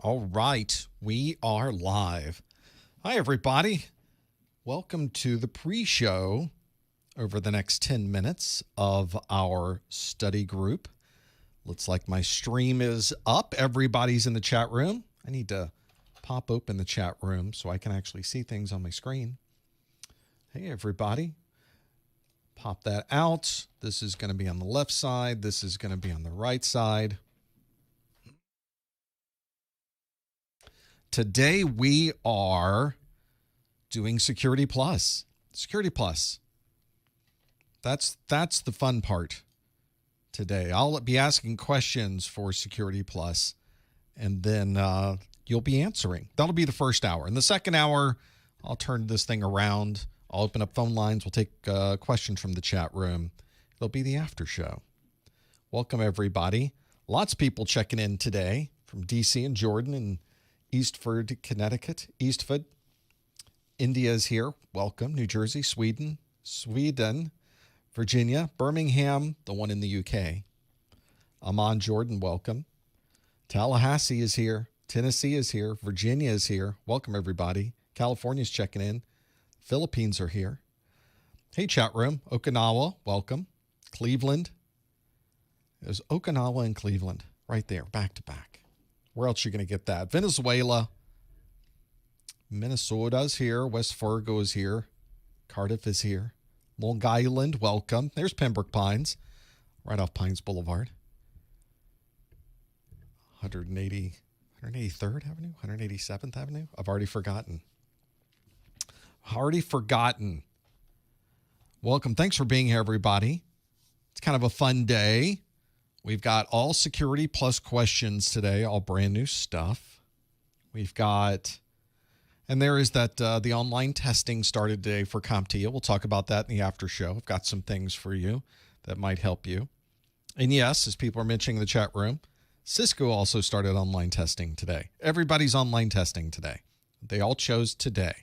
All right, we are live. Hi, everybody. Welcome to the pre-show over the next 10 minutes of our study group. Looks like my stream is up. Everybody's in the chat room. I need to pop open the chat room so I can actually see things on my screen. Hey, everybody. Pop that out. This is going to be on the left side. This is going to be on the right side. Today we are doing Security Plus. Security Plus. That's the fun part today. I'll be asking questions for Security Plus, and then you'll be answering. That'll be the first hour. In the second hour, I'll turn this thing around. I'll open up phone lines. We'll take questions from the chat room. It'll be the after show. Welcome, everybody. Lots of people checking in today from D.C. and Jordan and Eastford, Connecticut. Eastford. India is here. Welcome. New Jersey, Sweden, Virginia, Birmingham, the one in the UK. Amman, Jordan, welcome. Tallahassee is here. Tennessee is here. Virginia is here. Welcome, everybody. California's checking in. Philippines are here. Hey, chat room. Okinawa, welcome. Cleveland. There's Okinawa and Cleveland right there, back to back. Where else are you going to get that? Venezuela. Minnesota's here. West Fargo is here. Cardiff is here. Long Island, welcome. There's Pembroke Pines, right off Pines Boulevard. 183rd Avenue? 187th Avenue? I've already forgotten. Welcome. Thanks for being here, everybody. It's kind of a fun day. We've got all Security Plus questions today, all brand new stuff. We've got, and there is that the online testing started today for CompTIA. We'll talk about that in the after show. I've got some things for you that might help you. And yes, as people are mentioning in the chat room, Cisco also started online testing today. Everybody's online testing today. They all chose today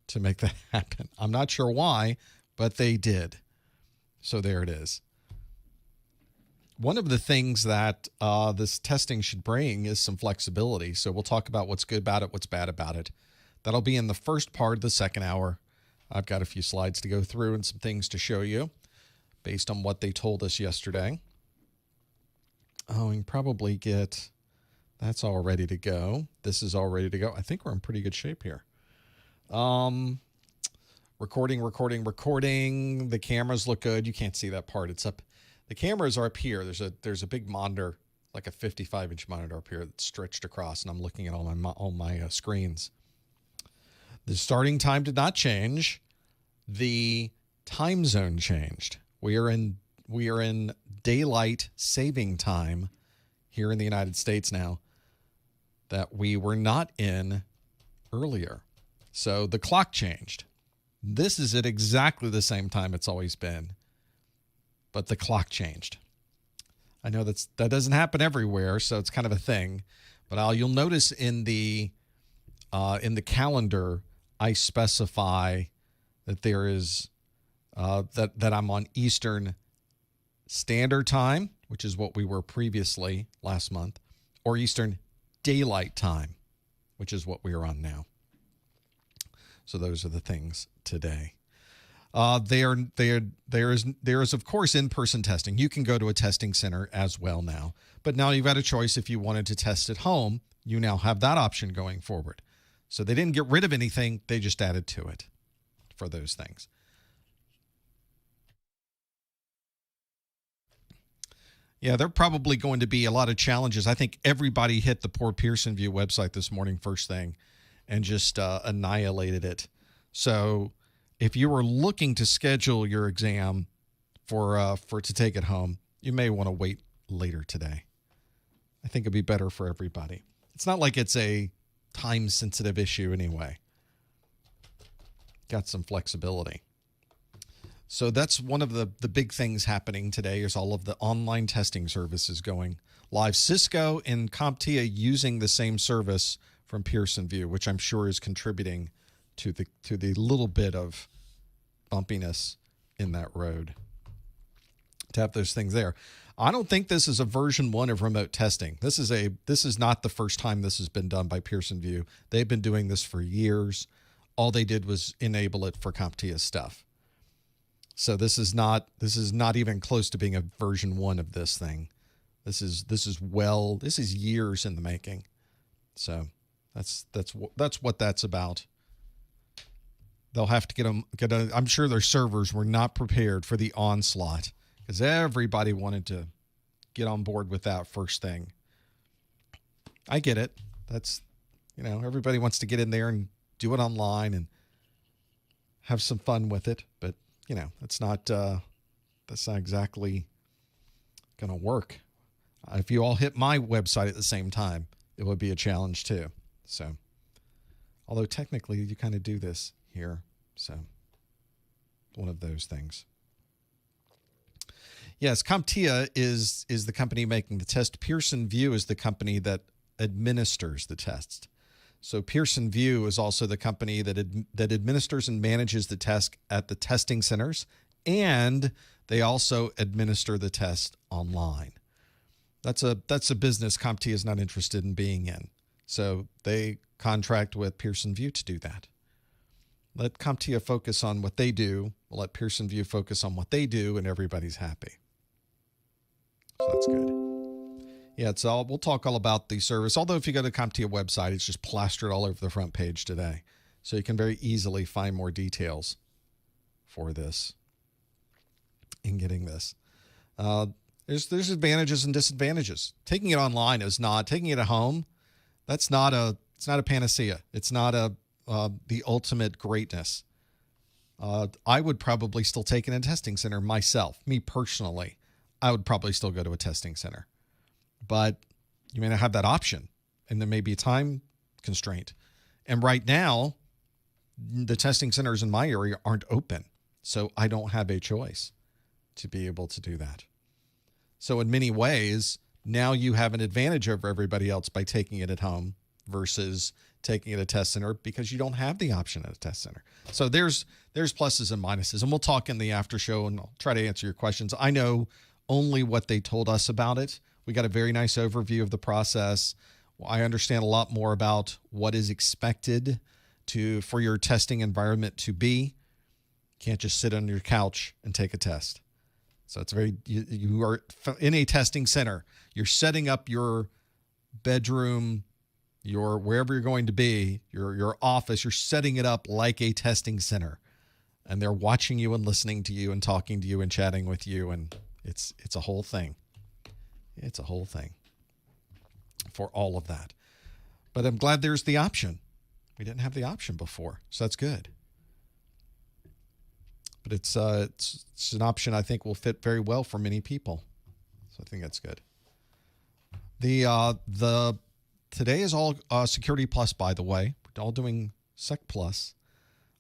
to make that happen. I'm not sure why, but they did. So there it is. One of the things that this testing should bring is some flexibility. So we'll talk about what's good about it, what's bad about it. That'll be in the first part of the second hour. I've got a few slides to go through and some things to show you based on what they told us yesterday. Oh, we can probably get, that's all ready to go. This is all ready to go. I think we're in pretty good shape here. Recording. The cameras look good. You can't see that part. It's up. The cameras are up here. There's a big monitor, like a 55-inch monitor up here that's stretched across, and I'm looking at all my screens. The starting time did not change. The time zone changed. We are in daylight saving time here in the United States now that we were not in earlier. So the clock changed. This is at exactly the same time it's always been, but the clock changed. I know that doesn't happen everywhere, so it's kind of a thing. But you'll notice in the calendar, I specify that there is that I'm on Eastern Standard Time, which is what we were previously last month, or Eastern Daylight Time, which is what we are on now. So those are the things today. There is of course in-person testing. You can go to a testing center as well now, but now you've got a choice. If you wanted to test at home, you now have that option going forward. So they didn't get rid of anything; they just added to it for those things. Yeah, there are probably going to be a lot of challenges. I think everybody hit the poor Pearson VUE website this morning first thing and just annihilated it. So if you were looking to schedule your exam for to take it home, you may want to wait later today. I think it'd be better for everybody. It's not like it's a time-sensitive issue anyway. Got some flexibility. So that's one of the big things happening today is all of the online testing services going live. Cisco and CompTIA using the same service from Pearson VUE, which I'm sure is contributing to the little bit of bumpiness in that road to have those things there. I don't think this is a version 1 of remote testing. This is not the first time this has been done by Pearson VUE. They've been doing this for years. All they did was enable it for CompTIA stuff. So this is not even close to being a version 1 of this thing. This is years in the making. So that's what that's about. They'll have to I'm sure their servers were not prepared for the onslaught, because everybody wanted to get on board with that first thing. I get it. That's, everybody wants to get in there and do it online and have some fun with it. But, that's not exactly going to work. If you all hit my website at the same time, it would be a challenge too. So, although technically you kind of do this here. So, one of those things. Yes, CompTIA is the company making the test. Pearson VUE is the company that administers the test. So Pearson VUE is also the company that administers and manages the test at the testing centers, and they also administer the test online. That's a business CompTIA is not interested in being in. So they contract with Pearson VUE to do that. Let CompTIA focus on what they do. We'll let Pearson VUE focus on what they do, and everybody's happy. So that's good. Yeah, we'll talk all about the service. Although if you go to the CompTIA website, it's just plastered all over the front page today. So you can very easily find more details for this in getting this. There's advantages and disadvantages. Taking it online is not. Taking it at home, it's not a panacea. It's not the ultimate greatness. I would probably still take it in a testing center myself. Me personally, I would probably still go to a testing center. But you may not have that option, and there may be a time constraint. And right now, the testing centers in my area aren't open, so I don't have a choice to be able to do that. So in many ways, now you have an advantage over everybody else by taking it at home versus taking it at a test center, because you don't have the option at a test center. So there's pluses and minuses, and we'll talk in the after show, and I'll try to answer your questions. I know only what they told us about it. We got a very nice overview of the process. I understand a lot more about what is expected for your testing environment to be. You can't just sit on your couch and take a test. So it's you are in a testing center. You're setting up your bedroom, wherever you're going to be, your office. You're setting it up like a testing center, and they're watching you and listening to you and talking to you and chatting with you, and it's a whole thing. It's a whole thing for all of that. But I'm glad there's the option. We didn't have the option before, so that's good. But it's an option I think will fit very well for many people. So I think that's good. Today is all Security Plus, by the way. We're all doing Sec Plus.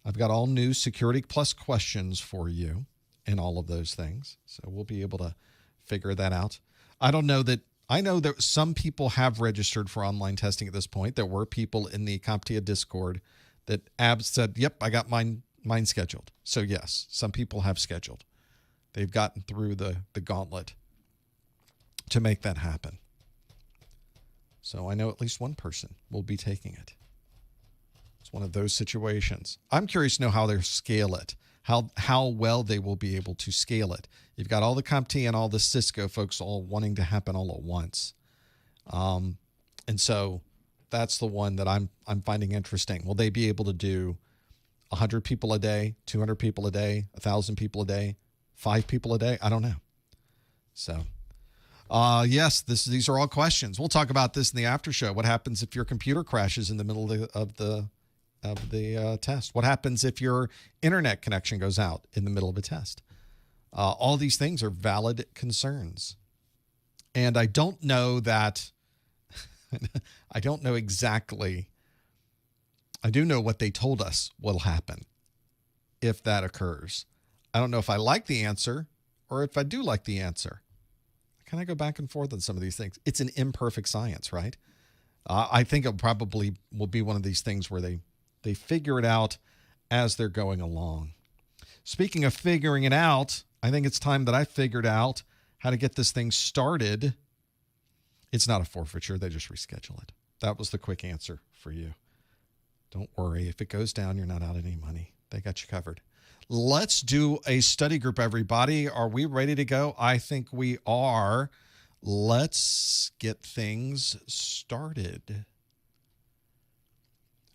I've got all new Security Plus questions for you and all of those things. So we'll be able to figure that out. I know that some people have registered for online testing at this point. There were people in the CompTIA Discord that said, yep, I got mine scheduled. So yes, some people have scheduled. They've gotten through the gauntlet to make that happen. So I know at least one person will be taking it. It's one of those situations. I'm curious to know how they'll scale it, how well they will be able to scale it. You've got all the CompTIA and all the Cisco folks all wanting to happen all at once. And so that's the one that I'm finding interesting. Will they be able to do 100 people a day, 200 people a day, 1,000 people a day, 5 people a day? I don't know. So, yes, these are all questions. We'll talk about this in the after show. What happens if your computer crashes in the middle of the test? What happens if your internet connection goes out in the middle of a test? All these things are valid concerns. And I don't know that, I don't know exactly. I do know what they told us will happen if that occurs. I don't know if I like the answer or if I do like the answer. I kind of go back and forth on some of these things. It's an imperfect science, right? I think it probably will be one of these things where they figure it out as they're going along. Speaking of figuring it out, I think it's time that I figured out how to get this thing started, it's not a forfeiture. They just reschedule it. That was the quick answer for you. Don't worry. If it goes down, you're not out any money. They got you covered. Let's do a study group, everybody. Are we ready to go? I think we are. Let's get things started.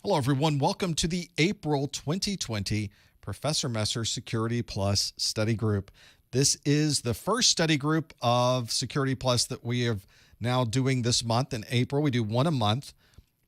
Hello, everyone. Welcome to the April 2020 Professor Messer Security Plus study group. This is the first study group of Security Plus that we are now doing this month in April. We do one a month,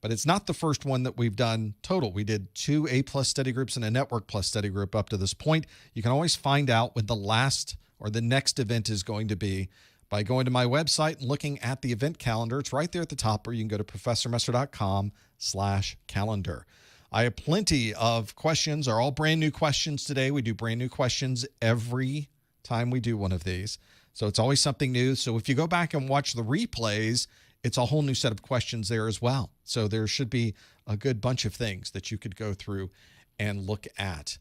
but it's not the first one that we've done total. We did 2 A+ study groups and a Network Plus study group up to this point. You can always find out when the last or the next event is going to be by going to my website and looking at the event calendar. It's right there at the top, or you can go to professormesser.com/calendar. I have plenty of questions. Are all brand new questions today. We do brand new questions every time we do one of these. So it's always something new. So if you go back and watch the replays, it's a whole new set of questions there as well. So there should be a good bunch of things that you could go through and look at.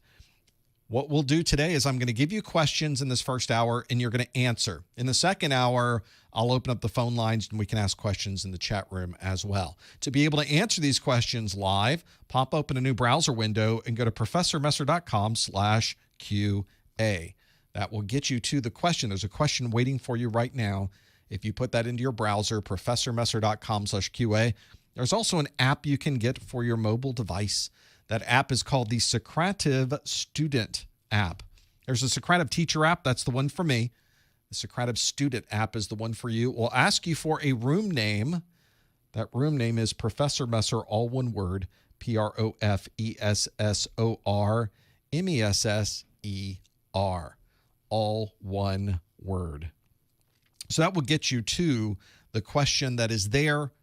What we'll do today is I'm going to give you questions in this first hour, and you're going to answer. In the second hour, I'll open up the phone lines, and we can ask questions in the chat room as well. To be able to answer these questions live, pop open a new browser window and go to professormesser.com/QA. That will get you to the question. There's a question waiting for you right now. If you put that into your browser, professormesser.com/QA, there's also an app you can get for your mobile device. That app is called the Socrative Student app. There's a Socrative Teacher app. That's the one for me. The Socrative Student app is the one for you. We'll ask you for a room name. That room name is Professor Messer, all one word, PROFESSORMESSER, all one word. So that will get you to the question that is there.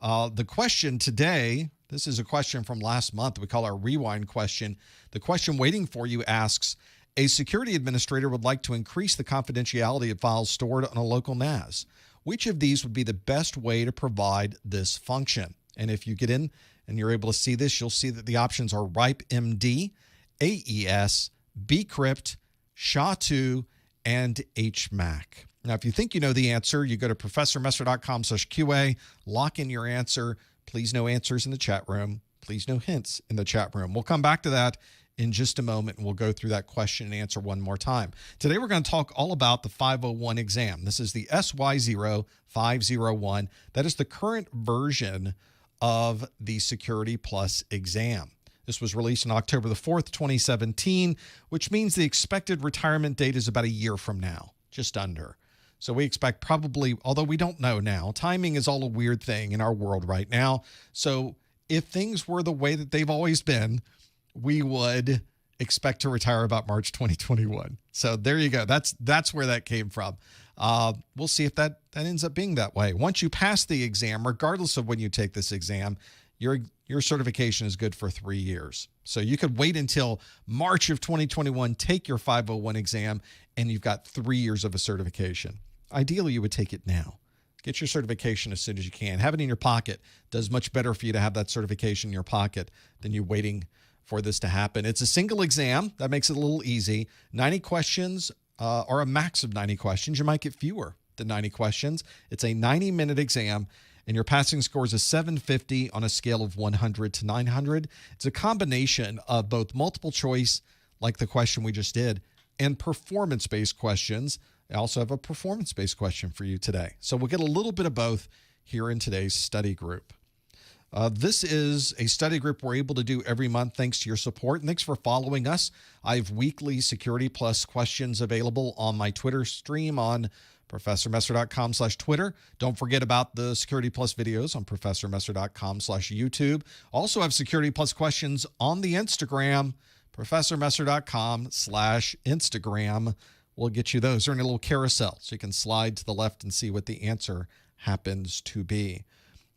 The question today, this is a question from last month. We call our rewind question. The question waiting for you asks, a security administrator would like to increase the confidentiality of files stored on a local NAS. Which of these would be the best way to provide this function? And if you get in and you're able to see this, you'll see that the options are RIPE-MD, AES, bcrypt, SHA-2, and HMAC. Now, if you think you know the answer, you go to professormesser.com/QA, lock in your answer. Please no answers in the chat room. Please no hints in the chat room. We'll come back to that in just a moment, and we'll go through that question and answer one more time. Today, we're going to talk all about the 501 exam. This is the SY0-501. That is the current version of the Security Plus exam. This was released on October the 4th, 2017, which means the expected retirement date is about a year from now, just under. So we expect probably, although we don't know now, timing is all a weird thing in our world right now. So if things were the way that they've always been, we would expect to retire about March 2021. So there you go. That's where that came from. We'll see if that ends up being that way. Once you pass the exam, regardless of when you take this exam, your certification is good for 3 years. So you could wait until March of 2021, take your 501 exam, and you've got 3 years of a certification. Ideally, you would take it now. Get your certification as soon as you can. Have it in your pocket. Does much better for you to have that certification in your pocket than you waiting for this to happen. It's a single exam. That makes it a little easy. 90 questions or a max of 90 questions. You might get fewer than 90 questions. It's a 90-minute exam, and your passing score is a 750 on a scale of 100 to 900. It's a combination of both multiple choice, like the question we just did, and performance-based questions. I also have a performance-based question for you today. So we'll get a little bit of both here in today's study group. This is a study group we're able to do every month thanks to your support. And thanks for following us. I have weekly Security Plus questions available on my Twitter stream on professormesser.com/Twitter. Don't forget about the Security Plus videos on professormesser.com/YouTube. Also have Security Plus questions on the Instagram, professormesser.com/Instagram. We'll get you those. They're in a little carousel, so you can slide to the left and see what the answer happens to be.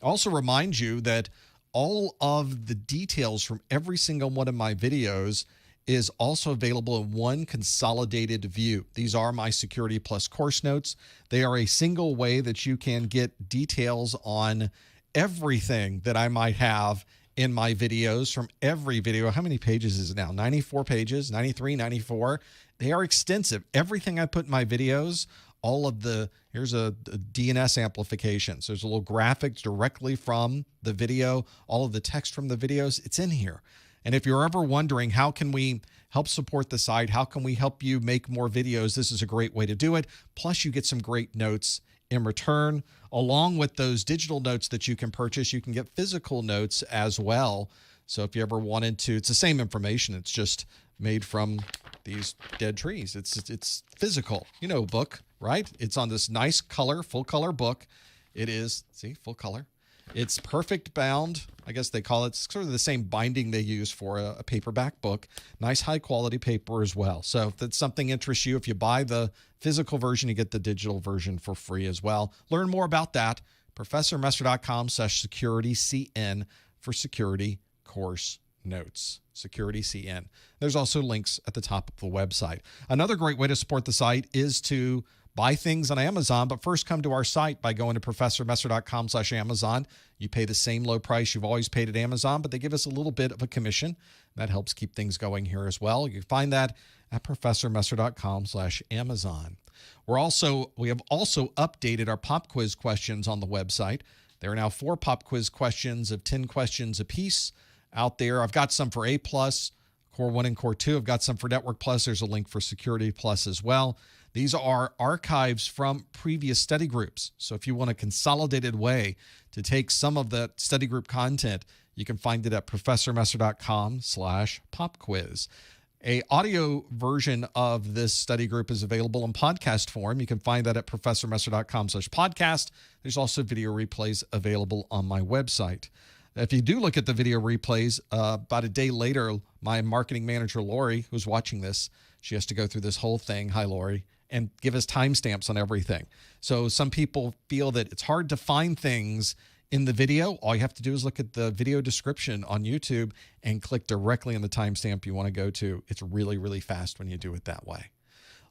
Also remind you that all of the details from every single one of my videos is also available in one consolidated view. These are my Security Plus course notes. They are a single way that you can get details on everything that I might have in my videos from every video. How many pages is it now? 94 pages, 93, 94. They are extensive. Everything I put in my videos all of here's a DNS amplification. So there's a little graphics directly from the video, all of the text from the videos, it's in here. And if you're ever wondering, how can we help support the site? How can we help you make more videos? This is a great way to do it. Plus, you get some great notes in return. Along with those digital notes that you can purchase, you can get physical notes as well. So if you ever wanted to, it's the same information. It's just made from these dead trees. It's physical, book, right? It's on this nice color, full color book. It is, see, full color. It's perfect bound. I guess they call it sort of the same binding they use for a paperback book. Nice high quality paper as well. So if that's something interests you, if you buy the physical version, you get the digital version for free as well. Learn more about that. ProfessorMesser.com/SecurityCN for security course notes. Security CN. There's also links at the top of the website. Another great way to support the site is to buy things on Amazon, but first come to our site by going to ProfessorMesser.com/Amazon. You pay the same low price you've always paid at Amazon, but they give us a little bit of a commission. That helps keep things going here as well. You can find that at ProfessorMesser.com/Amazon. We have also updated our pop quiz questions on the website. There are now 4 pop quiz questions of 10 questions apiece out there. I've got some for A+, Core 1 and Core 2. I've got some for Network Plus. There's a link for Security Plus as well. These are archives from previous study groups. So if you want a consolidated way to take some of the study group content, you can find it at ProfessorMesser.com/popquiz. An audio version of this study group is available in podcast form. You can find that at ProfessorMesser.com/podcast. There's also video replays available on my website. If you do look at the video replays, about a day later, my marketing manager, Lori, who's watching this, she has to go through this whole thing. Hi, Lori. And give us timestamps on everything. So some people feel that it's hard to find things in the video. All you have to do is look at the video description on YouTube and click directly on the timestamp you want to go to. It's really, really fast when you do it that way.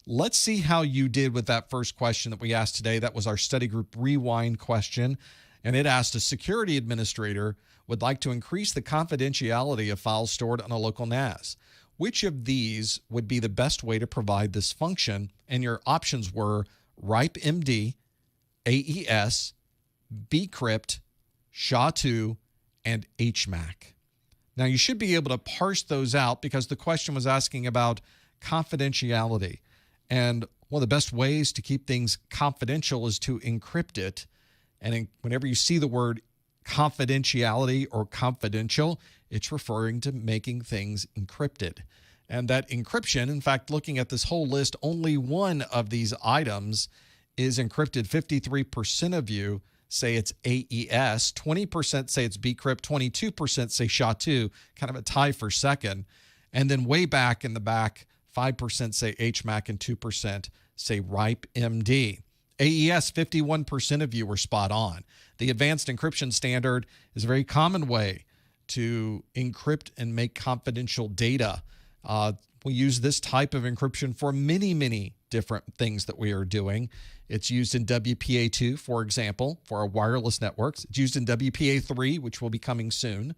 Let's see how you did with that first question that we asked today. That was our study group rewind question. And it asked, a security administrator would like to increase the confidentiality of files stored on a local NAS. Which of these would be the best way to provide this function? And your options were RIPE-MD, AES, bcrypt, SHA-2, and HMAC. Now, you should be able to parse those out because the question was asking about confidentiality. And one of the best ways to keep things confidential is to encrypt it. And whenever you see the word confidentiality or confidential, it's referring to making things encrypted. And that encryption, in fact, looking at this whole list, only one of these items is encrypted. 53% of you say it's AES, 20% say it's bcrypt, 22% say SHA-2, kind of a tie for second. And then way back in the back, 5% say HMAC and 2% say RIPE-MD. AES, 51% of you were spot on. The advanced encryption standard is a very common way to encrypt and make confidential data. We use this type of encryption for many, many different things that we are doing. It's used in WPA2, for example, for our wireless networks. It's used in WPA3, which will be coming soon,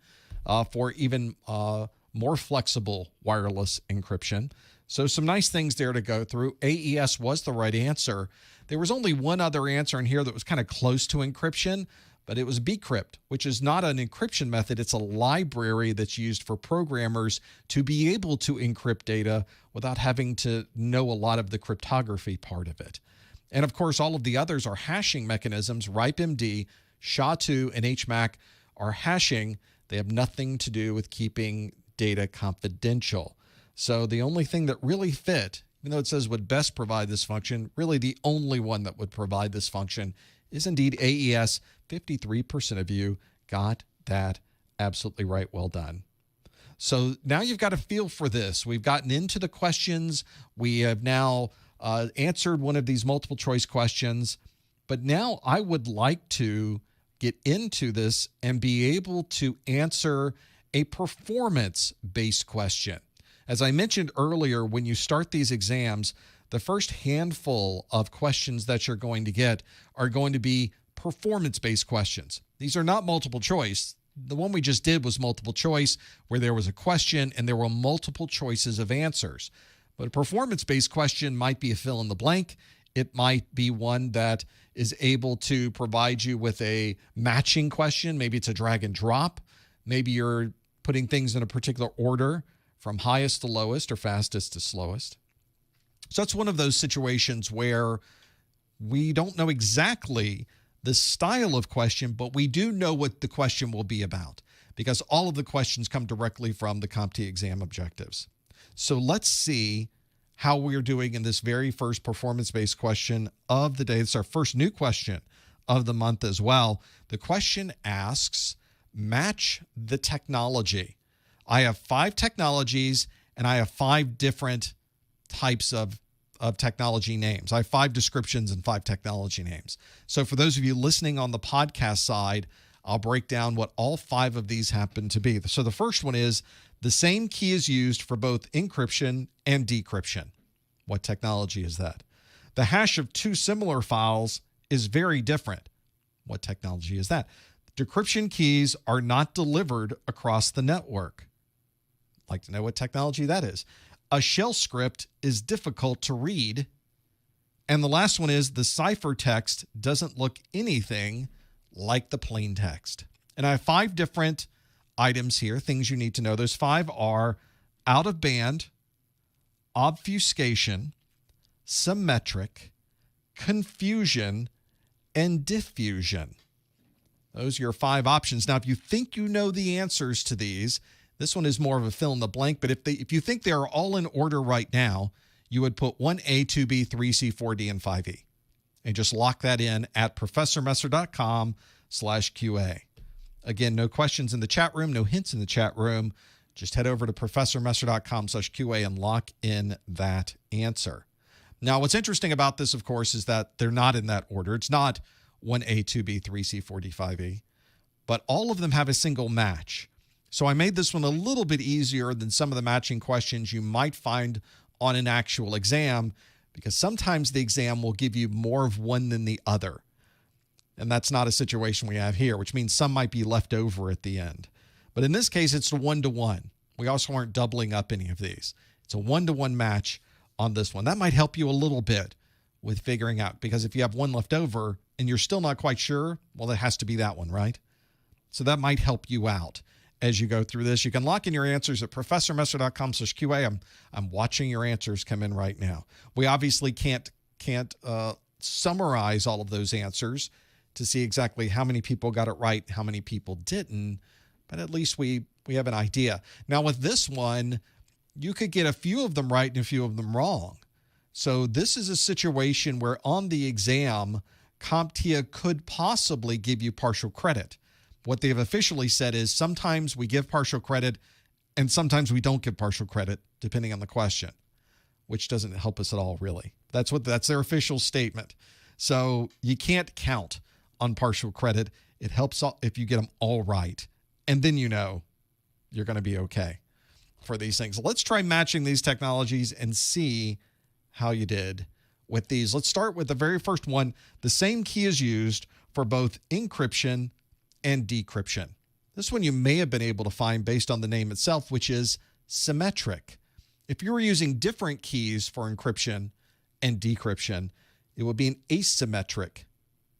for even more flexible wireless encryption. So some nice things there to go through. AES was the right answer. There was only one other answer in here that was kind of close to encryption, but it was bcrypt, which is not an encryption method. It's a library that's used for programmers to be able to encrypt data without having to know a lot of the cryptography part of it. And of course, all of the others are hashing mechanisms. RIPE-MD, SHA-2, and HMAC are hashing. They have nothing to do with keeping data confidential. So the only thing that really fit, even though it says would best provide this function, really the only one that would provide this function is indeed AES. 53% of you got that absolutely right. Well done. So now you've got a feel for this. We've gotten into the questions. We have now answered one of these multiple choice questions. But now I would like to get into this and be able to answer a performance-based question. As I mentioned earlier, when you start these exams, the first handful of questions that you're going to get are going to be performance-based questions. These are not multiple choice. The one we just did was multiple choice, where there was a question and there were multiple choices of answers. But a performance-based question might be a fill in the blank. It might be one that is able to provide you with a matching question. Maybe it's a drag and drop. Maybe you're putting things in a particular order from highest to lowest or fastest to slowest. So that's one of those situations where we don't know exactly the style of question, but we do know what the question will be about because all of the questions come directly from the CompTIA exam objectives. So let's see how we're doing in this very first performance-based question of the day. It's our first new question of the month as well. The question asks, match the technology. I have 5 technologies and I have 5 different types of technology names. I have 5 descriptions and 5 technology names. So for those of you listening on the podcast side, I'll break down what all 5 of these happen to be. So the first one is the same key is used for both encryption and decryption. What technology is that? The hash of 2 similar files is very different. What technology is that? Decryption keys are not delivered across the network. I'd like to know what technology that is. A shell script is difficult to read. And the last one is the ciphertext doesn't look anything like the plain text. And I have 5 different items here, things you need to know. Those 5 are out of band, obfuscation, symmetric, confusion, and diffusion. Those are your 5 options. Now, if you think you know the answers to these, this one is more of a fill in the blank, but if you think they are all in order right now, you would put 1A, 2B, 3C, 4D, and 5E. And just lock that in at professormesser.com/QA. Again, no questions in the chat room, no hints in the chat room. Just head over to professormesser.com/QA and lock in that answer. Now, what's interesting about this, of course, is that they're not in that order. It's not 1A, 2B, 3C, 4D, 5E, but all of them have a single match. So I made this one a little bit easier than some of the matching questions you might find on an actual exam, because sometimes the exam will give you more of one than the other. And that's not a situation we have here, which means some might be left over at the end. But in this case, it's a 1-to-1. We also aren't doubling up any of these. It's a 1-to-1 match on this one. That might help you a little bit with figuring out, because if you have one left over and you're still not quite sure, well, it has to be that one, right? So that might help you out as you go through this. You can lock in your answers at professormesser.com/QA. I'm watching your answers come in right now. We obviously can't summarize all of those answers to see exactly how many people got it right, how many people didn't, but at least we have an idea. Now with this one, you could get a few of them right and a few of them wrong. So this is a situation where on the exam, CompTIA could possibly give you partial credit. What they've officially said is sometimes we give partial credit and sometimes we don't give partial credit, depending on the question, which doesn't help us at all, really. That's their official statement. So you can't count on partial credit. It helps if you get them all right, and then you know you're going to be okay for these things. Let's try matching these technologies and see how you did with these. Let's start with the very first one. The same key is used for both encryption and decryption. This one you may have been able to find based on the name itself, which is symmetric. If you were using different keys for encryption and decryption, it would be an asymmetric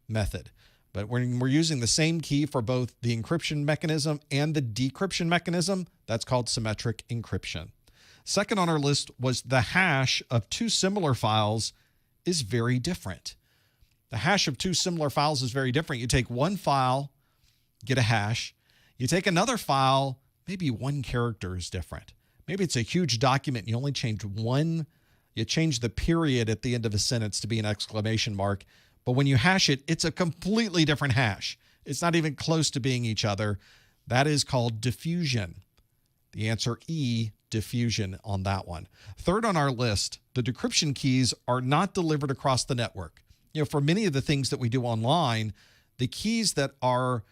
method. But when we're using the same key for both the encryption mechanism and the decryption mechanism, that's called symmetric encryption. Second on our list was the hash of 2 similar files is very different. The hash of 2 similar files is very different. You take one file, get a hash. You take another file, maybe one character is different. Maybe it's a huge document and you only change one. You change the period at the end of a sentence to be an exclamation mark. But when you hash it, it's a completely different hash. It's not even close to being each other. That is called diffusion. The answer E, diffusion on that one. Third on our list, the decryption keys are not delivered across the network. You know, for many of the things that we do online, the keys that are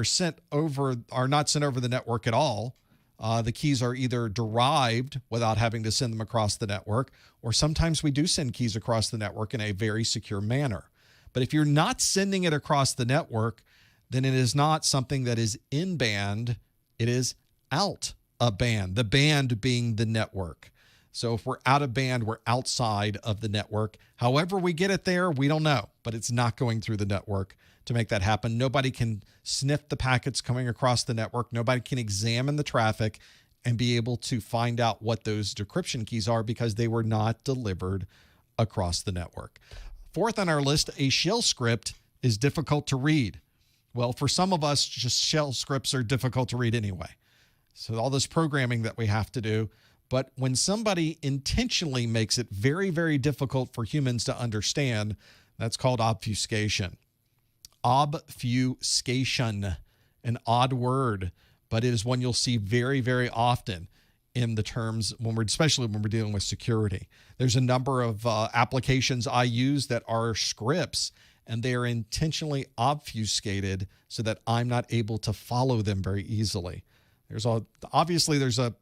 sent over are not sent over the network at all. The keys are either derived without having to send them across the network, or sometimes we do send keys across the network in a very secure manner. But if you're not sending it across the network, then it is not something that is in band. It is out of band, the band being the network. So if we're out of band, we're outside of the network. However we get it there, we don't know, but it's not going through the network to make that happen. Nobody can sniff the packets coming across the network. Nobody can examine the traffic and be able to find out what those decryption keys are because they were not delivered across the network. Fourth on our list, a shell script is difficult to read. Well, for some of us, just shell scripts are difficult to read anyway. So all this programming that we have to do. But when somebody intentionally makes it very, very difficult for humans to understand, that's called obfuscation. Obfuscation, an odd word, but it is one you'll see very, very often in the terms, especially when we're dealing with security. There's a number of applications I use that are scripts, and they are intentionally obfuscated so that I'm not able to follow them very easily. Obviously there's a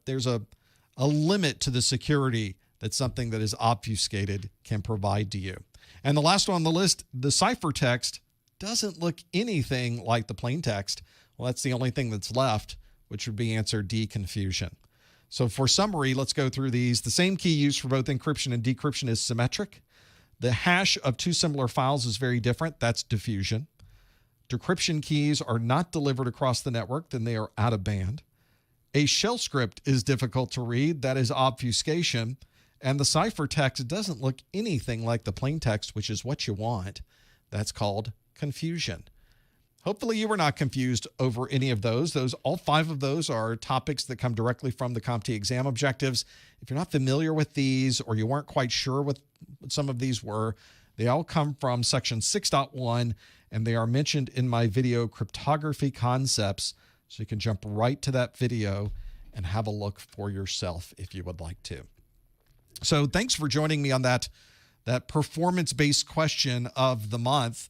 limit to the security that something that is obfuscated can provide to you. And the last one on the list, the ciphertext doesn't look anything like the plain text. Well, that's the only thing that's left, which would be answer D, confusion. So for summary, let's go through these. The same key used for both encryption and decryption is symmetric. The hash of two similar files is very different. That's diffusion. Decryption keys are not delivered across the network, then they are out of band. A shell script is difficult to read. That is obfuscation. And the ciphertext doesn't look anything like the plain text, which is what you want. That's called confusion. Hopefully you were not confused over any of those. All 5 of those are topics that come directly from the CompTIA exam objectives. If you're not familiar with these or you weren't quite sure what some of these were, they all come from section 6.1, and they are mentioned in my video, Cryptography Concepts. So you can jump right to that video and have a look for yourself if you would like to. So thanks for joining me on that performance-based question of the month.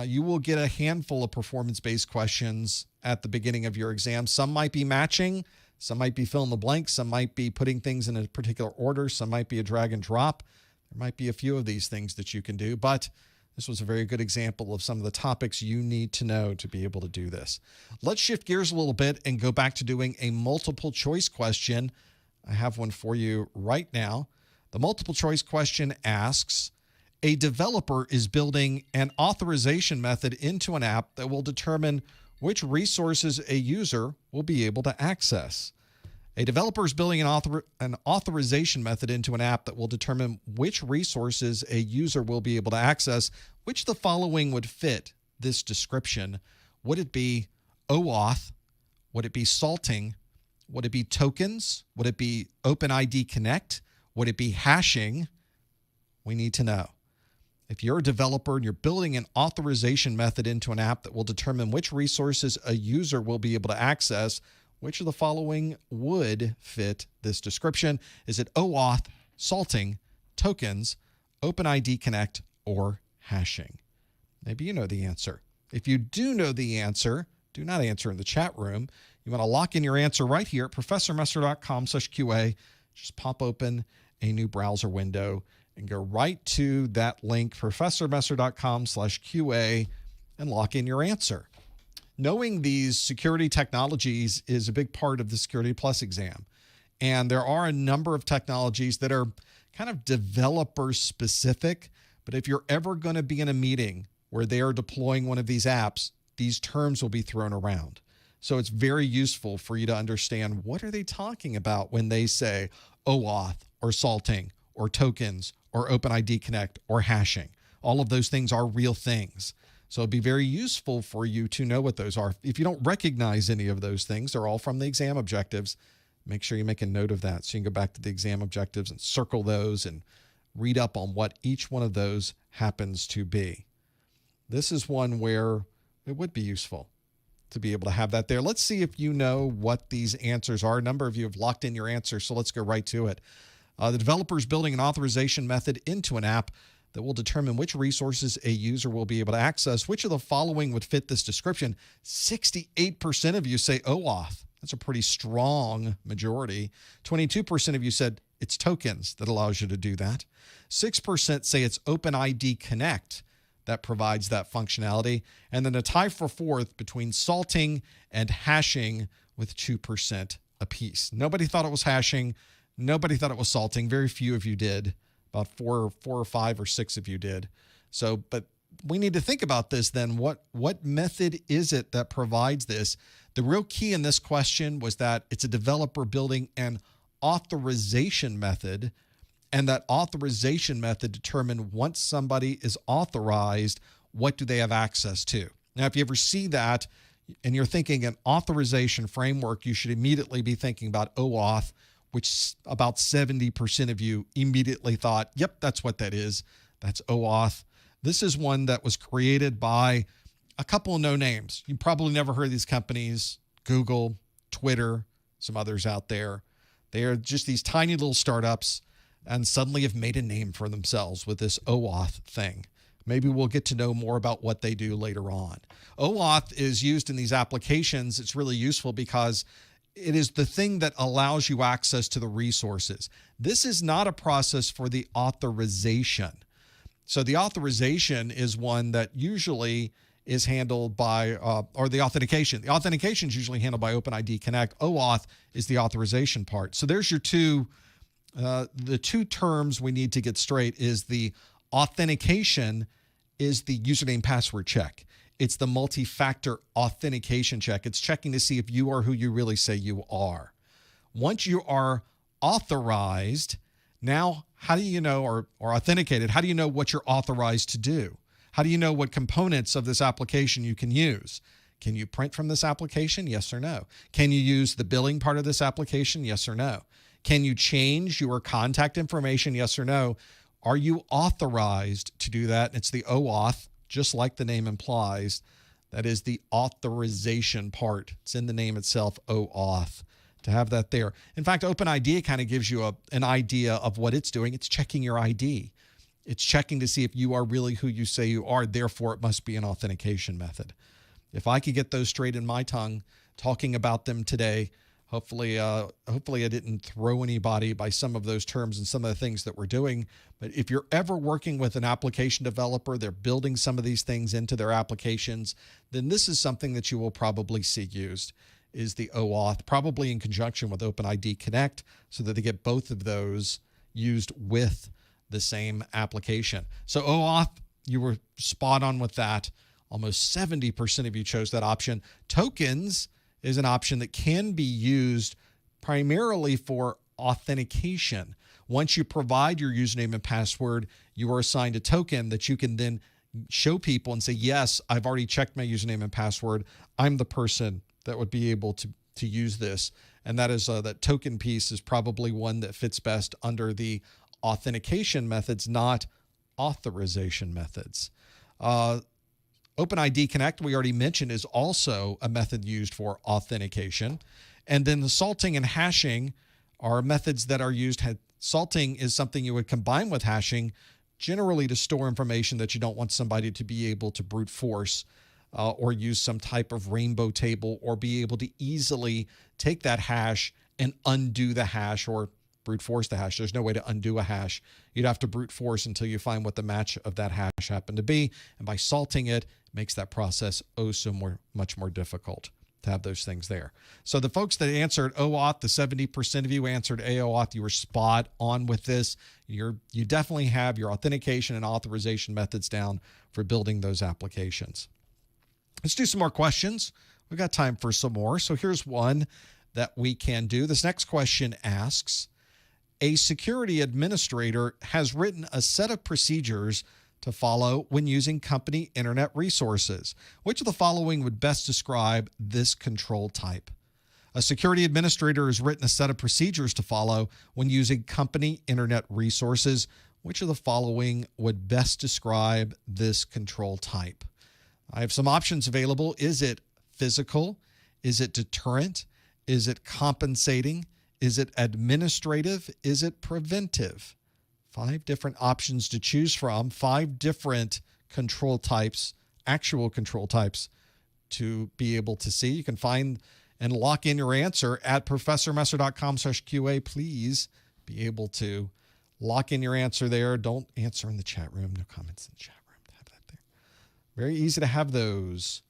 You will get a handful of performance-based questions at the beginning of your exam. Some might be matching, some might be fill in the blank, some might be putting things in a particular order, some might be a drag and drop. There might be a few of these things that you can do, but this was a very good example of some of the topics you need to know to be able to do this. Let's shift gears a little bit and go back to doing a multiple choice question. I have one for you right now. The multiple choice question asks, a developer is building an authorization method into an app that will determine which resources a user will be able to access. A developer is building an authorization method into an app that will determine which resources a user will be able to access. Which of the following would fit this description? Would it be OAuth? Would it be salting? Would it be tokens? Would it be OpenID Connect? Would it be hashing? We need to know. If you're a developer and you're building an authorization method into an app that will determine which resources a user will be able to access, which of the following would fit this description? Is it OAuth, salting, tokens, OpenID Connect, or hashing? Maybe you know the answer. If you do know the answer, do not answer in the chat room. You want to lock in your answer right here at professormesser.com/QA. Just pop open a new browser window and go right to that link, professormesser.com/QA, and lock in your answer. Knowing these security technologies is a big part of the Security Plus exam. And there are a number of technologies that are kind of developer specific. But if you're ever going to be in a meeting where they are deploying one of these apps, these terms will be thrown around. So it's very useful for you to understand, what are they talking about when they say OAuth or salting or tokens or OpenID Connect or hashing? All of those things are real things. So it'd be very useful for you to know what those are. If you don't recognize any of those things, they're all from the exam objectives. Make sure you make a note of that so you can go back to the exam objectives and circle those and read up on what each one of those happens to be. This is one where it would be useful to be able to have that there. Let's see if you know what these answers are. A number of you have locked in your answers, so let's go right to it. The developer is building an authorization method into an app that will determine which resources a user will be able to access. Which of the following would fit this description? 68% of you say OAuth. That's a pretty strong majority. 22% of you said it's tokens that allows you to do that. 6% say it's OpenID Connect that provides that functionality. And then a tie for fourth between salting and hashing with 2% apiece. Nobody thought it was hashing. Nobody thought it was salting. Very few of you did. About four or five or six of you did. So, but we need to think about this then. What method is it that provides this? The real key in this question was that it's a developer building an authorization method, and that authorization method determined once somebody is authorized, what do they have access to? Now, if you ever see that and you're thinking an authorization framework, you should immediately be thinking about OAuth, which about 70% of you immediately thought, yep, that's what that is. That's OAuth. This is one that was created by a couple of no names. You probably never heard of these companies, Google, Twitter, some others out there. They are just these tiny little startups and suddenly have made a name for themselves with this OAuth thing. Maybe we'll get to know more about what they do later on. OAuth is used in these applications. It's really useful because it is the thing that allows you access to the resources. This is not a process for the authorization. So the authorization is one that usually is handled by, or the authentication. The authentication is usually handled by OpenID Connect. OAuth is the authorization part. So there's your the two terms we need to get straight is the authentication is the username password check. It's the multi-factor authentication check. It's checking to see if you are who you really say you are. Once you are authorized, now how do you know, or authenticated, how do you know what you're authorized to do? How do you know what components of this application you can use? Can you print from this application? Yes or no? Can you use the billing part of this application? Yes or no? Can you change your contact information? Yes or no? Are you authorized to do that? It's the OAuth, just like the name implies. That is the authorization part. It's in the name itself, OAuth, to have that there. In fact, OpenID kind of gives you an idea of what it's doing. It's checking your ID. It's checking to see if you are really who you say you are. Therefore, it must be an authentication method. If I could get those straight in my tongue, talking about them today, hopefully I didn't throw anybody by some of those terms and some of the things that we're doing. But if you're ever working with an application developer, they're building some of these things into their applications, then this is something that you will probably see used, is the OAuth, probably in conjunction with OpenID Connect, so that they get both of those used with the same application. So OAuth, you were spot on with that. Almost 70% of you chose that option. Tokens is an option that can be used primarily for authentication. Once you provide your username and password, you are assigned a token that you can then show people and say, yes, I've already checked my username and password. I'm the person that would be able to use this. And that is that token piece is probably one that fits best under the authentication methods, not authorization methods. OpenID Connect, we already mentioned, is also a method used for authentication. And then the salting and hashing are methods that are used. Salting is something you would combine with hashing, generally to store information that you don't want somebody to be able to brute force or use some type of rainbow table, or be able to easily take that hash and undo the hash, or brute force the hash. There's no way to undo a hash. You'd have to brute force until you find what the match of that hash happened to be. And by salting it, makes that process much more difficult to have those things there. So the folks that answered OAuth, the 70% of you answered AOAuth, you were spot on with this. You definitely have your authentication and authorization methods down for building those applications. Let's do some more questions. We've got time for some more. So here's one that we can do. This next question asks, a security administrator has written a set of procedures to follow when using company internet resources. Which of the following would best describe this control type? A security administrator has written a set of procedures to follow when using company internet resources. Which of the following would best describe this control type? I have some options available. Is it physical? Is it deterrent? Is it compensating? Is it administrative? Is it preventive? 5 different options to choose from, 5 different control types, actual control types to be able to see. You can find and lock in your answer at professormesser.com/QA. Please be able to lock in your answer there. Don't answer in the chat room. No comments in the chat room. Have that there. Very easy to have those.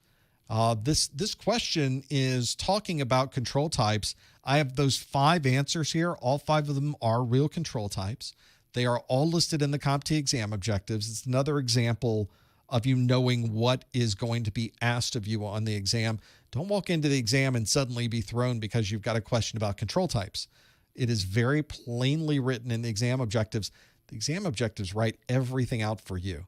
This question is talking about control types. I have those 5 answers here. All 5 of them are real control types. They are all listed in the CompTIA exam objectives. It's another example of you knowing what is going to be asked of you on the exam. Don't walk into the exam and suddenly be thrown because you've got a question about control types. It is very plainly written in the exam objectives. The exam objectives write everything out for you.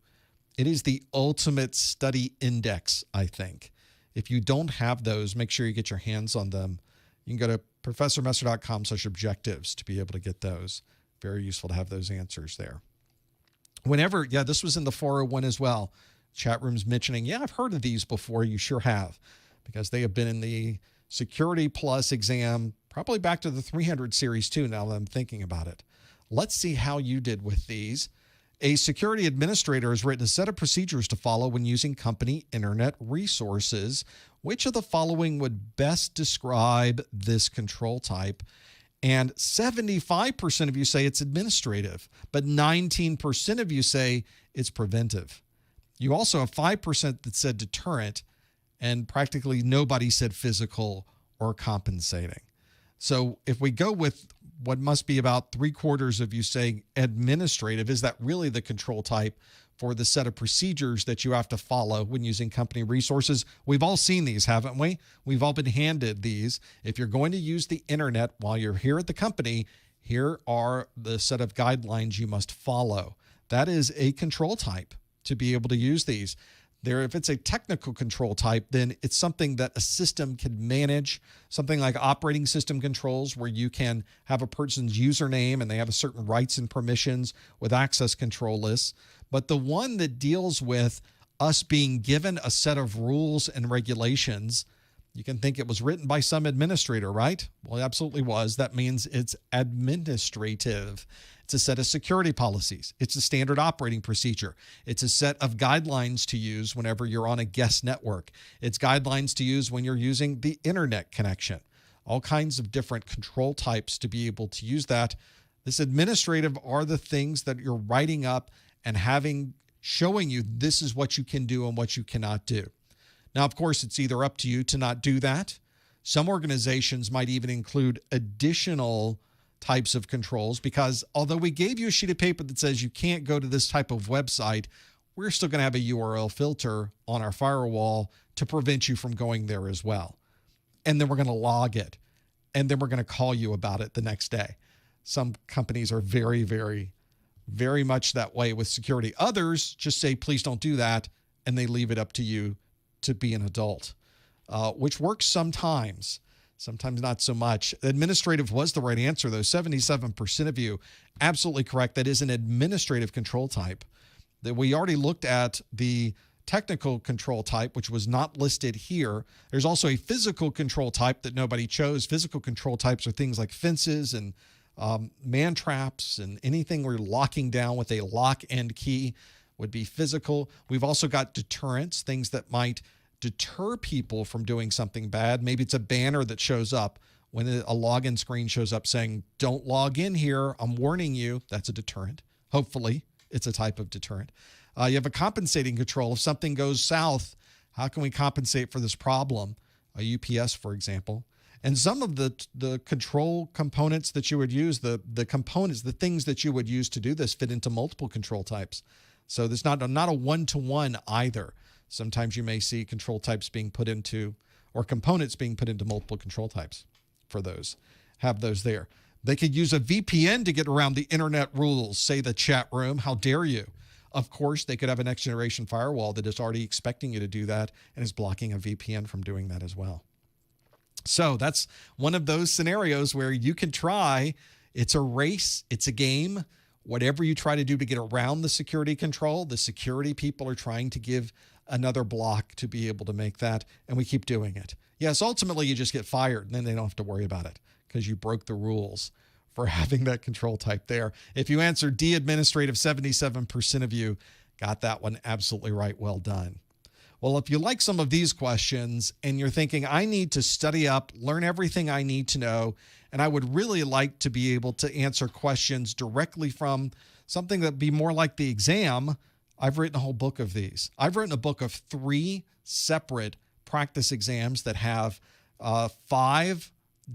It is the ultimate study index, I think. If you don't have those, make sure you get your hands on them. You can go to professormesser.com/objectives to be able to get those. Very useful to have those answers there. Whenever, yeah, this was in the 401 as well. Chat room's mentioning, yeah, I've heard of these before. You sure have, because they have been in the Security Plus exam, probably back to the 300 series too, now that I'm thinking about it. Let's see how you did with these. A security administrator has written a set of procedures to follow when using company internet resources. Which of the following would best describe this control type? And 75% of you say it's administrative, but 19% of you say it's preventive. You also have 5% that said deterrent, and practically nobody said physical or compensating. So if we go with what must be about 3/4 of you saying administrative, is that really the control type for the set of procedures that you have to follow when using company resources? We've all seen these, haven't we? We've all been handed these. If you're going to use the internet while you're here at the company, here are the set of guidelines you must follow. That is a control type to be able to use these. If it's a technical control type, then it's something that a system can manage, something like operating system controls, where you can have a person's username and they have a certain rights and permissions with access control lists. But the one that deals with us being given a set of rules and regulations, you can think it was written by some administrator, right? Well, it absolutely was. That means it's administrative. It's a set of security policies. It's a standard operating procedure. It's a set of guidelines to use whenever you're on a guest network. It's guidelines to use when you're using the internet connection. All kinds of different control types to be able to use that. This administrative are the things that you're writing up and showing you this is what you can do and what you cannot do. Now, of course, it's either up to you to not do that. Some organizations might even include additional types of controls, because although we gave you a sheet of paper that says you can't go to this type of website, we're still going to have a URL filter on our firewall to prevent you from going there as well. And then we're going to log it. And then we're going to call you about it the next day. Some companies are very, very, very much that way with security. Others just say, please don't do that. And they leave it up to you to be an adult, which works sometimes. Sometimes not so much. Administrative was the right answer, though. 77% of you, absolutely correct. That is an administrative control type. That we already looked at the technical control type, which was not listed here. There's also a physical control type that nobody chose. Physical control types are things like fences and man traps, and anything we're locking down with a lock and key would be physical. We've also got deterrents, things that might deter people from doing something bad. Maybe it's a banner that shows up when a login screen shows up saying, don't log in here, I'm warning you. That's a deterrent. Hopefully, it's a type of deterrent. You have a compensating control. If something goes south, how can we compensate for this problem? A UPS, for example. And some of the control components that you would use, the things that you would use to do this fit into multiple control types. So there's not a one-to-one either. Sometimes you may see control types being put into, or components being put into multiple control types for those. Have those there. They could use a VPN to get around the internet rules, say the chat room. How dare you? Of course, they could have a next generation firewall that is already expecting you to do that and is blocking a VPN from doing that as well. So that's one of those scenarios where you can try. It's a race. It's a game. Whatever you try to do to get around the security control, the security people are trying to give another block to be able to make that, and we keep doing it. Yes, ultimately you just get fired, and then they don't have to worry about it because you broke the rules for having that control type there. If you answered D, administrative, 77% of you got that one absolutely right. Well done. Well, if you like some of these questions and you're thinking, I need to study up, learn everything I need to know, and I would really like to be able to answer questions directly from something that would be more like the exam, I've written a whole book of these. I've written a book of 3 separate practice exams that have 5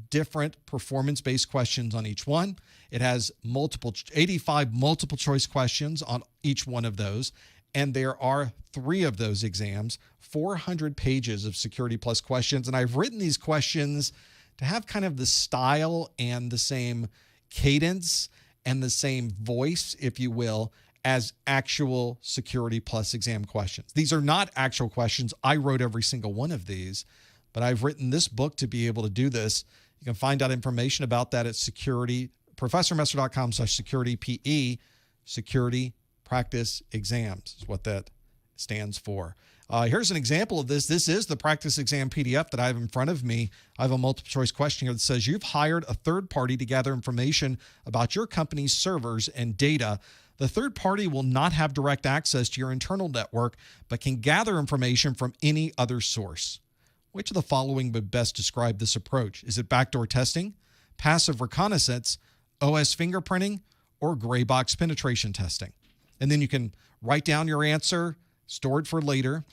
different performance-based questions on each one. It has 85 multiple choice questions on each one of those. And there are 3 of those exams, 400 pages of Security Plus questions. And I've written these questions to have kind of the style and the same cadence and the same voice, if you will, as actual Security Plus exam questions. These are not actual questions. I wrote every single one of these, but I've written this book to be able to do this. You can find out information about that at professormesser.com/securitype. Security Practice Exams is what that stands for. Here's an example of this. This is the practice exam PDF that I have in front of me. I have a multiple choice question here that says, you've hired a third party to gather information about your company's servers and data. The third party will not have direct access to your internal network, but can gather information from any other source. Which of the following would best describe this approach? Is it backdoor testing, passive reconnaissance, OS fingerprinting, or gray box penetration testing? And then you can write down your answer, store it for later,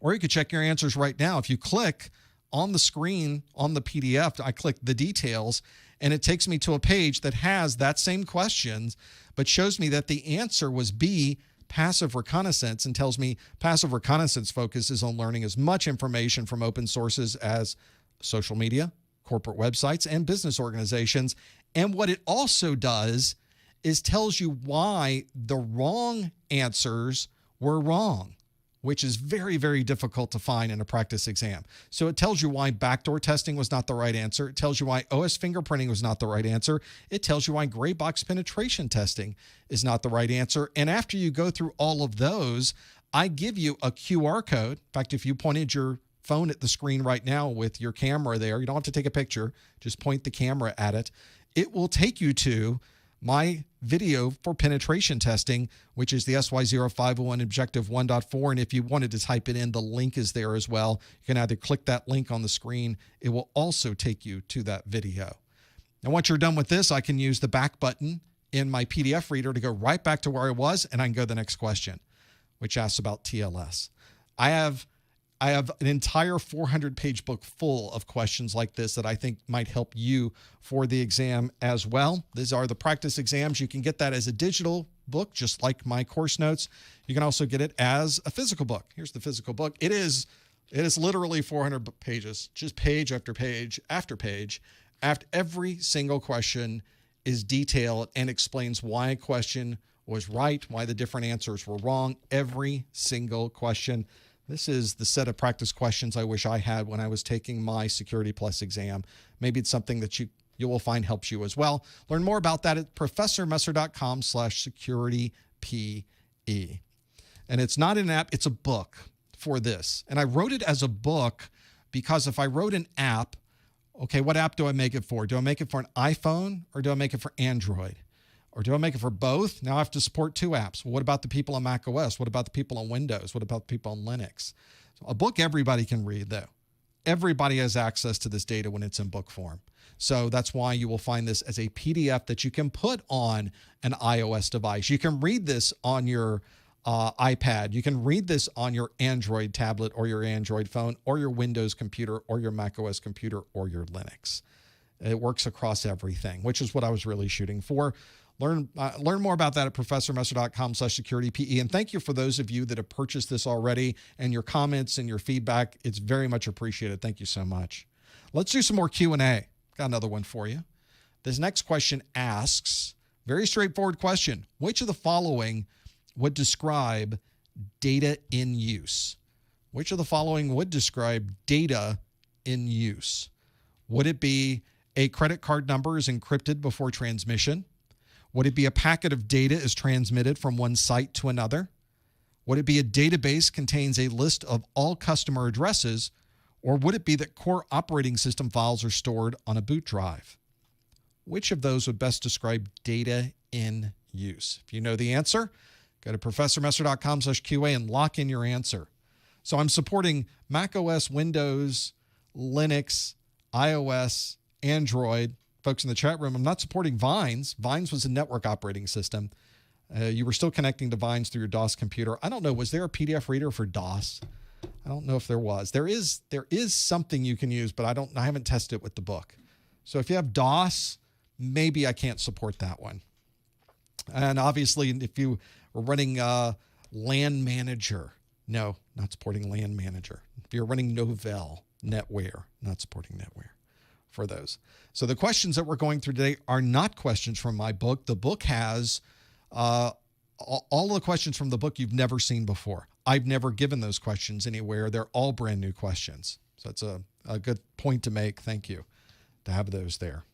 or you could check your answers right now. If you click on the screen on the PDF, I click the details, and it takes me to a page that has that same questions, but shows me that the answer was B, passive reconnaissance, and tells me passive reconnaissance focuses on learning as much information from open sources as social media, corporate websites, and business organizations. And what it also does is tells you why the wrong answers were wrong, which is very, very difficult to find in a practice exam. So it tells you why backdoor testing was not the right answer. It tells you why OS fingerprinting was not the right answer. It tells you why gray box penetration testing is not the right answer. And after you go through all of those, I give you a QR code. In fact, if you pointed your phone at the screen right now with your camera there, you don't have to take a picture, just point the camera at it. It will take you to my video for penetration testing, which is the SY0-501 Objective 1.4. And if you wanted to type it in, the link is there as well. You can either click that link on the screen. It will also take you to that video. And once you're done with this, I can use the back button in my PDF reader to go right back to where I was, and I can go to the next question, which asks about TLS. I have an entire 400-page book full of questions like this that I think might help you for the exam as well. These are the practice exams. You can get that as a digital book, just like my course notes. You can also get it as a physical book. Here's the physical book. It is literally 400 pages, just page after page after page. After every single question is detailed and explains why a question was right, why the different answers were wrong. Every single question. This is the set of practice questions I wish I had when I was taking my Security Plus exam. Maybe it's something that you will find helps you as well. Learn more about that at professormesser.com/securitype. And it's not an app, it's a book for this. And I wrote it as a book because if I wrote an app, okay, what app do I make it for? Do I make it for an iPhone or do I make it for Android? Or do I make it for both? Now I have to support 2 apps. Well, what about the people on Mac OS? What about the people on Windows? What about the people on Linux? So a book everybody can read, though. Everybody has access to this data when it's in book form. So that's why you will find this as a PDF that you can put on an iOS device. You can read this on your iPad. You can read this on your Android tablet or your Android phone or your Windows computer or your Mac OS computer or your Linux. It works across everything, which is what I was really shooting for. Learn more about that at professormesser.com/securitype. And thank you for those of you that have purchased this already and your comments and your feedback. It's very much appreciated. Thank you so much. Let's do some more Q&A. Got another one for you. This next question asks, very straightforward question. Which of the following would describe data in use? Which of the following would describe data in use? Would it be a credit card number is encrypted before transmission? Would it be a packet of data is transmitted from one site to another? Would it be a database contains a list of all customer addresses? Or would it be that core operating system files are stored on a boot drive? Which of those would best describe data in use? If you know the answer, go to professormesser.com/QA and lock in your answer. So I'm supporting Mac OS, Windows, Linux, iOS, Android. Folks in the chat room, I'm not supporting Vines. Vines was a network operating system. You were still connecting to Vines through your DOS computer. I don't know, was there a PDF reader for DOS? I don't know if there was. There is something you can use, but I haven't tested it with the book. So if you have DOS, maybe I can't support that one. And obviously, if you were running LAN Manager, no, not supporting LAN Manager. If you're running Novell, NetWare, not supporting NetWare for those. So the questions that we're going through today are not questions from my book. The book has all the questions from the book you've never seen before. I've never given those questions anywhere. They're all brand new questions. So that's a good point to make. Thank you to have those there.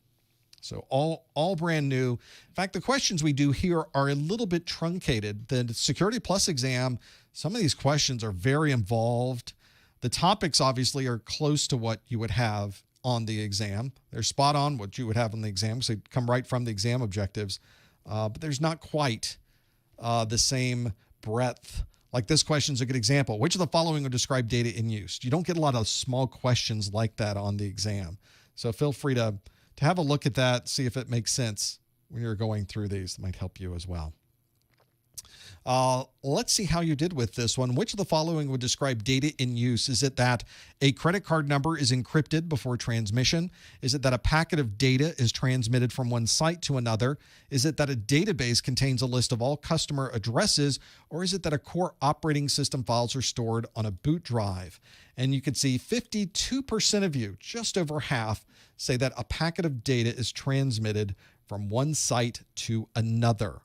So all brand new. In fact, the questions we do here are a little bit truncated. The Security Plus exam, some of these questions are very involved. The topics obviously are close to what you would have on the exam. They're spot on what you would have on the exam, so they come right from the exam objectives. But there's not quite the same breadth. Like this question is a good example. Which of the following would describe data in use? You don't get a lot of small questions like that on the exam. So feel free to have a look at that, see if it makes sense when you're going through these. It might help you as well. Let's see how you did with this one. Which of the following would describe data in use? Is it that a credit card number is encrypted before transmission? Is it that a packet of data is transmitted from one site to another? Is it that a database contains a list of all customer addresses? Or is it that a core operating system files are stored on a boot drive? And you can see 52% of you, just over half, say that a packet of data is transmitted from one site to another.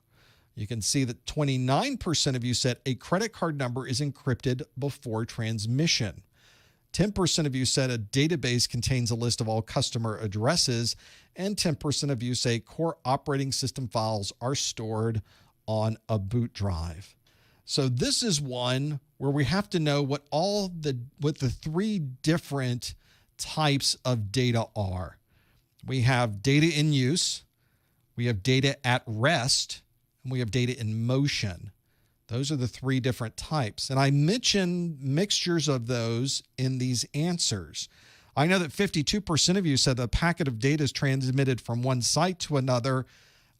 You can see that 29% of you said a credit card number is encrypted before transmission. 10% of you said a database contains a list of all customer addresses, and 10% of you say core operating system files are stored on a boot drive. So this is one where we have to know what the three different types of data are. We have data in use, we have data at rest, and we have data in motion. Those are the three different types. And I mentioned mixtures of those in these answers. I know that 52% of you said a packet of data is transmitted from one site to another.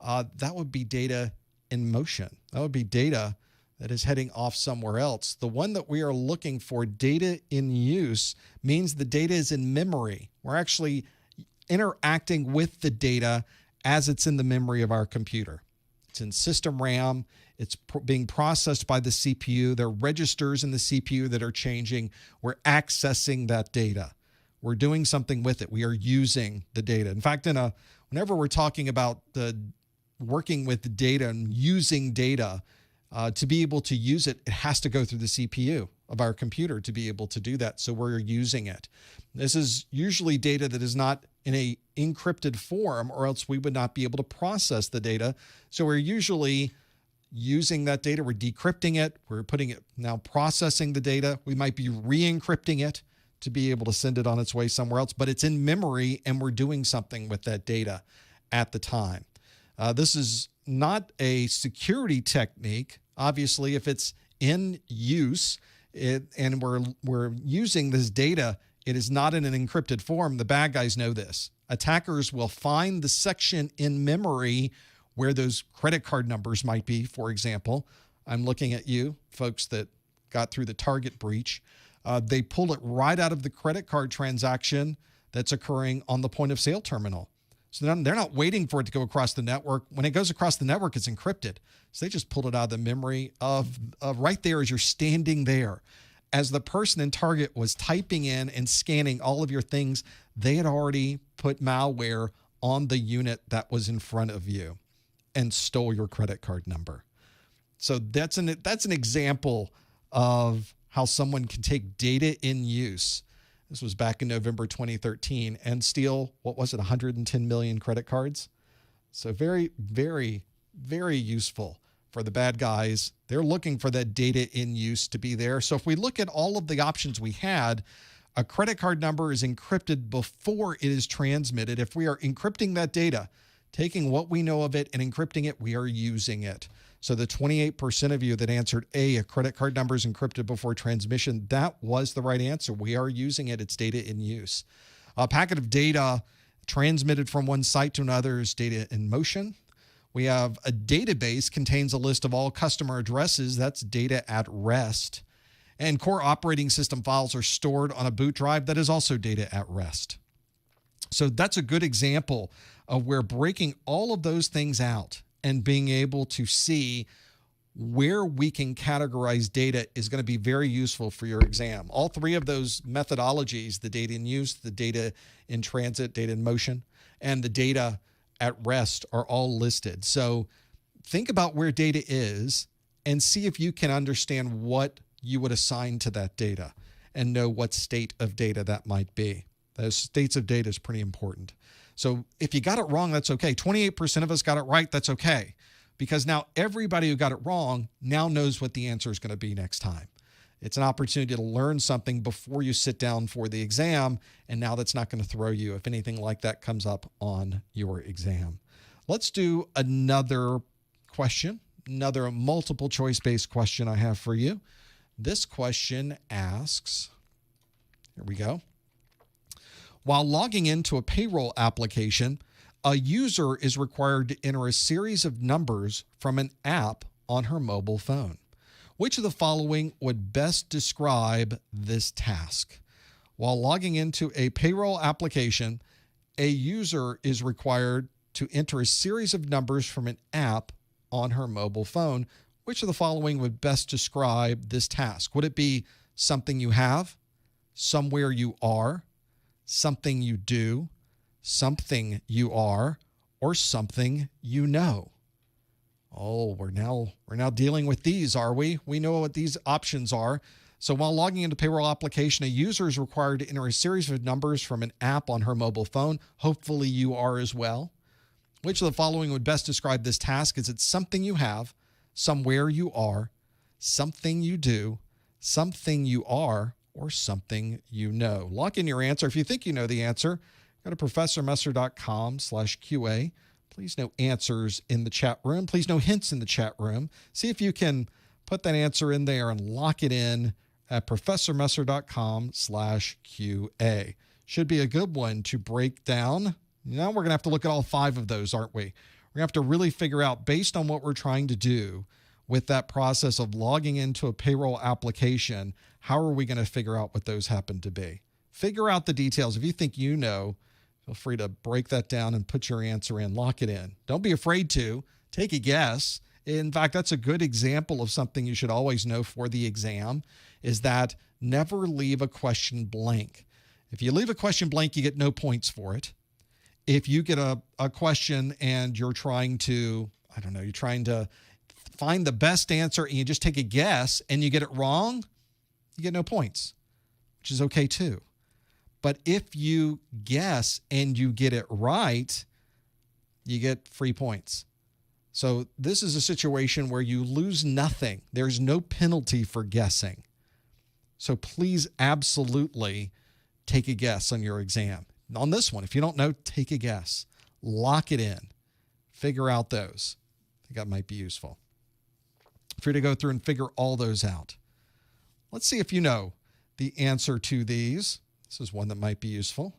That would be data in motion. That would be data that is heading off somewhere else. The one that we are looking for, data in use, means the data is in memory. We're actually interacting with the data as it's in the memory of our computer. It's in system RAM. It's being processed by the CPU. There are registers in the CPU that are changing. We're accessing that data. We're doing something with it. We are using the data. In fact, whenever we're talking about working with the data and using data, to be able to use it, it has to go through the CPU of our computer to be able to do that. So we're using it. This is usually data that is not in a encrypted form, or else we would not be able to process the data. So we're usually using that data. We're decrypting it. We're now processing the data. We might be re-encrypting it to be able to send it on its way somewhere else, but it's in memory and we're doing something with that data at the time. This is not a security technique. Obviously, if it's in use and we're using this data, it is not in an encrypted form. The bad guys know this. Attackers will find the section in memory where those credit card numbers might be, for example. I'm looking at you, folks that got through the target breach. They pulled it right out of the credit card transaction that's occurring on the point of sale terminal. So they're not waiting for it to go across the network. When it goes across the network, it's encrypted. So they just pulled it out of the memory of right there as you're standing there. As the person in Target was typing in and scanning all of your things, they had already put malware on the unit that was in front of you and stole your credit card number. So that's an example of how someone can take data in use. This was back in November 2013 and steal, 110 million credit cards? So very, very, very useful for the bad guys. They're looking for that data in use to be there. So if we look at all of the options we had, a credit card number is encrypted before it is transmitted. If we are encrypting that data, taking what we know of it and encrypting it, we are using it. So the 28% of you that answered A, a credit card number is encrypted before transmission, that was the right answer. We are using it. It's data in use. A packet of data transmitted from one site to another is data in motion. We have a database contains a list of all customer addresses. That's data at rest. And core operating system files are stored on a boot drive that is also data at rest. So that's a good example of where breaking all of those things out and being able to see where we can categorize data is going to be very useful for your exam. All three of those methodologies, the data in use, the data in transit, data in motion, and the data at rest are all listed. So think about where data is and see if you can understand what you would assign to that data and know what state of data that might be. Those states of data is pretty important. So if you got it wrong, that's okay. 28% of us got it right, that's okay. Because now everybody who got it wrong now knows what the answer is going to be next time. It's an opportunity to learn something before you sit down for the exam, and now that's not going to throw you if anything like that comes up on your exam. Let's do another question, another multiple choice-based question I have for you. This question asks, here we go. While logging into a payroll application, a user is required to enter a series of numbers from an app on her mobile phone. Which of the following would best describe this task? While logging into a payroll application, a user is required to enter a series of numbers from an app on her mobile phone. Which of the following would best describe this task? Would it be something you have, somewhere you are, something you do, something you are, or something you know? Oh, we're now dealing with these, are we? We know what these options are. So while logging into payroll application, a user is required to enter a series of numbers from an app on her mobile phone. Hopefully you are as well. Which of the following would best describe this task? Is it something you have, somewhere you are, something you do, something you are, or something you know? Lock in your answer. If you think you know the answer, go to professormesser.com/QA. Please no answers in the chat room. Please no hints in the chat room. See if you can put that answer in there and lock it in at professormesser.com/QA. Should be a good one to break down. Now we're going to have to look at all 5 of those, aren't we? We're going to have to really figure out, based on what we're trying to do with that process of logging into a payroll application, how are we going to figure out what those happen to be? Figure out the details. If you think you know, feel free to break that down and put your answer in. Lock it in. Don't be afraid to. Take a guess. In fact, that's a good example of something you should always know for the exam, is that never leave a question blank. If you leave a question blank, you get no points for it. If you get a question and you're trying to, you're trying to find the best answer and you just take a guess and you get it wrong, you get no points, which is okay too. But if you guess and you get it right, you get free points. So this is a situation where you lose nothing. There's no penalty for guessing. So please absolutely take a guess on your exam. On this one, if you don't know, take a guess. Lock it in. Figure out those. I think that might be useful. Free to go through and figure all those out. Let's see if you know the answer to these. This is one that might be useful.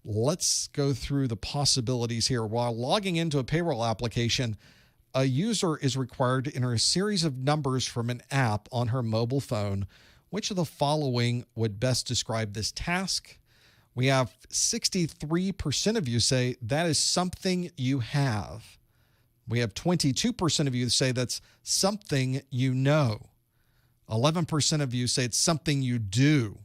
Let's go through the possibilities here. While logging into a payroll application, a user is required to enter a series of numbers from an app on her mobile phone. Which of the following would best describe this task? We have 63% of you say that is something you have. We have 22% of you say that's something you know. 11% of you say it's something you do.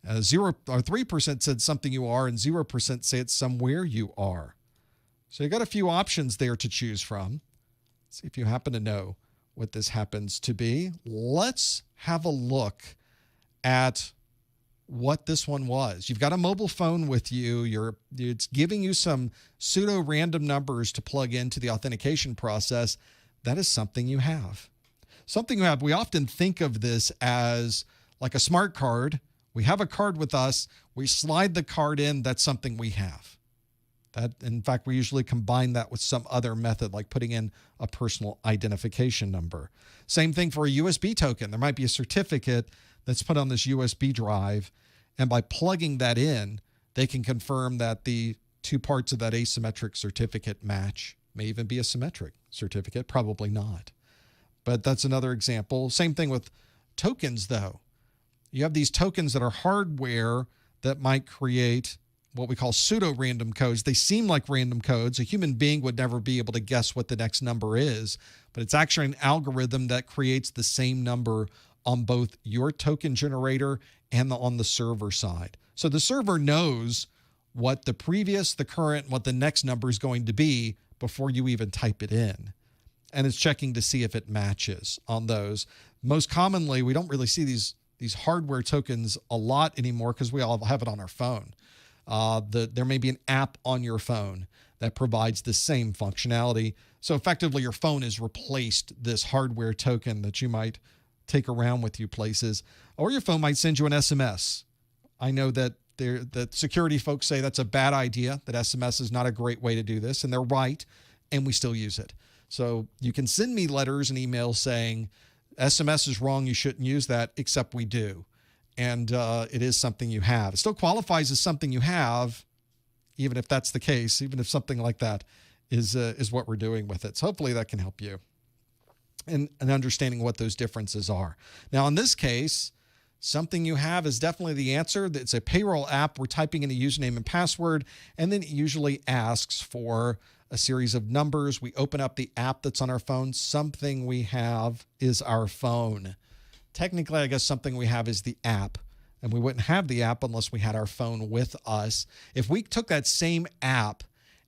3% said something you are, and 0% say it's somewhere you are. So you got a few options there to choose from. Let's see if you happen to know what this happens to be. Let's have a look at what this one was. You've got a mobile phone with you. It's giving you some pseudo-random numbers to plug into the authentication process. That is something you have. Something you have. We often think of this as like a smart card. We have a card with us. We slide the card in. That's something we have. That, in fact, we usually combine that with some other method, like putting in a personal identification number. Same thing for a USB token. There might be a certificate that's put on this USB drive, and by plugging that in, they can confirm that the two parts of that asymmetric certificate match. May even be a symmetric certificate, probably not. But that's another example. Same thing with tokens, though. You have these tokens that are hardware that might create what we call pseudo-random codes. They seem like random codes. A human being would never be able to guess what the next number is, but it's actually an algorithm that creates the same number on both your token generator and on the server side. So the server knows what the previous, the current, what the next number is going to be before you even type it in. And it's checking to see if it matches on those. Most commonly, we don't really see these hardware tokens a lot anymore because we all have it on our phone. There may be an app on your phone that provides the same functionality. So effectively, your phone has replaced this hardware token that you might take around with you places, or your phone might send you an SMS. I know that security folks say that's a bad idea, that SMS is not a great way to do this, and they're right, and we still use it. So you can send me letters and emails saying, SMS is wrong, you shouldn't use that, except we do. And it is something you have. It still qualifies as something you have, even if that's the case, even if something like that is what we're doing with it. So hopefully that can help you in understanding what those differences are. Now, in this case, something you have is definitely the answer. It's a payroll app. We're typing in a username and password, and then it usually asks for a series of numbers. We open up the app that's on our phone. Something we have is our phone. Technically, I guess something we have is the app, and we wouldn't have the app unless we had our phone with us. If we took that same app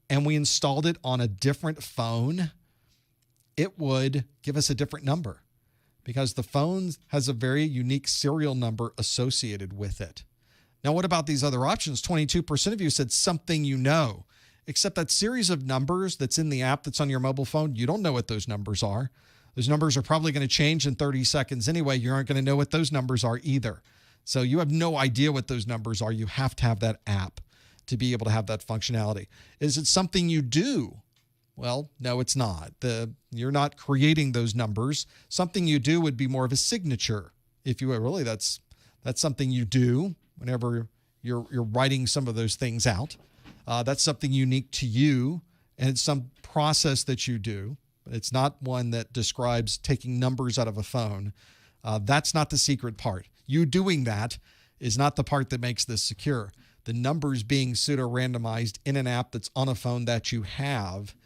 and we installed it on a different phone, it would give us a different number because the phone has a very unique serial number associated with it. Now, what about these other options? 22% of you said something you know, except that series of numbers that's in the app that's on your mobile phone, you don't know what those numbers are. Those numbers are probably going to change in 30 seconds anyway. You aren't going to know what those numbers are either. So you have no idea what those numbers are. You have to have that app to be able to have that functionality. Is it something you do? Well, no, it's not. You're not creating those numbers. Something you do would be more of a signature. If you were really, that's something you do whenever you're writing some of those things out. That's something unique to you, and it's some process that you do. It's not one that describes taking numbers out of a phone. That's not the secret part. You doing that is not the part that makes this secure. The numbers being pseudo-randomized in an app that's on a phone that you have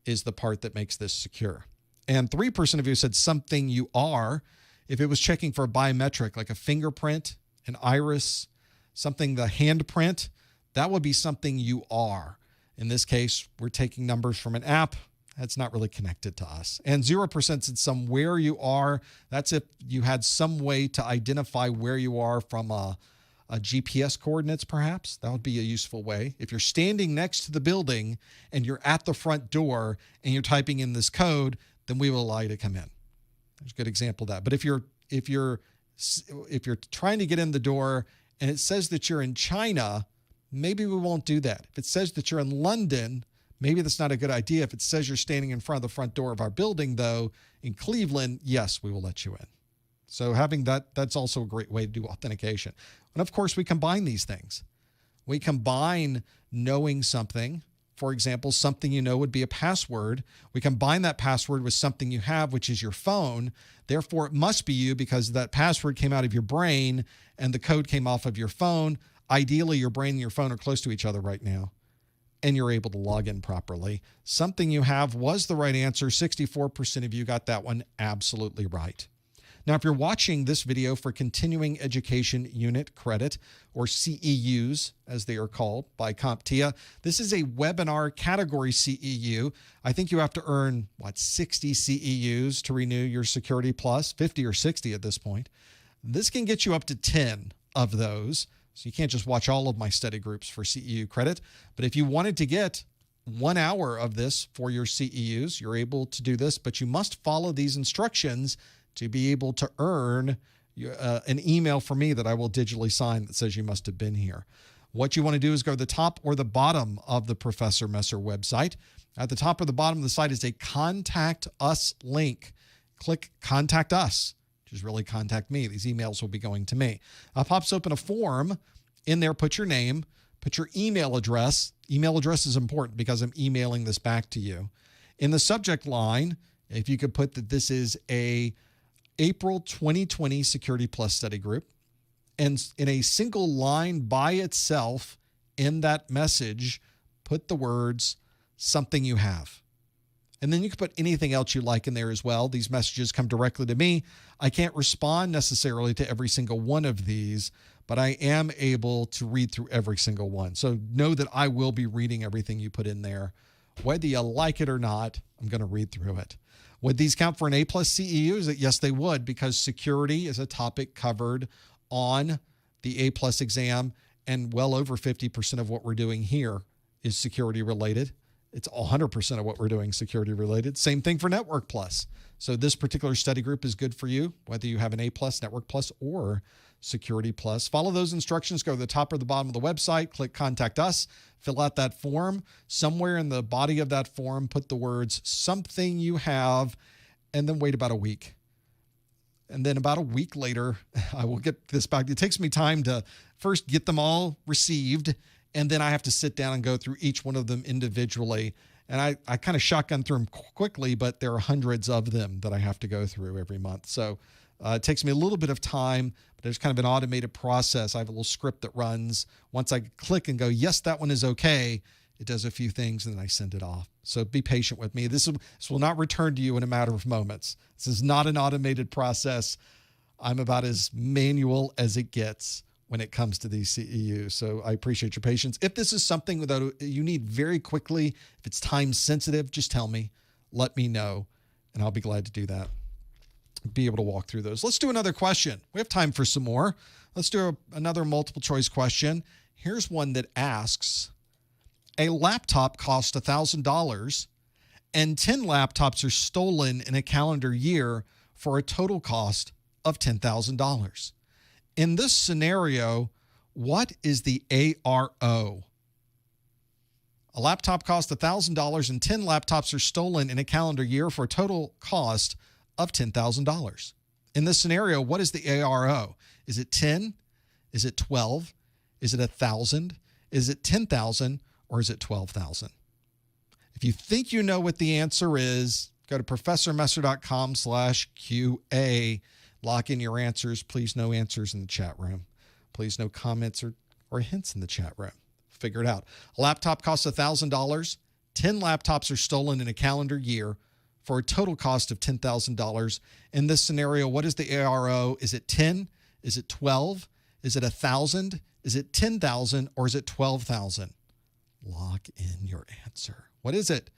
is the part that makes this secure. And 3% of you said something you are. If it was checking for a biometric, like a fingerprint, an iris, something, the handprint, that would be something you are. In this case, we're taking numbers from an app. That's not really connected to us. And 0% said somewhere you are. That's if you had some way to identify where you are from a GPS coordinates, perhaps. That would be a useful way. If you're standing next to the building and you're at the front door and you're typing in this code, then we will allow you to come in. There's a good example of that. But if you're trying to get in the door and it says that you're in China, maybe we won't do that. If it says that you're in London, maybe that's not a good idea. If it says you're standing in front of the front door of our building, though, in Cleveland, yes, we will let you in. So having that's also a great way to do authentication. And of course, we combine these things. We combine knowing something. For example, something you know would be a password. We combine that password with something you have, which is your phone. Therefore, it must be you because that password came out of your brain and the code came off of your phone. Ideally, your brain and your phone are close to each other right now, and you're able to log in properly. Something you have was the right answer. 64% of you got that one absolutely right. Now, if you're watching this video for Continuing Education Unit Credit, or CEUs, as they are called by CompTIA, this is a webinar category CEU. I think you have to earn, 60 CEUs to renew your Security Plus, 50 or 60 at this point. This can get you up to 10 of those. So you can't just watch all of my study groups for CEU credit. But if you wanted to get 1 hour of this for your CEUs, you're able to do this, but you must follow these instructions to be able to earn an email from me that I will digitally sign that says you must have been here. What you want to do is go to the top or the bottom of the Professor Messer website. At the top or the bottom of the site is a Contact Us link. Click Contact Us, which is really contact me. These emails will be going to me. Pops open a form. In there, put your name, put your email address. Email address is important because I'm emailing this back to you. In the subject line, if you could put that this is a April 2020 Security Plus study group. And in a single line by itself in that message, put the words, something you have. And then you can put anything else you like in there as well. These messages come directly to me. I can't respond necessarily to every single one of these, but I am able to read through every single one. So know that I will be reading everything you put in there. Whether you like it or not, I'm going to read through it. Would these count for an A+ CEU? Yes, they would, because security is a topic covered on the A+ exam, and well over 50% of what we're doing here is security related. It's 100% of what we're doing security related. Same thing for Network Plus. So this particular study group is good for you, whether you have an A+, Network Plus, or Security Plus. Follow those instructions. Go to the top or the bottom of the website, click Contact Us, fill out that form. Somewhere in the body of that form, put the words, something you have, and then wait about a week. And then about a week later, I will get this back. It takes me time to first get them all received, and then I have to sit down and go through each one of them individually. And I kind of shotgun through them quickly, but there are hundreds of them that I have to go through every month. So it takes me a little bit of time, but there's kind of an automated process. I have a little script that runs. Once I click and go, yes, that one is okay, it does a few things, and then I send it off. So be patient with me. This will not return to you in a matter of moments. This is not an automated process. I'm about as manual as it gets when it comes to these CEUs. So I appreciate your patience. If this is something that you need very quickly, if it's time sensitive, just tell me, let me know, and I'll be glad to do that. Be able to walk through those. Let's do another question. We have time for some more. Let's do another multiple choice question. Here's one that asks, a laptop costs $1,000 and 10 laptops are stolen in a calendar year for a total cost of $10,000. In this scenario, what is the ARO? A laptop costs $1,000 and 10 laptops are stolen in a calendar year for a total cost of $10,000. In this scenario, what is the ARO? Is it 10? Is it 12? Is it 1,000? Is it 10,000? Or is it 12,000? If you think you know what the answer is, go to professormesser.com/QA. Lock in your answers. Please no answers in the chat room. Please no comments or hints in the chat room. Figure it out. A laptop costs $1,000. 10 laptops are stolen in a calendar year for a total cost of $10,000. In this scenario, what is the ARO? Is it 10? Is it 12? Is it 1,000? Is it 10,000? Or is it 12,000? Lock in your answer. What is it?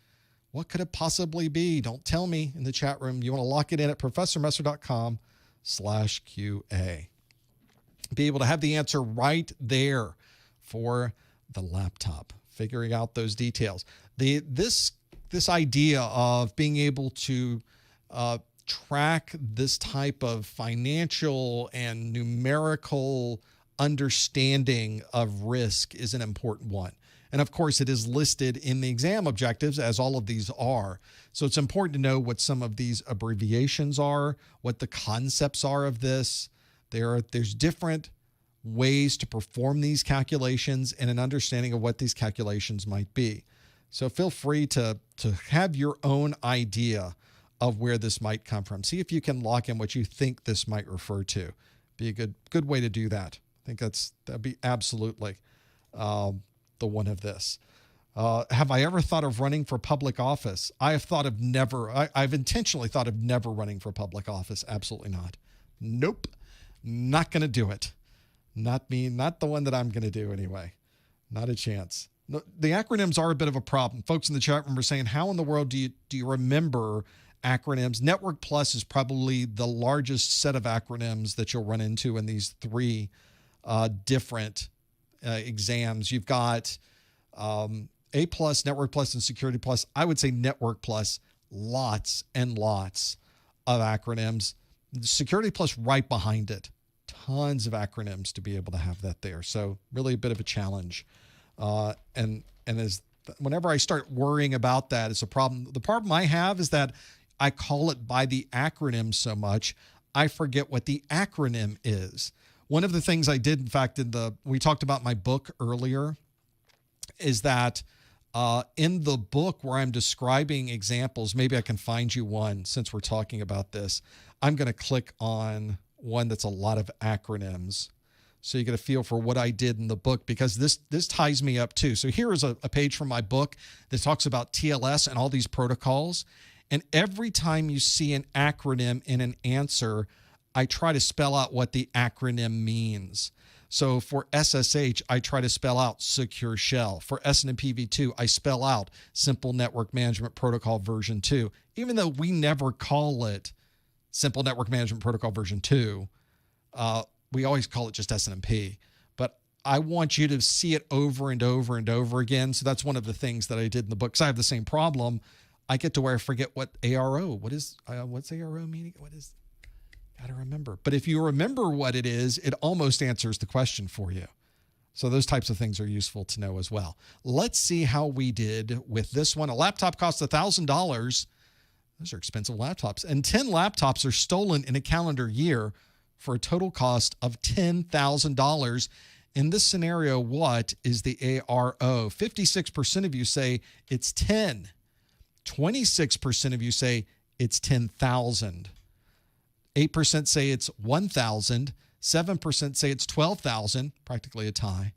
What could it possibly be? Don't tell me in the chat room. You want to lock it in at professormesser.com/QA. Be able to have the answer right there for the laptop. Figuring out those details. This idea of being able to track this type of financial and numerical understanding of risk is an important one. And of course, it is listed in the exam objectives, as all of these are. So it's important to know what some of these abbreviations are, what the concepts are of this. There's different ways to perform these calculations and an understanding of what these calculations might be. So feel free to have your own idea of where this might come from. See if you can lock in what you think this might refer to. Be a good way to do that. I think that'd be absolutely the one of this. Have I ever thought of running for public office? I've intentionally thought of never running for public office. Absolutely not. Nope. Not going to do it. Not me. Not the one that I'm going to do anyway. Not a chance. The acronyms are a bit of a problem. Folks in the chat room are saying, how in the world do you remember acronyms? Network Plus is probably the largest set of acronyms that you'll run into in these three different exams. You've got A+, Network Plus, and Security Plus. I would say Network Plus, lots and lots of acronyms. Security Plus right behind it. Tons of acronyms to be able to have that there. So really a bit of a challenge. Whenever I start worrying about that, it's a problem. The problem I have is that I call it by the acronym so much, I forget what the acronym is. One of the things I did, in fact, we talked about my book earlier, is that in the book where I'm describing examples, maybe I can find you one since we're talking about this. I'm going to click on one that's a lot of acronyms, so you get a feel for what I did in the book, because this ties me up too. So here is a page from my book that talks about TLS and all these protocols. And every time you see an acronym in an answer, I try to spell out what the acronym means. So for SSH, I try to spell out Secure Shell. For SNMP-v2, I spell out Simple Network Management Protocol version 2. Even though we never call it Simple Network Management Protocol version 2, we always call it just SNMP. But I want you to see it over and over and over again. So that's one of the things that I did in the book, because I have the same problem. I get to where I forget what ARO, what's ARO meaning? What is, got to remember. But if you remember what it is, it almost answers the question for you. So those types of things are useful to know as well. Let's see how we did with this one. A laptop costs $1,000. Those are expensive laptops. And 10 laptops are stolen in a calendar year for a total cost of $10,000. In this scenario, what is the ARO? 56% of you say it's 10. 26% of you say it's 10,000. 8% say it's 1,000. 7% say it's 12,000, practically a tie.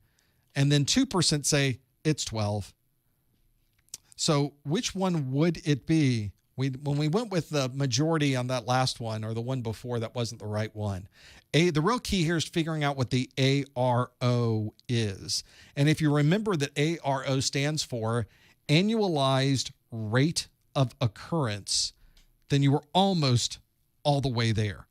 And then 2% say it's 12. So which one would it be? When we went with the majority on that last one, or the one before that wasn't the right one. The real key here is figuring out what the ARO is. And if you remember that ARO stands for annualized rate of occurrence, then you were almost all the way there.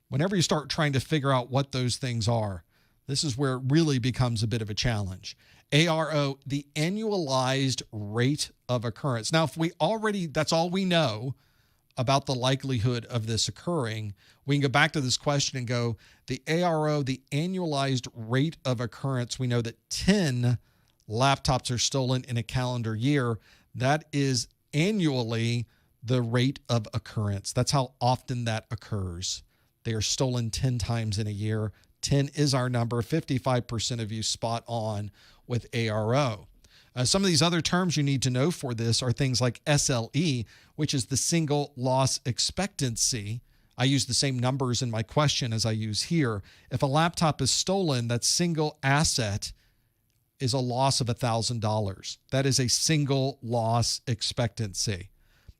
Whenever you start trying to figure out what those things are, this is where it really becomes a bit of a challenge. ARO, the annualized rate of occurrence. Now, if that's all we know about the likelihood of this occurring, we can go back to this question and go, the ARO, the annualized rate of occurrence, we know that 10 laptops are stolen in a calendar year. That is annually the rate of occurrence. That's how often that occurs. They are stolen 10 times in a year. 10 is our number. 55% of you spot on with ARO. Some of these other terms you need to know for this are things like SLE, which is the single loss expectancy. I use the same numbers in my question as I use here. If a laptop is stolen, that single asset is a loss of $1,000. That is a single loss expectancy.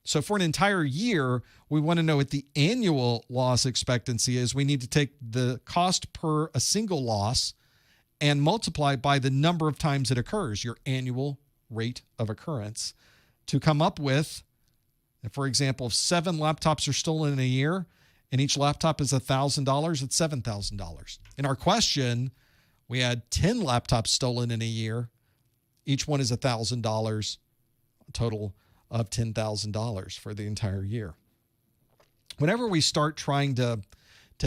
So for an entire year, we want to know what the annual loss expectancy is. We need to take the cost per a single loss and multiply by the number of times it occurs, your annual rate of occurrence, to come up with, for example, if 7 laptops are stolen in a year and each laptop is $1,000, it's $7,000. In our question, we had 10 laptops stolen in a year. Each one is $1,000, a total of $10,000 for the entire year. Whenever we start trying to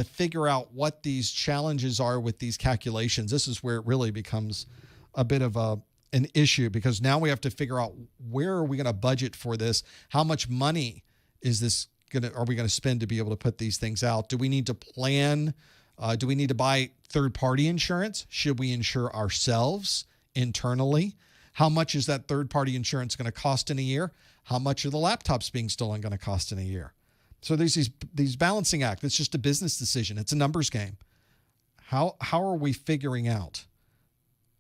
figure out what these challenges are with these calculations, this is where it really becomes a bit of an issue, because now we have to figure out, where are we going to budget for this? How much money are we going to spend to be able to put these things out? Do we need to plan? Do we need to buy third-party insurance? Should we insure ourselves internally? How much is that third-party insurance going to cost in a year? How much are the laptops being stolen going to cost in a year? So there's these balancing act. It's just a business decision. It's a numbers game. How are we figuring out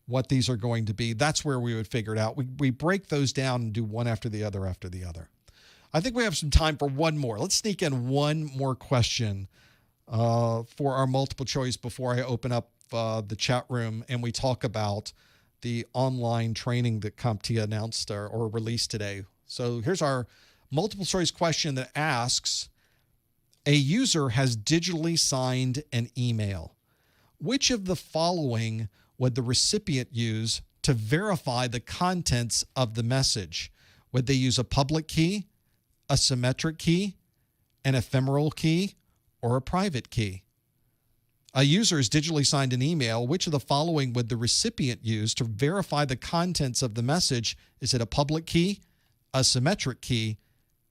what these are going to be? That's where we would figure it out. We break those down and do one after the other after the other. I think we have some time for one more. Let's sneak in one more question for our multiple choice before I open up the chat room and we talk about the online training that CompTIA announced or released today. So here's our multiple choice question that asks, a user has digitally signed an email. Which of the following would the recipient use to verify the contents of the message? Would they use a public key, a symmetric key, an ephemeral key, or a private key? A user has digitally signed an email. Which of the following would the recipient use to verify the contents of the message? Is it a public key, a symmetric key,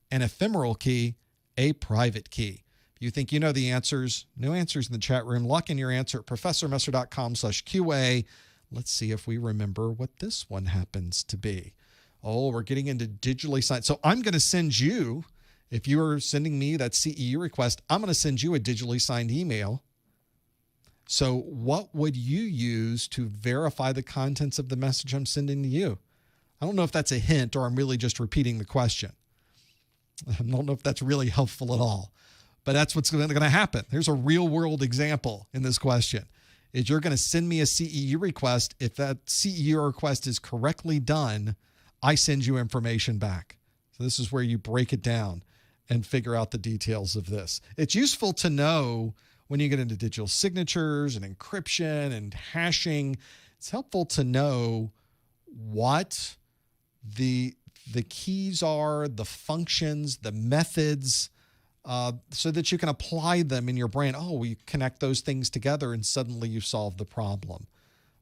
an ephemeral key, a private key? If you think you know the answers, no answers in the chat room, lock in your answer at professormesser.com/QA. Let's see if we remember what this one happens to be. Oh, we're getting into digitally signed. So I'm going to send you If you are sending me that CEU request, I'm going to send you a digitally signed email. So what would you use to verify the contents of the message I'm sending to you? I don't know if that's a hint or I'm really just repeating the question. I don't know if that's really helpful at all, but that's what's going to happen. There's a real world example in this question. Is you're going to send me a CEU request. If that CEU request is correctly done, I send you information back. So this is where you break it down and figure out the details of this. It's useful to know when you get into digital signatures and encryption and hashing. It's helpful to know what the keys are, the functions, the methods, so that you can apply them in your brain. Oh, we connect those things together and suddenly you've solved the problem,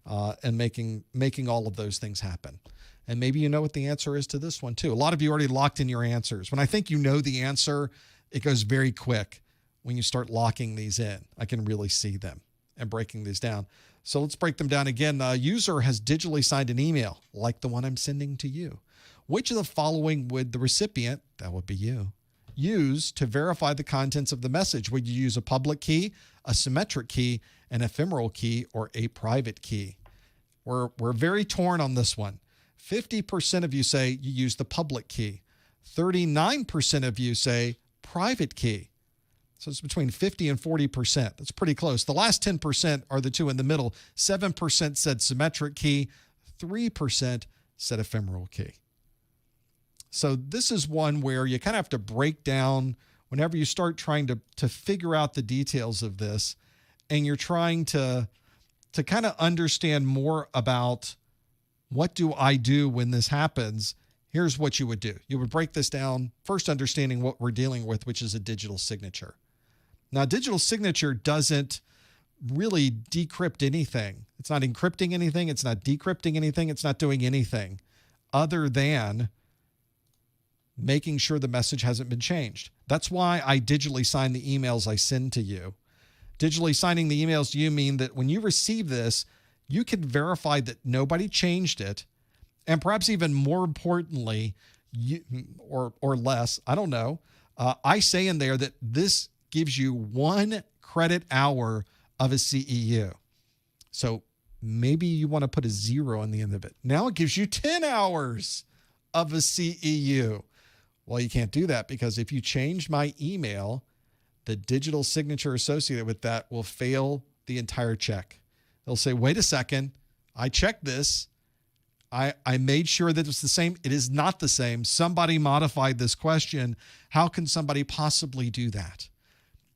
and making all of those things happen. And maybe you know what the answer is to this one too. A lot of you already locked in your answers. When I think you know the answer, it goes very quick when you start locking these in. I can really see them and breaking these down. So let's break them down again. The user has digitally signed an email like the one I'm sending to you. Which of the following would the recipient, that would be you, use to verify the contents of the message? Would you use a public key, a symmetric key, an ephemeral key, or a private key? We're very torn on this one. 50% of you say you use the public key. 39% of you say private key. So it's between 50 and 40%. That's pretty close. The last 10% are the two in the middle. 7% said symmetric key. 3% said ephemeral key. So this is one where you kind of have to break down whenever you start trying to figure out the details of this, and you're trying to kind of understand more about what do I do when this happens. Here's what you would do. You would break this down, first understanding what we're dealing with, which is a digital signature. Now, digital signature doesn't really decrypt anything. It's not encrypting anything. It's not decrypting anything. It's not doing anything other than making sure the message hasn't been changed. That's why I digitally sign the emails I send to you. Digitally signing the emails to you mean that when you receive this, you can verify that nobody changed it. And perhaps even more importantly, or less, I don't know, I say in there that this gives you 1 credit hour of a CEU. So maybe you want to put a 0 on the end of it. Now it gives you 10 hours of a CEU. Well, you can't do that because if you change my email, the digital signature associated with that will fail the entire check. They'll say, wait a second, I checked this. I made sure that it's the same. It is not the same. Somebody modified this question. How can somebody possibly do that?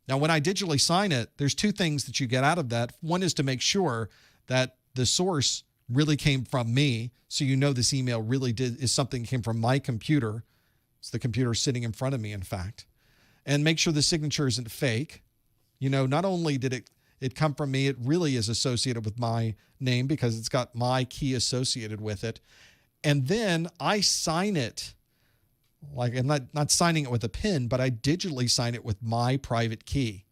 Now, when I digitally sign it, there's 2 things that you get out of that. One is to make sure that the source really came from me. So you know this email really is something that came from my computer. It's the computer sitting in front of me, in fact. And make sure the signature isn't fake. You know, not only did it come from me, it really is associated with my name because it's got my key associated with it. And then I sign it. Like I'm not signing it with a pen, but I digitally sign it with my private key.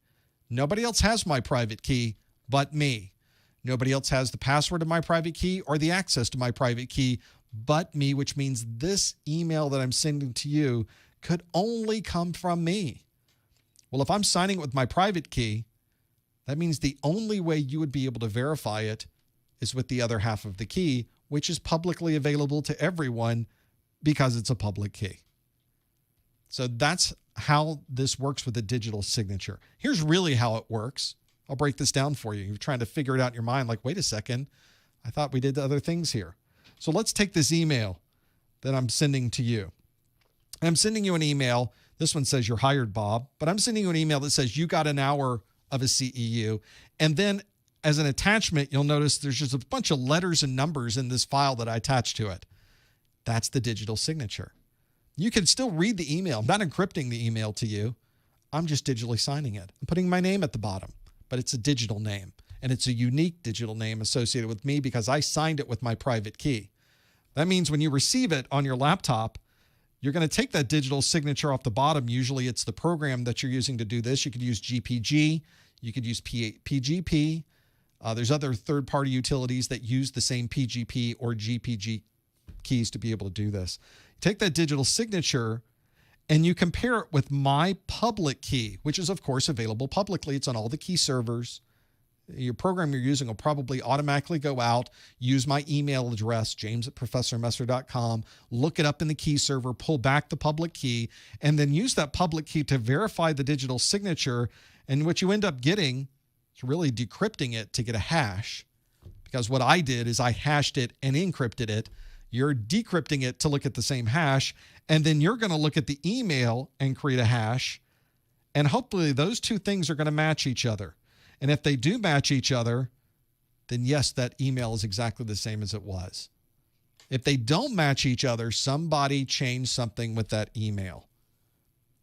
Nobody else has my private key but me. Nobody else has the password to my private key or the access to my private key but me, which means this email that I'm sending to you could only come from me. Well, if I'm signing it with my private key, that means the only way you would be able to verify it is with the other half of the key, which is publicly available to everyone because it's a public key. So that's how this works with a digital signature. Here's really how it works. I'll break this down for you. You're trying to figure it out in your mind like, wait a second, I thought we did other things here. So let's take this email that I'm sending to you. I'm sending you an email. This one says you're hired, Bob, but I'm sending you an email that says you got an hour of a CEU. And then as an attachment, you'll notice there's just a bunch of letters and numbers in this file that I attached to it. That's the digital signature. You can still read the email. I'm not encrypting the email to you. I'm just digitally signing it. I'm putting my name at the bottom, but it's a digital name. And it's a unique digital name associated with me because I signed it with my private key. That means when you receive it on your laptop, you're going to take that digital signature off the bottom. Usually it's the program that you're using to do this. You could use GPG. You could use PGP. There's other third-party utilities that use the same PGP or GPG keys to be able to do this. Take that digital signature and you compare it with my public key, which is, of course, available publicly. It's on all the key servers. Your program you're using will probably automatically go out, use my email address, james@professormesser.com, look it up in the key server, pull back the public key, and then use that public key to verify the digital signature. And what you end up getting is really decrypting it to get a hash. Because what I did is I hashed it and encrypted it. You're decrypting it to look at the same hash, and then you're going to look at the email and create a hash. And hopefully those two things are going to match each other. And if they do match each other, then yes, that email is exactly the same as it was. If they don't match each other, somebody changed something with that email.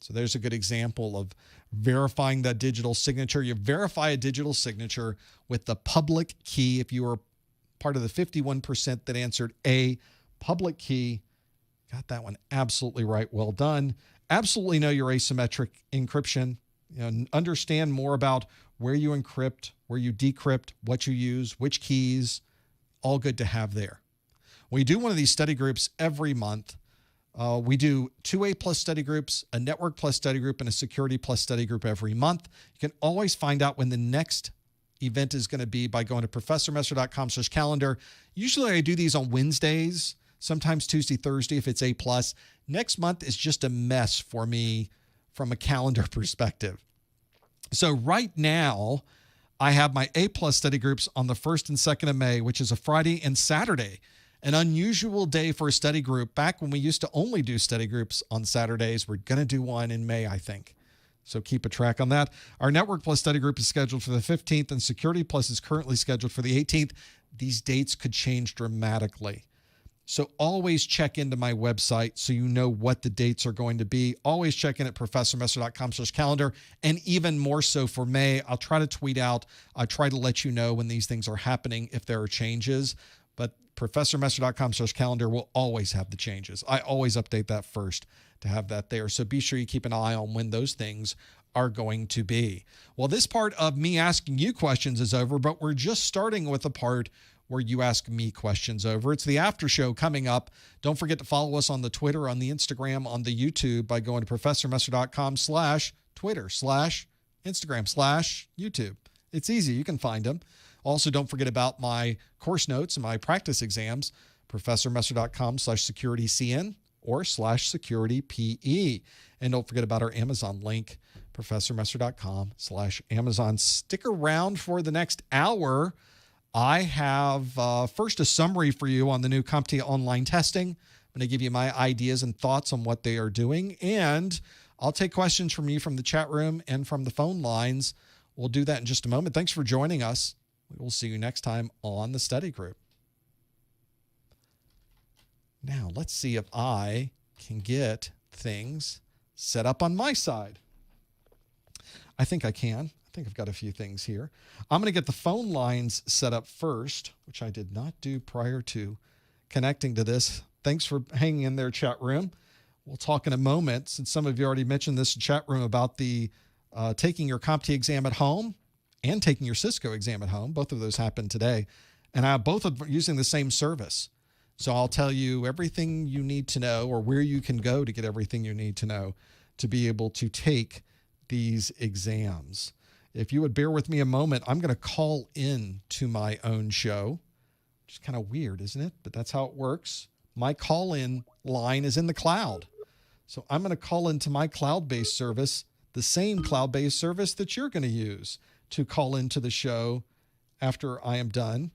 So there's a good example of verifying that digital signature. You verify a digital signature with the public key. If you were part of the 51% that answered A, public key, got that one absolutely right. Well done. Absolutely know your asymmetric encryption. Understand more about where you encrypt, where you decrypt, what you use, which keys, all good to have there. We do one of these study groups every month. We do 2A plus study groups, a network plus study group, and a security plus study group every month. You can always find out when the next event is going to be by going to professormesser.com/calendar. Usually I do these on Wednesdays, sometimes Tuesday, Thursday if it's A plus. Next month is just a mess for me from a calendar perspective. So right now, I have my A plus study groups on the 1st and 2nd of May, which is a Friday and Saturday. An unusual day for a study group. Back when we used to only do study groups on Saturdays, we're going to do one in May, I think. So keep a track on that. Our Network Plus study group is scheduled for the 15th, and Security Plus is currently scheduled for the 18th. These dates could change dramatically. So always check into my website so you know what the dates are going to be. Always check in at professormesser.com/calendar. And even more so for May, I'll try to tweet out. I'll try to let you know when these things are happening if there are changes. But professormesser.com/calendar will always have the changes. I always update that first to have that there. So be sure you keep an eye on when those things are going to be. Well, this part of me asking you questions is over, but we're just starting with the part where you ask me questions over. It's the after show coming up. Don't forget to follow us on the Twitter, on the Instagram, on the YouTube by going to professormesser.com/Twitter/Instagram/YouTube. It's easy. You can find them. Also, don't forget about my course notes and my practice exams, professormesser.com/securitycn or /securitype. And don't forget about our Amazon link, professormesser.com/Amazon. Stick around for the next hour. I have first a summary for you on the new CompTIA online testing. I'm going to give you my ideas and thoughts on what they are doing. And I'll take questions from you from the chat room and from the phone lines. We'll do that in just a moment. Thanks for joining us. We will see you next time on the study group. Now, let's see if I can get things set up on my side. I think I can. I think I've got a few things here. I'm going to get the phone lines set up first, which I did not do prior to connecting to this. Thanks for hanging in there, chat room. We'll talk in a moment, since some of you already mentioned this in chat room about the taking your CompTIA exam at home and taking your Cisco exam at home. Both of those happened today. And both are using the same service. So I'll tell you everything you need to know, or where you can go to get everything you need to know to be able to take these exams. If you would bear with me a moment, I'm going to call in to my own show, which is kind of weird, isn't it? But that's how it works. My call-in line is in the cloud. So I'm going to call into my cloud-based service, the same cloud-based service that you're going to use to call into the show after I am done.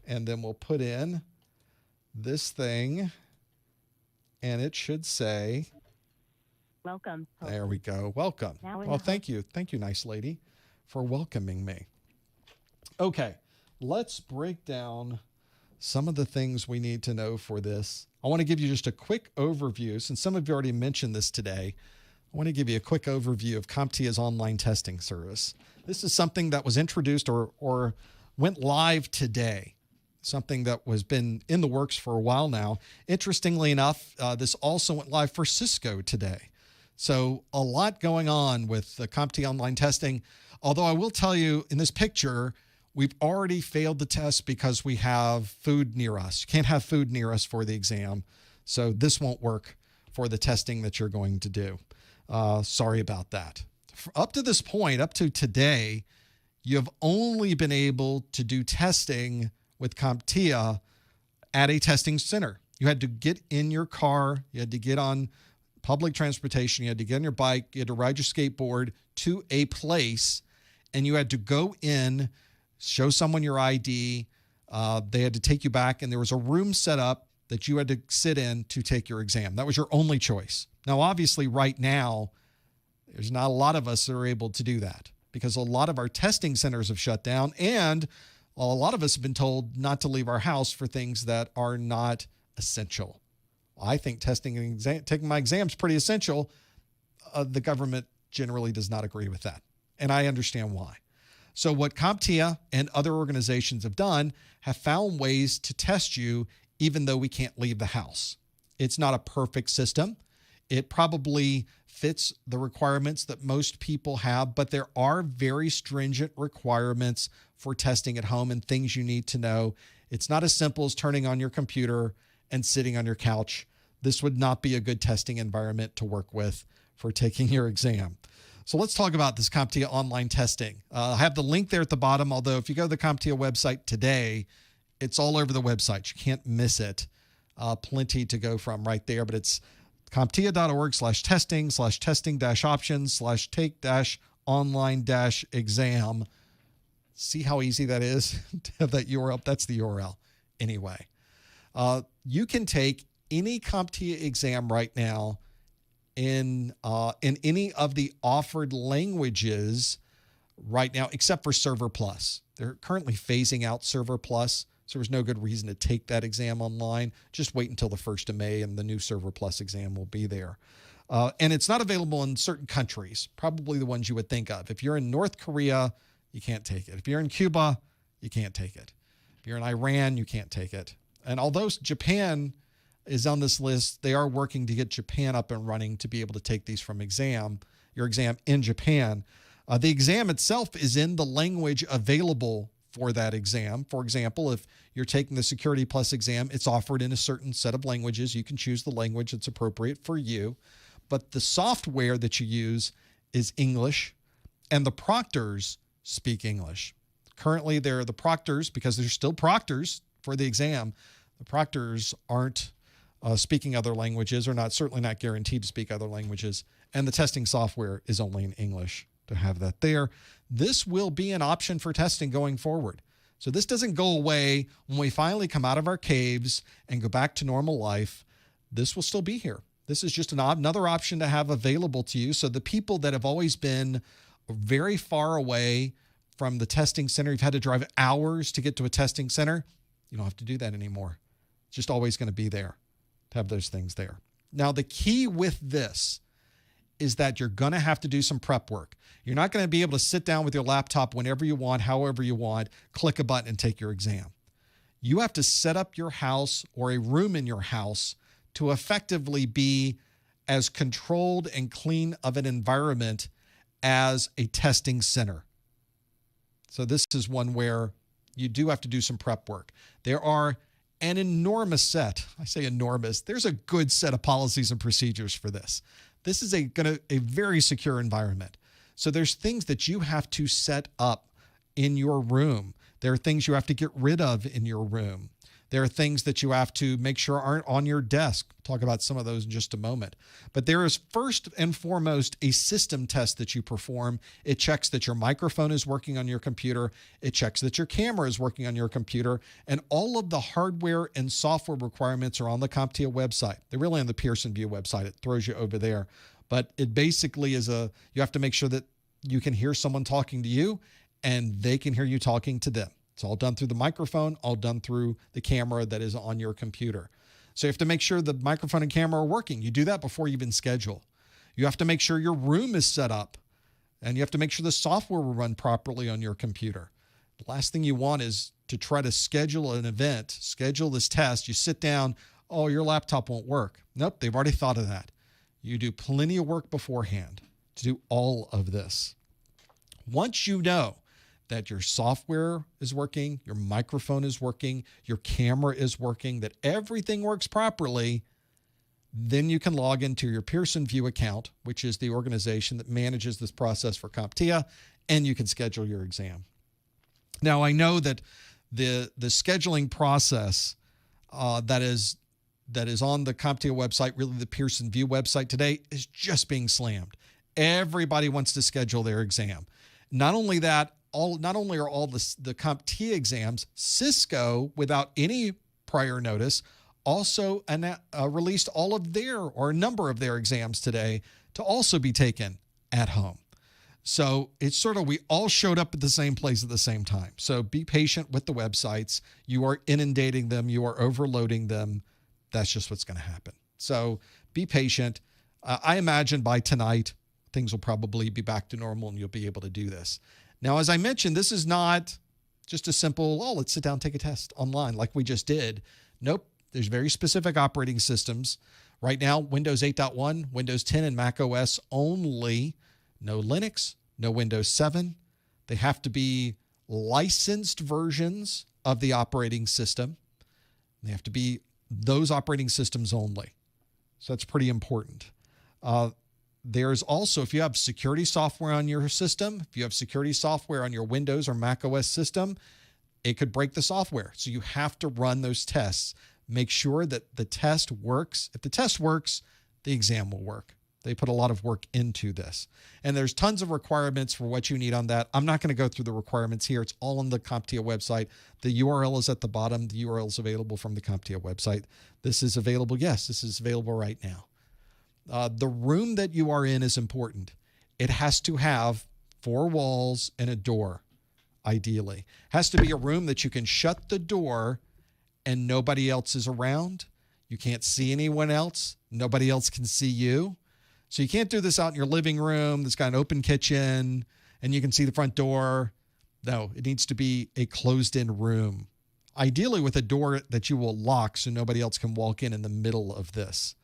And then we'll put in this thing, and it should say, welcome. There we go. Welcome. Well, thank you. Thank you, nice lady, for welcoming me. Okay, let's break down some of the things we need to know for this. I want to give you just a quick overview. Since some of you already mentioned this today, I want to give you a quick overview of CompTIA's online testing service. This is something that was introduced or went live today. Something that was been in the works for a while now. Interestingly enough, this also went live for Cisco today. So a lot going on with the CompTIA online testing. Although I will tell you, in this picture, we've already failed the test because we have food near us. Can't have food near us for the exam. So this won't work for the testing that you're going to do. Sorry about that. Up to this point, up to today, you have only been able to do testing with CompTIA at a testing center. You had to get in your car, you had to get on public transportation, you had to get on your bike, you had to ride your skateboard to a place, and you had to go in, show someone your ID. They had to take you back, and there was a room set up that you had to sit in to take your exam. That was your only choice. Now, obviously, right now, there's not a lot of us that are able to do that because a lot of our testing centers have shut down, and a lot of us have been told not to leave our house for things that are not essential. I think testing and taking my exam is pretty essential. The government generally does not agree with that, and I understand why. So what CompTIA and other organizations have done have found ways to test you even though we can't leave the house. It's not a perfect system. It probably fits the requirements that most people have, but there are very stringent requirements for testing at home and things you need to know. It's not as simple as turning on your computer and sitting on your couch. This would not be a good testing environment to work with for taking your exam. So let's talk about this CompTIA online testing. I have the link there at the bottom, although if you go to the CompTIA website today, it's all over the website. You can't miss it. Plenty to go from right there, but it's CompTIA.org/testing/testing-options/take-online-exam. See how easy that is to have that URL? That's the URL anyway. You can take any CompTIA exam right now in any of the offered languages right now, except for Server Plus. They're currently phasing out Server Plus, so there's no good reason to take that exam online. Just wait until the 1st of May and the new Server Plus exam will be there. And it's not available in certain countries, probably the ones you would think of. If you're in North Korea, you can't take it. If you're in Cuba, you can't take it. If you're in Iran, you can't take it. And although Japan is on this list, they are working to get Japan up and running to be able to take these from your exam in Japan. The exam itself is in the language available for that exam. For example, if you're taking the Security Plus exam, it's offered in a certain set of languages. You can choose the language that's appropriate for you. But the software that you use is English, and the proctors speak English. Currently, they're the proctors, because they're still proctors for the exam. The proctors aren't speaking other languages, or certainly not guaranteed to speak other languages. And the testing software is only in English to have that there. This will be an option for testing going forward. So this doesn't go away when we finally come out of our caves and go back to normal life. This will still be here. This is just another option to have available to you. So the people that have always been very far away from the testing center, you've had to drive hours to get to a testing center, you don't have to do that anymore. It's just always going to be there to have those things there. Now, the key with this is that you're going to have to do some prep work. You're not going to be able to sit down with your laptop whenever you want, however you want, click a button and take your exam. You have to set up your house or a room in your house to effectively be as controlled and clean of an environment as a testing center. So this is one where you do have to do some prep work. There are an enormous set, I say enormous, there's a good set of policies and procedures for this. This is a very secure environment. So there's things that you have to set up in your room. There are things you have to get rid of in your room. There are things that you have to make sure aren't on your desk. We'll talk about some of those in just a moment. But there is first and foremost a system test that you perform. It checks that your microphone is working on your computer. It checks that your camera is working on your computer. And all of the hardware and software requirements are on the CompTIA website. They're really on the Pearson VUE website. It throws you over there. But it basically is you have to make sure that you can hear someone talking to you and they can hear you talking to them. It's all done through the microphone, all done through the camera that is on your computer. So you have to make sure the microphone and camera are working. You do that before you even schedule. You have to make sure your room is set up, and you have to make sure the software will run properly on your computer. The last thing you want is to try to schedule an event, schedule this test. You sit down, oh, your laptop won't work. Nope, they've already thought of that. You do plenty of work beforehand to do all of this. Once you know that your software is working, your microphone is working, your camera is working, that everything works properly, Then you can log into your Pearson VUE account, which is the organization that manages this process for CompTIA, and you can schedule your exam. Now, I know that the scheduling process that is on the CompTIA website, really the Pearson VUE website today, is just being slammed. Everybody wants to schedule their exam. Not only that, not only are all the CompTIA exams, Cisco, without any prior notice, also released all of their, or a number of their exams today to also be taken at home. So it's sort of, we all showed up at the same place at the same time. So be patient with the websites. You are inundating them. You are overloading them. That's just what's going to happen. So be patient. I imagine by tonight, things will probably be back to normal and you'll be able to do this. Now, as I mentioned, this is not just a simple, oh, let's sit down and take a test online like we just did. Nope. There's very specific operating systems. Right now, Windows 8.1, Windows 10, and Mac OS only. No Linux, no Windows 7. They have to be licensed versions of the operating system. They have to be those operating systems only. So that's pretty important. There's also, if you have security software on your system, if you have security software on your Windows or Mac OS system, it could break the software. So you have to run those tests. Make sure that the test works. If the test works, the exam will work. They put a lot of work into this. And there's tons of requirements for what you need on that. I'm not going to go through the requirements here. It's all on the CompTIA website. The URL is at the bottom. The URL is available from the CompTIA website. This is available. Yes, this is available right now. The room that you are in is important. It has to have 4 walls and a door, ideally. It has to be a room that you can shut the door and nobody else is around. You can't see anyone else. Nobody else can see you. So you can't do this out in your living room that's got an open kitchen and you can see the front door. No, it needs to be a closed-in room, ideally with a door that you will lock so nobody else can walk in the middle of this.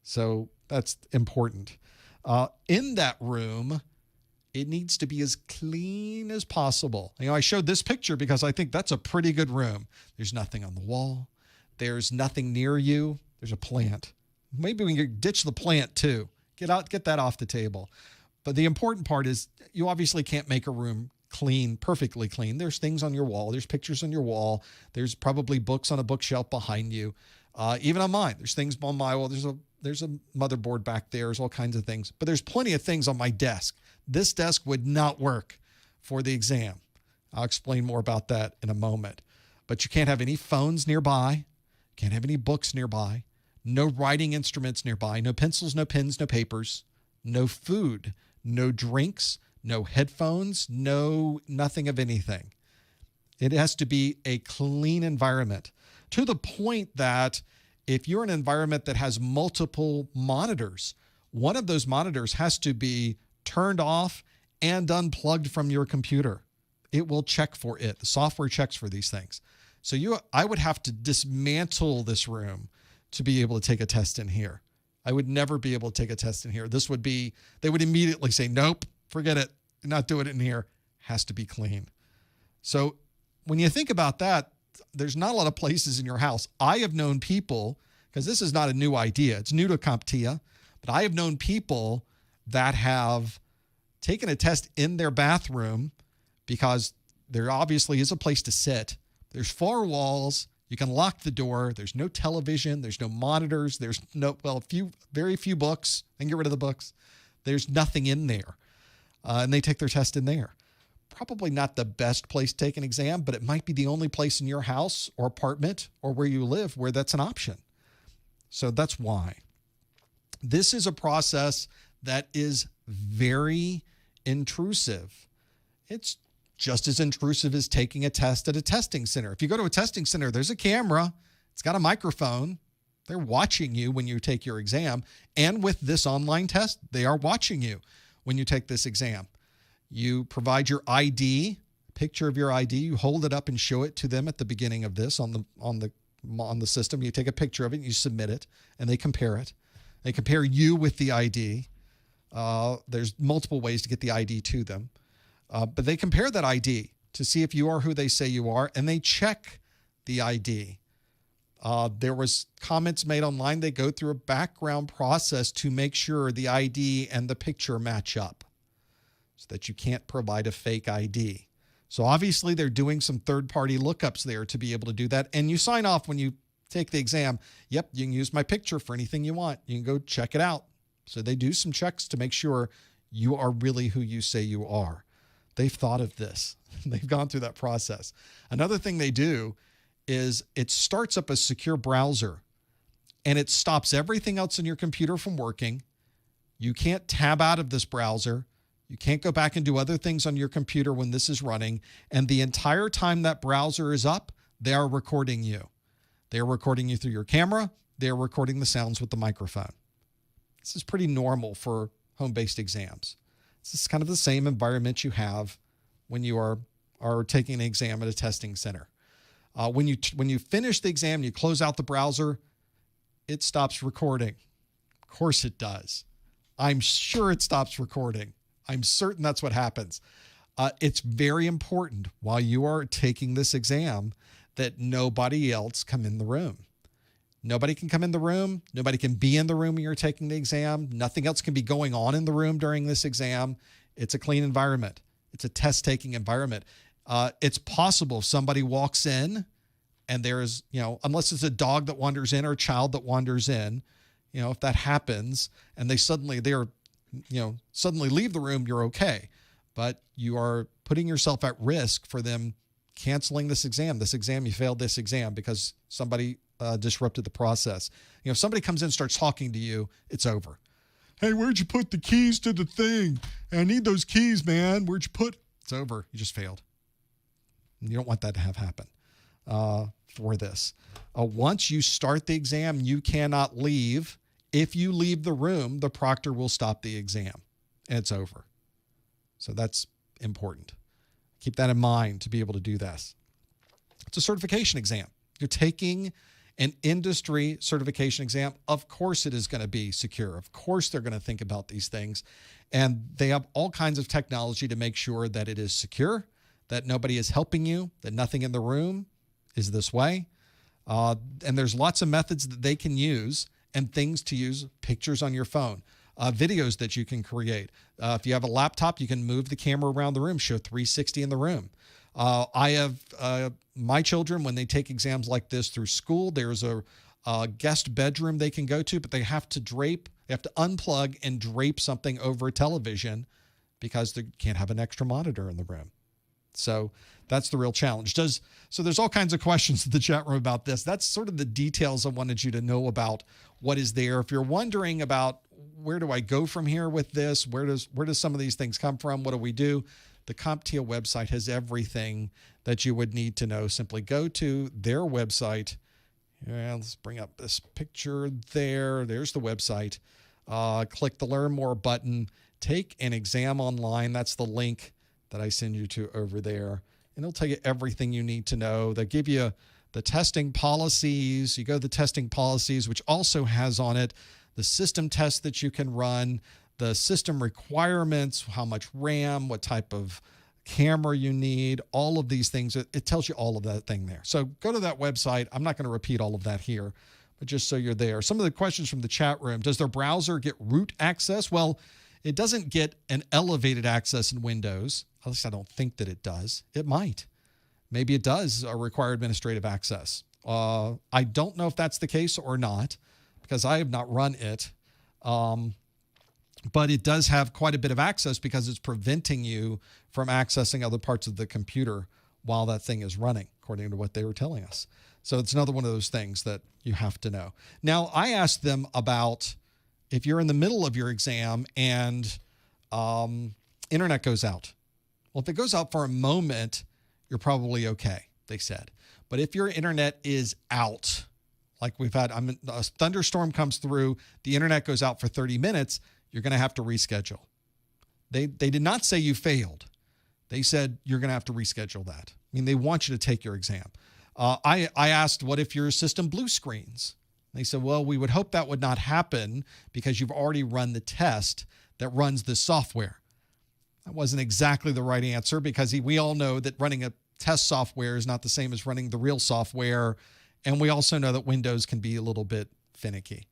So that's important. In that room, it needs to be as clean as possible. You know, I showed this picture because I think that's a pretty good room. There's nothing on the wall. There's nothing near you. There's a plant. Maybe we can ditch the plant too. Get that off the table. But the important part is you obviously can't make a room clean, perfectly clean. There's things on your wall. There's pictures on your wall. There's probably books on a bookshelf behind you. Even on mine, there's things on my wall. There's a motherboard back there. There's all kinds of things. But there's plenty of things on my desk. This desk would not work for the exam. I'll explain more about that in a moment. But you can't have any phones nearby. Can't have any books nearby. No writing instruments nearby. No pencils, no pens, no papers. No food. No drinks. No headphones. Nothing of anything. It has to be a clean environment to the point that if you're in an environment that has multiple monitors, one of those monitors has to be turned off and unplugged from your computer. It will check for it. The software checks for these things. So I would have to dismantle this room to be able to take a test in here. I would never be able to take a test in here. They would immediately say, nope, forget it. You're not doing it in here. Has to be clean. So when you think about that, there's not a lot of places in your house. I have known people, because this is not a new idea. It's new to CompTIA, but I have known people that have taken a test in their bathroom because there obviously is a place to sit. There's 4 walls. You can lock the door. There's no television. There's no monitors. There's very few books. They can get rid of the books. There's nothing in there. And they take their test in there. Probably not the best place to take an exam, but it might be the only place in your house or apartment or where you live where that's an option. So that's why. This is a process that is very intrusive. It's just as intrusive as taking a test at a testing center. If you go to a testing center, there's a camera. It's got a microphone. They're watching you when you take your exam. And with this online test, they are watching you when you take this exam. You provide your ID, picture of your ID. You hold it up and show it to them at the beginning of this on the system. You take a picture of it and you submit it, and they compare it. They compare you with the ID. There's multiple ways to get the ID to them. But they compare that ID to see if you are who they say you are, and they check the ID. There was comments made online. They go through a background process to make sure the ID and the picture match up so that you can't provide a fake ID. So obviously they're doing some third-party lookups there to be able to do that. And you sign off when you take the exam. Yep, you can use my picture for anything you want. You can go check it out. So they do some checks to make sure you are really who you say you are. They've thought of this. They've gone through that process. Another thing they do is it starts up a secure browser and it stops everything else in your computer from working. You can't tab out of this browser. You can't go back and do other things on your computer when this is running. And the entire time that browser is up, they are recording you. They're recording you through your camera. They're recording the sounds with the microphone. This is pretty normal for home-based exams. This is kind of the same environment you have when you are taking an exam at a testing center. When you finish the exam, you close out the browser, it stops recording. Of course it does. I'm sure it stops recording. I'm certain that's what happens. It's very important while you are taking this exam that nobody else come in the room. Nobody can come in the room. Nobody can be in the room when you're taking the exam. Nothing else can be going on in the room during this exam. It's a clean environment. It's a test-taking environment. It's possible if somebody walks in and there's, unless it's a dog that wanders in or a child that wanders in, if that happens and they suddenly leave the room, you're okay. But you are putting yourself at risk for them canceling this exam. You failed this exam because somebody disrupted the process. If somebody comes in and starts talking to you, it's over. Hey, where'd you put the keys to the thing? I need those keys, man. Where'd you put? It's over. You just failed. You don't want that to have happen for this. Once you start the exam, you cannot leave. If you leave the room, the proctor will stop the exam and it's over. So that's important. Keep that in mind to be able to do this. It's a certification exam. You're taking an industry certification exam. Of course it is going to be secure. Of course they're going to think about these things. And they have all kinds of technology to make sure that it is secure, that nobody is helping you, that nothing in the room is this way. And there's lots of methods that they can use and things to use, pictures on your phone, videos that you can create. If you have a laptop, you can move the camera around the room, show 360 in the room. I have my children, when they take exams like this through school, there's a guest bedroom they can go to, but they have to unplug and drape something over a television because they can't have an extra monitor in the room. So that's the real challenge. So there's all kinds of questions in the chat room about this. That's sort of the details I wanted you to know about what is there. If you're wondering about where do I go from here with this, where does some of these things come from, what do we do? The CompTIA website has everything that you would need to know. Simply go to their website. Yeah, let's bring up this picture there. There's the website. Click the Learn More button. Take an exam online. That's the link that I send you to over there. And it'll tell you everything you need to know. They'll give you the testing policies. You go to the testing policies, which also has on it the system tests that you can run, the system requirements, how much RAM, what type of camera you need, all of these things. It tells you all of that thing there. So go to that website. I'm not going to repeat all of that here, but just so you're there. Some of the questions from the chat room. Does their browser get root access? Well, it doesn't get an elevated access in Windows. At least I don't think that it does. It might. Maybe it does require administrative access. I don't know if that's the case or not because I have not run it. But it does have quite a bit of access because it's preventing you from accessing other parts of the computer while that thing is running, according to what they were telling us. So it's another one of those things that you have to know. Now, I asked them about if you're in the middle of your exam and internet goes out. Well, if it goes out for a moment, you're probably okay, they said. But if your internet is out, like we've had, a thunderstorm comes through, the internet goes out for 30 minutes, you're going to have to reschedule. They did not say you failed. They said you're going to have to reschedule that. I mean, they want you to take your exam. I asked, what if your system blue screens? They said, well, we would hope that would not happen because you've already run the test that runs the software. That wasn't exactly the right answer because we all know that running a test software is not the same as running the real software. And we also know that Windows can be a little bit finicky.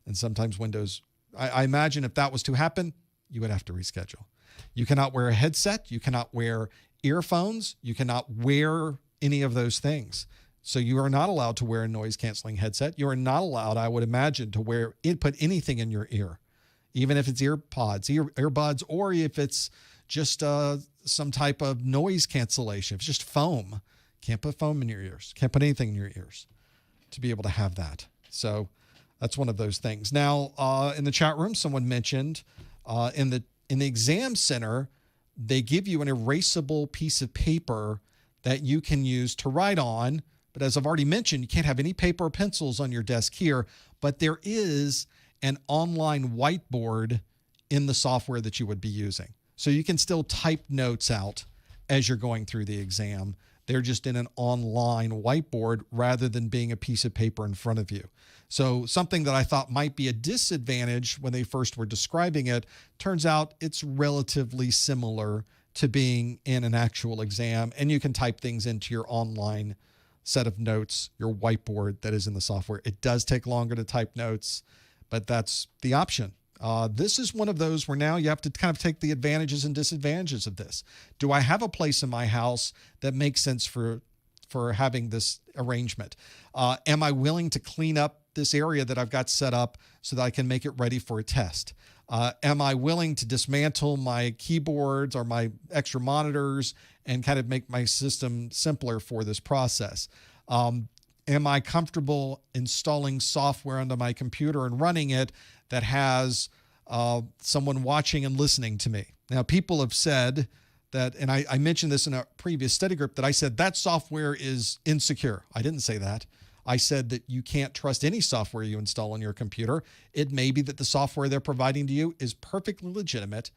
And sometimes Windows, I imagine if that was to happen, you would have to reschedule. You cannot wear a headset. You cannot wear earphones. You cannot wear any of those things. So you are not allowed to wear a noise canceling headset. You are not allowed, I would imagine, to put anything in your ear, even if it's earbuds, or if it's just some type of noise cancellation. If it's just foam, can't put foam in your ears. Can't put anything in your ears to be able to have that. So that's one of those things. Now, in the chat room, someone mentioned in the exam center, they give you an erasable piece of paper that you can use to write on. But as I've already mentioned, you can't have any paper or pencils on your desk here. But there is an online whiteboard in the software that you would be using. So you can still type notes out as you're going through the exam. They're just in an online whiteboard rather than being a piece of paper in front of you. So something that I thought might be a disadvantage when they first were describing it, turns out it's relatively similar to being in an actual exam, and you can type things into your online set of notes, your whiteboard that is in the software. It does take longer to type notes, but that's the option. This is one of those where now you have to kind of take the advantages and disadvantages of this. Do I have a place in my house that makes sense for having this arrangement? Am I willing to clean up this area that I've got set up so that I can make it ready for a test? Am I willing to dismantle my keyboards or my extra monitors and kind of make my system simpler for this process? Am I comfortable installing software onto my computer and running it that has someone watching and listening to me? Now, people have said that, and I mentioned this in a previous study group, that I said that software is insecure. I didn't say that. I said that you can't trust any software you install on your computer. It may be that the software they're providing to you is perfectly legitimate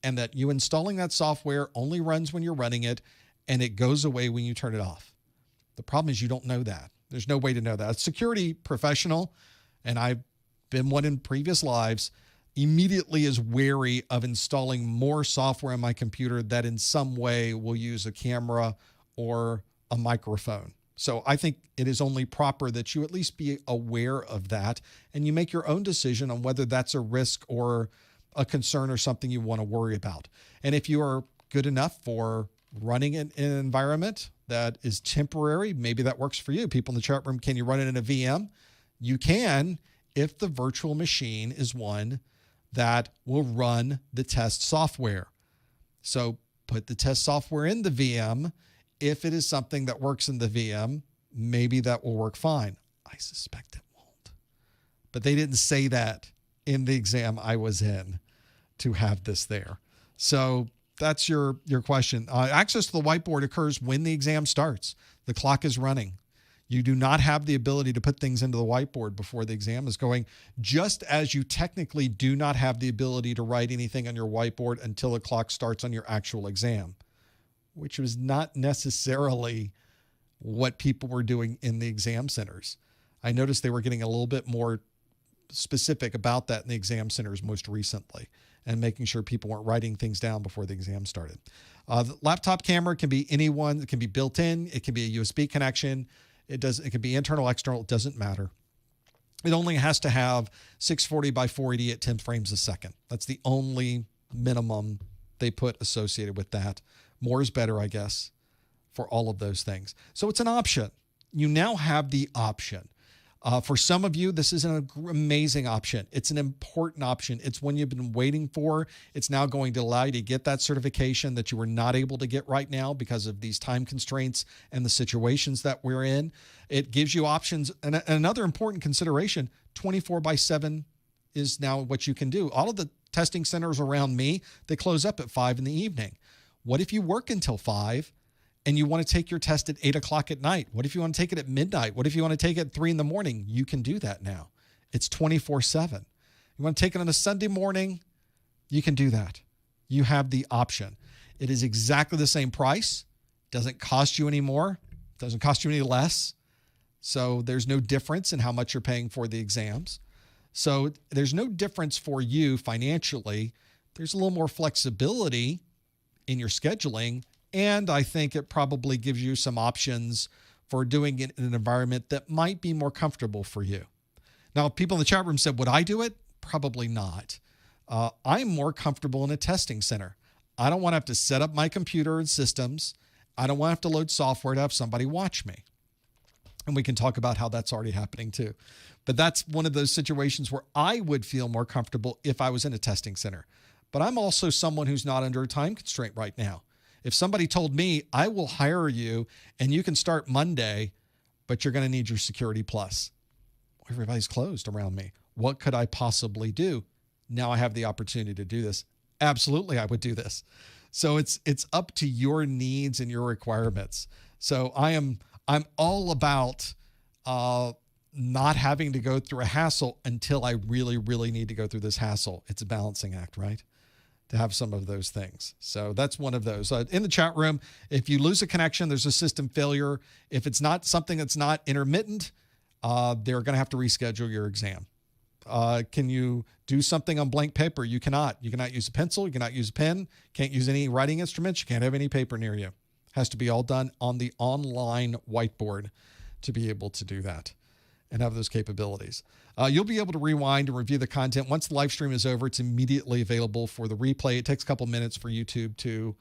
and that you installing that software only runs when you're running it and it goes away when you turn it off. The problem is you don't know that. There's no way to know that. A security professional, and I've been one in previous lives, immediately is wary of installing more software on my computer that in some way will use a camera or a microphone. So I think it is only proper that you at least be aware of that and you make your own decision on whether that's a risk or a concern or something you want to worry about. And if you are good enough for running in an environment that is temporary, maybe that works for you. People in the chat room, can you run it in a VM? You can, if the virtual machine is one that will run the test software. So put the test software in the VM. If it is something that works in the VM, maybe that will work fine. I suspect it won't. But they didn't say that in the exam I was in to have this there. So that's your question. Access to the whiteboard occurs when the exam starts. The clock is running. You do not have the ability to put things into the whiteboard before the exam is going, just as you technically do not have the ability to write anything on your whiteboard until the clock starts on your actual exam, which was not necessarily what people were doing in the exam centers. I noticed they were getting a little bit more specific about that in the exam centers most recently and making sure people weren't writing things down before the exam started. The laptop camera can be anyone. It can be built in. It can be a USB connection. It can be internal, external. It doesn't matter. It only has to have 640 by 480 at 10 frames a second. That's the only minimum they put associated with that. More is better, I guess, for all of those things. So it's an option. You now have the option. For some of you, this is an amazing option. It's an important option. It's one you've been waiting for. It's now going to allow you to get that certification that you were not able to get right now because of these time constraints and the situations that we're in. It gives you options. And another important consideration, 24/7 is now what you can do. All of the testing centers around me, they close up at 5 in the evening. What if you work until 5 and you want to take your test at 8 o'clock at night? What if you want to take it at midnight? What if you want to take it at 3 in the morning? You can do that now. It's 24/7. You want to take it on a Sunday morning? You can do that. You have the option. It is exactly the same price. Doesn't cost you any more. Doesn't cost you any less. So there's no difference in how much you're paying for the exams. So there's no difference for you financially. There's a little more flexibility in your scheduling. And I think it probably gives you some options for doing it in an environment that might be more comfortable for you. Now, people in the chat room said, would I do it? Probably not. I'm more comfortable in a testing center. I don't want to have to set up my computer and systems. I don't want to have to load software to have somebody watch me. And we can talk about how that's already happening too. But that's one of those situations where I would feel more comfortable if I was in a testing center. But I'm also someone who's not under a time constraint right now. If somebody told me, I will hire you and you can start Monday, but you're going to need your Security Plus. Everybody's closed around me. What could I possibly do? Now I have the opportunity to do this. Absolutely, I would do this. So it's up to your needs and your requirements. So I'm all about not having to go through a hassle until I really, really need to go through this hassle. It's a balancing act, right? To have some of those things. So that's one of those. In the chat room, if you lose a connection, there's a system failure. If it's not something that's not intermittent, they're going to have to reschedule your exam. Can you do something on blank paper? You cannot. You cannot use a pencil. You cannot use a pen. Can't use any writing instruments. You can't have any paper near you. Has to be all done on the online whiteboard to be able to do that and have those capabilities. You'll be able to rewind and review the content. Once the live stream is over, it's immediately available for the replay. It takes a couple minutes for YouTube to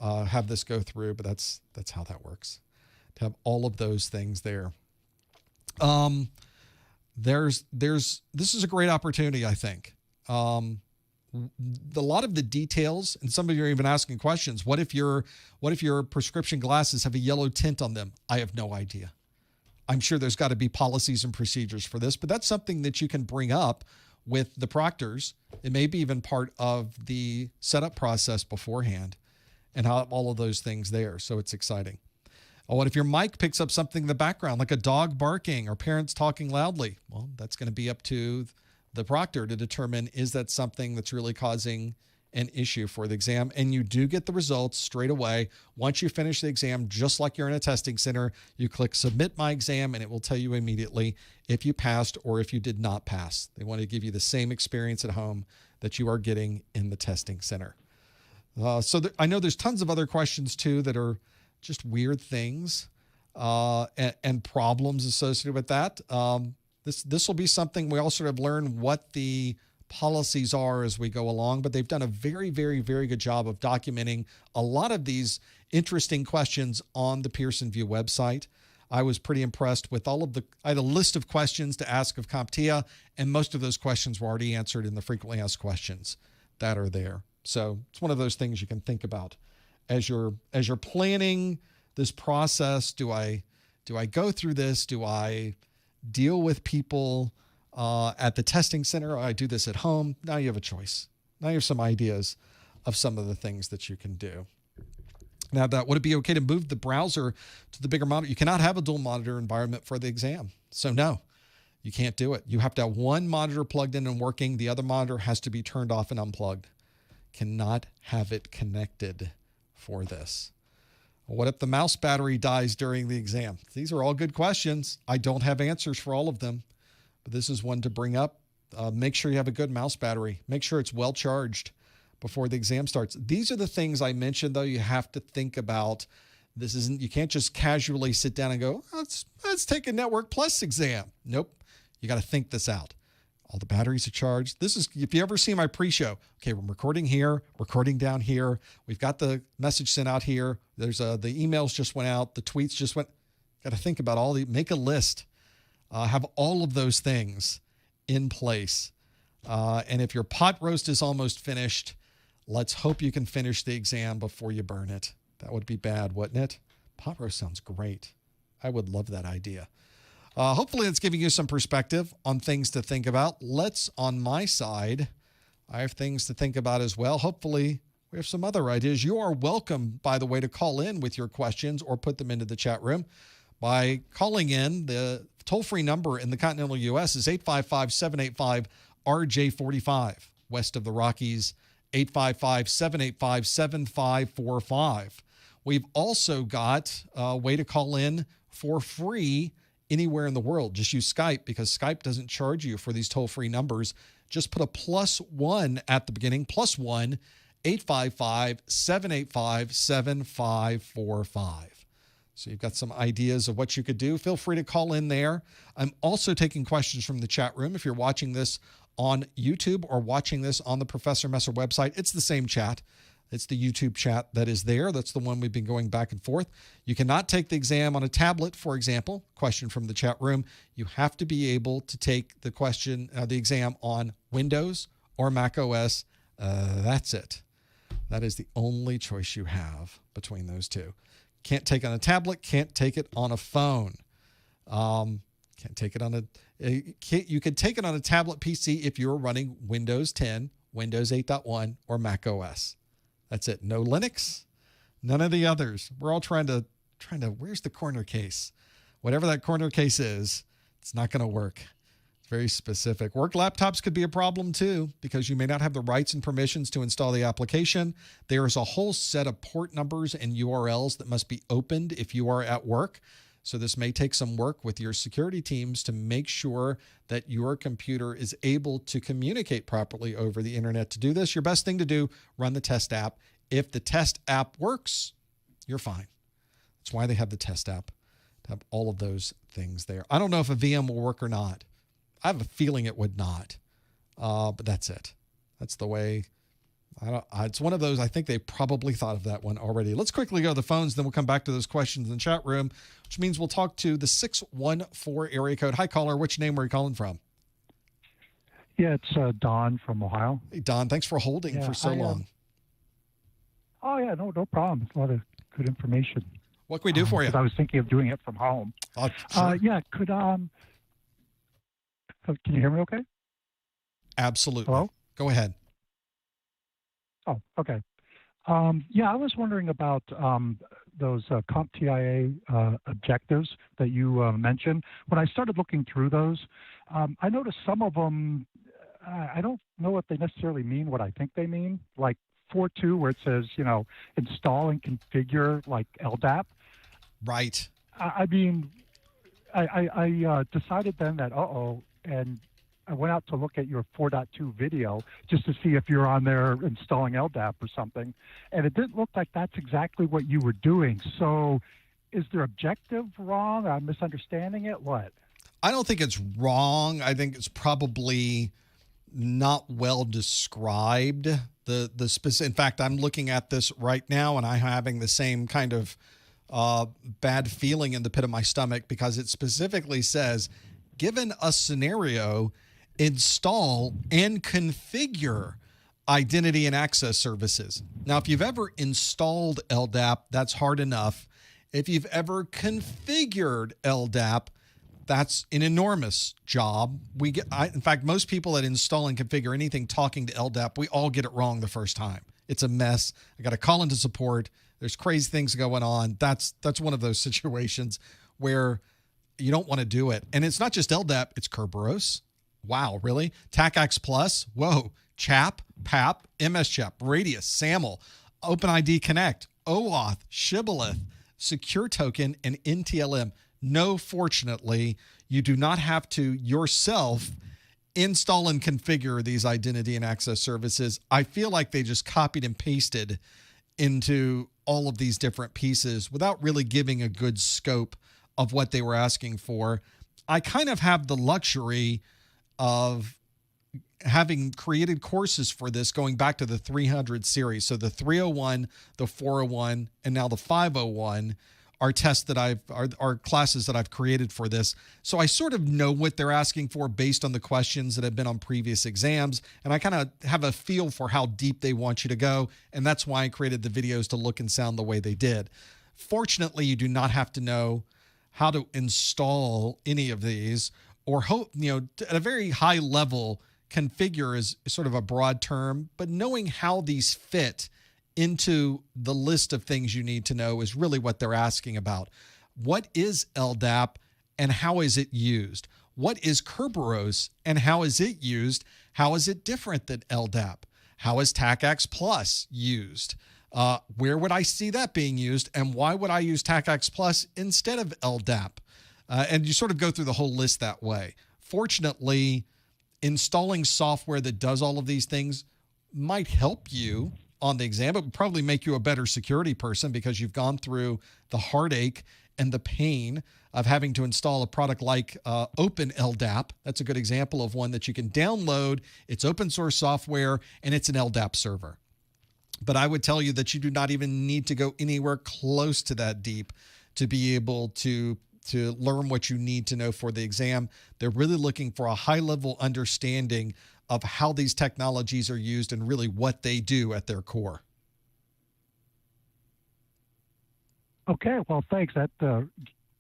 have this go through, but that's how that works, to have all of those things there. This is a great opportunity, I think. A lot of the details, and some of you are even asking questions. What if your prescription glasses have a yellow tint on them? I have no idea. I'm sure there's got to be policies and procedures for this, but that's something that you can bring up with the proctors. It may be even part of the setup process beforehand and how all of those things there. So it's exciting. Oh, what if your mic picks up something in the background, like a dog barking or parents talking loudly? Well, that's going to be up to the proctor to determine, is that something that's really causing an issue for the exam? And you do get the results straight away. Once you finish the exam, just like you're in a testing center, you click submit my exam and it will tell you immediately if you passed or if you did not pass. They want to give you the same experience at home that you are getting in the testing center. I know there's tons of other questions too that are just weird things and problems associated with that. This will be something we all sort of learn what the policies are as we go along, but they've done a very, very, very good job of documenting a lot of these interesting questions on the Pearson VUE website. I was pretty impressed with I had a list of questions to ask of CompTIA, and most of those questions were already answered in the frequently asked questions that are there. So it's one of those things you can think about as you're planning this process. Do I go through this? Do I deal with people at the testing center? Or I do this at home? Now you have a choice. Now you have some ideas of some of the things that you can do. Now, would it be okay to move the browser to the bigger monitor? You cannot have a dual monitor environment for the exam. So no, you can't do it. You have to have one monitor plugged in and working. The other monitor has to be turned off and unplugged. Cannot have it connected for this. What if the mouse battery dies during the exam? These are all good questions. I don't have answers for all of them, but this is one to bring up. Make sure you have a good mouse battery. Make sure it's well charged before the exam starts. These are the things I mentioned, though, you have to think about. You can't just casually sit down and go, let's take a Network Plus exam. Nope. You got to think this out. All the batteries are charged. This is, if you ever see my pre-show, okay, we're recording here, recording down here. We've got the message sent out here. There's the emails just went out. The tweets just went. Got to think about make a list. Have all of those things in place. And if your pot roast is almost finished, let's hope you can finish the exam before you burn it. That would be bad, wouldn't it? Pot roast sounds great. I would love that idea. Hopefully it's giving you some perspective on things to think about. On my side, I have things to think about as well. Hopefully we have some other ideas. You are welcome, by the way, to call in with your questions or put them into the chat room by calling in. The toll-free number in the continental U.S. is 855-785-RJ45. West of the Rockies, 855-785-7545. We've also got a way to call in for free anywhere in the world. Just use Skype because Skype doesn't charge you for these toll-free numbers. Just put a +1 at the beginning, +1 855-785-7545. So you've got some ideas of what you could do. Feel free to call in there. I'm also taking questions from the chat room. If you're watching this on YouTube or watching this on the Professor Messer website, it's the same chat. It's the YouTube chat that is there. That's the one we've been going back and forth. You cannot take the exam on a tablet, for example. Question from the chat room. You have to be able to take the exam on Windows or Mac OS. That's it. That is the only choice you have between those two. Can't take it on a tablet. Can't take it on a phone. Can't take it on you could take it on a tablet PC if you're running Windows 10, Windows 8.1, or Mac OS. That's it. No Linux, none of the others. We're all trying to, where's the corner case? Whatever that corner case is, it's not going to work. It's very specific. Work laptops could be a problem too, because you may not have the rights and permissions to install the application. There is a whole set of port numbers and URLs that must be opened if you are at work. So this may take some work with your security teams to make sure that your computer is able to communicate properly over the internet. To do this, your best thing to do, run the test app. If the test app works, you're fine. That's why they have the test app, to have all of those things there. I don't know if a VM will work or not. I have a feeling it would not, but that's it. That's the way. It's one of those, I think they probably thought of that one already. Let's quickly go to the phones, then we'll come back to those questions in the chat room, which means we'll talk to the 614 area code. Hi, caller. Which name are you calling from? Yeah, it's Don from Ohio. Hey, Don. Thanks for holding for so long. Oh, yeah, no problem. It's a lot of good information. What can we do for you? I was thinking of doing it from home. Sure. Yeah, can you hear me okay? Absolutely. Hello? Go ahead. Oh, okay. Yeah, I was wondering about those CompTIA objectives that you mentioned. When I started looking through those, I noticed some of them, I don't know what they necessarily mean, what I think they mean. Like 4.2, where it says, install and configure like LDAP. Right. I decided then that, and I went out to look at your 4.2 video just to see if you're on there installing LDAP or something, and it didn't look like that's exactly what you were doing. So is their objective wrong? I'm misunderstanding it? What? I don't think it's wrong. I think it's probably not well described. The specific. In fact, I'm looking at this right now, and I'm having the same kind of bad feeling in the pit of my stomach, because it specifically says, given a scenario, install and configure identity and access services. Now, if you've ever installed LDAP, that's hard enough. If you've ever configured LDAP, that's an enormous job. In fact, most people that install and configure anything talking to LDAP, we all get it wrong the first time. It's a mess. I got to call into support. There's crazy things going on. That's one of those situations where you don't want to do it. And it's not just LDAP, it's Kerberos. Wow, really? TACAX Plus? Whoa. CHAP, PAP, MSCHAP, Radius, SAML, OpenID Connect, OAuth, Shibboleth, Secure Token, and NTLM. No, fortunately, you do not have to yourself install and configure these identity and access services. I feel like they just copied and pasted into all of these different pieces without really giving a good scope of what they were asking for. I kind of have the luxury of having created courses for this going back to the 300 series. So the 301, the 401, and now the 501 are tests that are classes that I've created for this. So I sort of know what they're asking for based on the questions that have been on previous exams. And I kind of have a feel for how deep they want you to go. And that's why I created the videos to look and sound the way they did. Fortunately, you do not have to know how to install any of these, or at a very high level. Configure is sort of a broad term, but knowing how these fit into the list of things you need to know is really what they're asking about. What is LDAP and how is it used? What is Kerberos and how is it used? How is it different than LDAP? How is TACAX Plus used? Where would I see that being used? And why would I use TACAX Plus instead of LDAP? And you sort of go through the whole list that way. Fortunately, installing software that does all of these things might help you on the exam. It would probably make you a better security person because you've gone through the heartache and the pain of having to install a product like Open LDAP. That's a good example of one that you can download. It's open source software, and it's an LDAP server. But I would tell you that you do not even need to go anywhere close to that deep to be able to learn what you need to know for the exam. They're really looking for a high-level understanding of how these technologies are used and really what they do at their core. Okay, well, thanks. That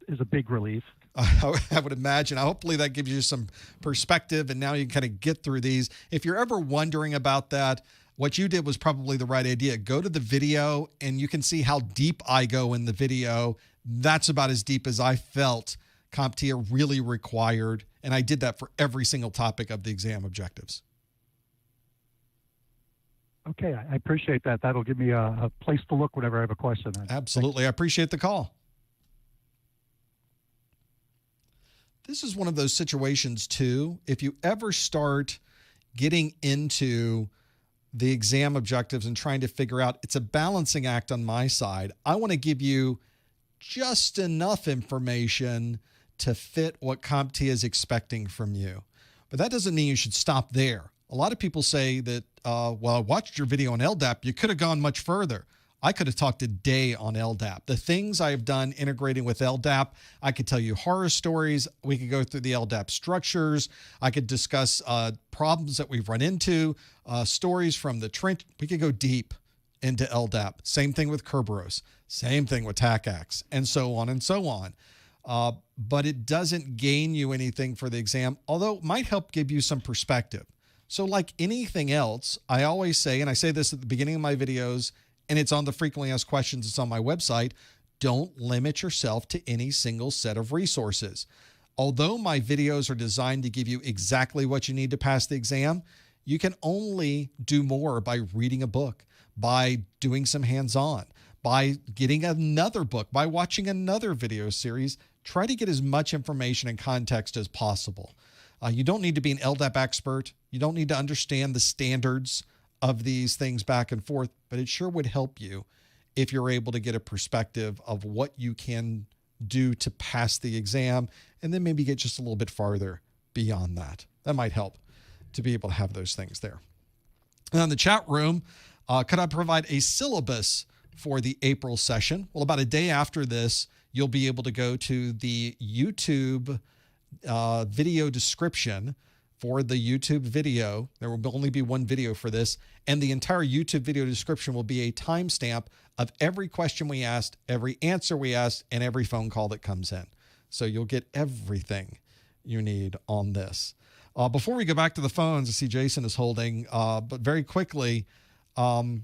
is a big relief. I would imagine. Hopefully that gives you some perspective, and now you can kind of get through these. If you're ever wondering about that, what you did was probably the right idea. Go to the video, and you can see how deep I go in the video. That's about as deep as I felt CompTIA really required, and I did that for every single topic of the exam objectives. Okay, I appreciate that. That'll give me a place to look whenever I have a question. Absolutely. I appreciate the call. This is one of those situations, too. If you ever start getting into the exam objectives and trying to figure out, it's a balancing act on my side. I want to give you just enough information to fit what CompTIA is expecting from you. But that doesn't mean you should stop there. A lot of people say that, well, I watched your video on LDAP. You could have gone much further. I could have talked a day on LDAP. The things I have done integrating with LDAP, I could tell you horror stories. We could go through the LDAP structures. I could discuss problems that we've run into, stories from the trench. We could go deep into LDAP. Same thing with Kerberos. Same thing with TACACS, and so on and so on. But it doesn't gain you anything for the exam, although it might help give you some perspective. So like anything else, I always say, and I say this at the beginning of my videos, and it's on the frequently asked questions, it's on my website, don't limit yourself to any single set of resources. Although my videos are designed to give you exactly what you need to pass the exam, you can only do more by reading a book, by doing some hands-on, by getting another book, by watching another video series. Try to get as much information and context as possible. You don't need to be an LDAP expert. You don't need to understand the standards of these things back and forth, but it sure would help you if you're able to get a perspective of what you can do to pass the exam, and then maybe get just a little bit farther beyond that. That might help to be able to have those things there. Now in the chat room, could I provide a syllabus for the April session? Well, about a day after this, you'll be able to go to the YouTube video description for the YouTube video. There will only be one video for this, and the entire YouTube video description will be a timestamp of every question we asked, every answer we asked, and every phone call that comes in. So you'll get everything you need on this. Before we go back to the phones, I see Jason is holding, but very quickly, I'll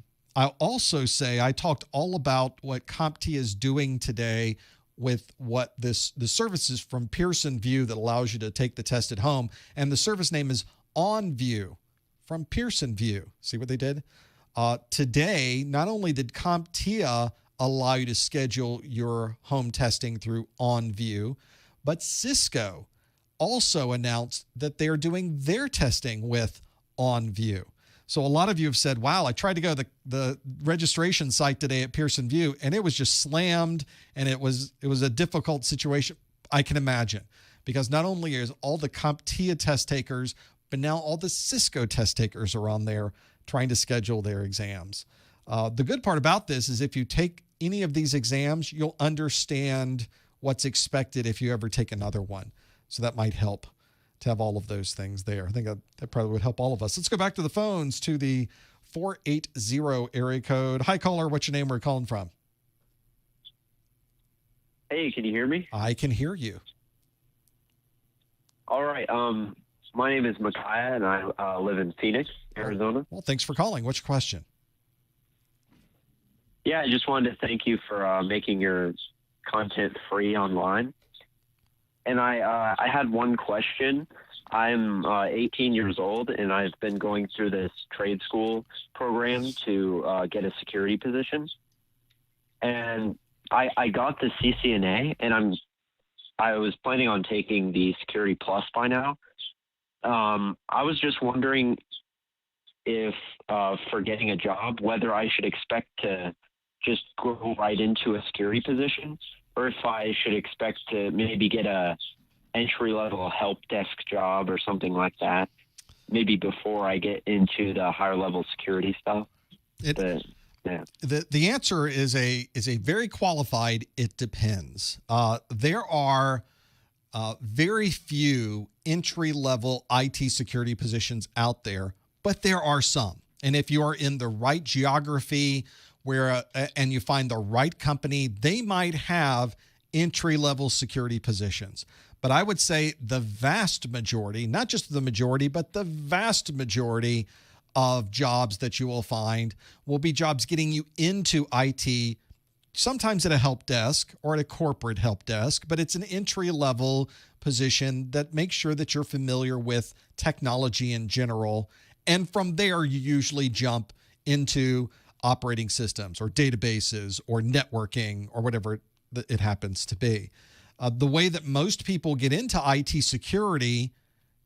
also say I talked all about what CompTIA is doing today with what the services from Pearson VUE that allows you to take the test at home. And the service name is On-Vue from Pearson VUE. See what they did? Today, not only did CompTIA allow you to schedule your home testing through On-Vue, but Cisco also announced that they're doing their testing with On-Vue. So a lot of you have said, wow, I tried to go to the registration site today at Pearson VUE, and it was just slammed, and it was a difficult situation. I can imagine, because not only is all the CompTIA test takers, but now all the Cisco test takers are on there trying to schedule their exams. The good part about this is if you take any of these exams, you'll understand what's expected if you ever take another one. So that might help to have all of those things there. I think that probably would help all of us. Let's go back to the phones, to the 480 area code. Hi, caller. What's your name? Where are you calling from? Hey, can you hear me? I can hear you. All right. My name is Micaiah, and I live in Phoenix, Arizona. Well, thanks for calling. What's your question? Yeah, I just wanted to thank you for making your content free online. And I had one question. I'm 18 years old, and I've been going through this trade school program to get a security position. And I got the CCNA, and I was planning on taking the Security Plus by now. I was just wondering if for getting a job, whether I should expect to just go right into a security position, or if I should expect to maybe get a entry-level help desk job or something like that, maybe before I get into the higher-level security stuff. Yeah. The answer is a very qualified it depends. There are very few entry-level IT security positions out there, but there are some. And if you are in the right geography and you find the right company, they might have entry-level security positions. But I would say the vast majority, not just the majority, but the vast majority of jobs that you will find will be jobs getting you into IT, sometimes at a help desk or at a corporate help desk, but it's an entry-level position that makes sure that you're familiar with technology in general. And from there, you usually jump into operating systems or databases or networking or whatever it happens to be. The way that most people get into IT security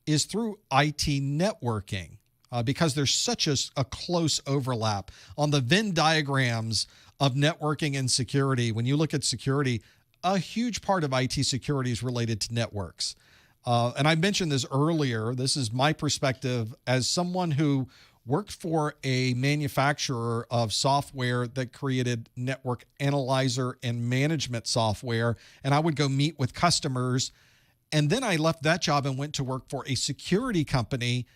is through IT networking because there's such a close overlap. On the Venn diagrams of networking and security, when you look at security, a huge part of IT security is related to networks. And I mentioned this earlier. This is my perspective as someone who worked for a manufacturer of software that created network analyzer and management software. And I would go meet with customers. And then I left that job and went to work for a security company.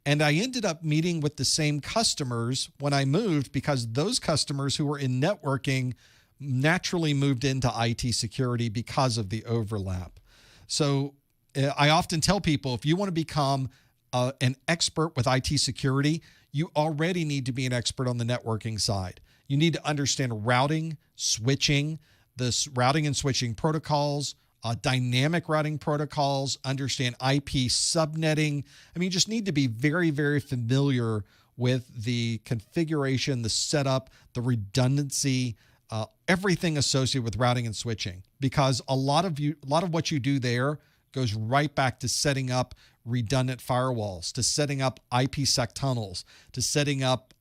And I ended up meeting with the same customers when I moved because those customers who were in networking naturally moved into IT security because of the overlap. So I often tell people, if you want to become an expert with IT security, you already need to be an expert on the networking side. You need to understand routing, switching, the routing and switching protocols, dynamic routing protocols, understand IP subnetting. I mean, you just need to be very, very familiar with the configuration, the setup, the redundancy, everything associated with routing and switching, because a lot of what you do there goes right back to setting up redundant firewalls, to setting up IPsec tunnels, to setting up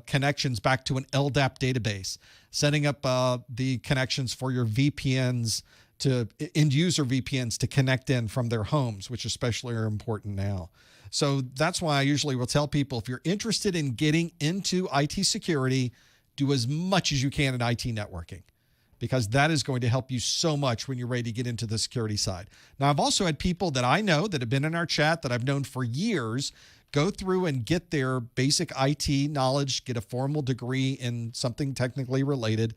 connections back to an LDAP database, setting up the connections for your VPNs to end user VPNs to connect in from their homes, which especially are important now. So that's why I usually will tell people, if you're interested in getting into IT security, do as much as you can in IT networking, because that is going to help you so much when you're ready to get into the security side. Now, I've also had people that I know that have been in our chat that I've known for years go through and get their basic IT knowledge, get a formal degree in something technically related,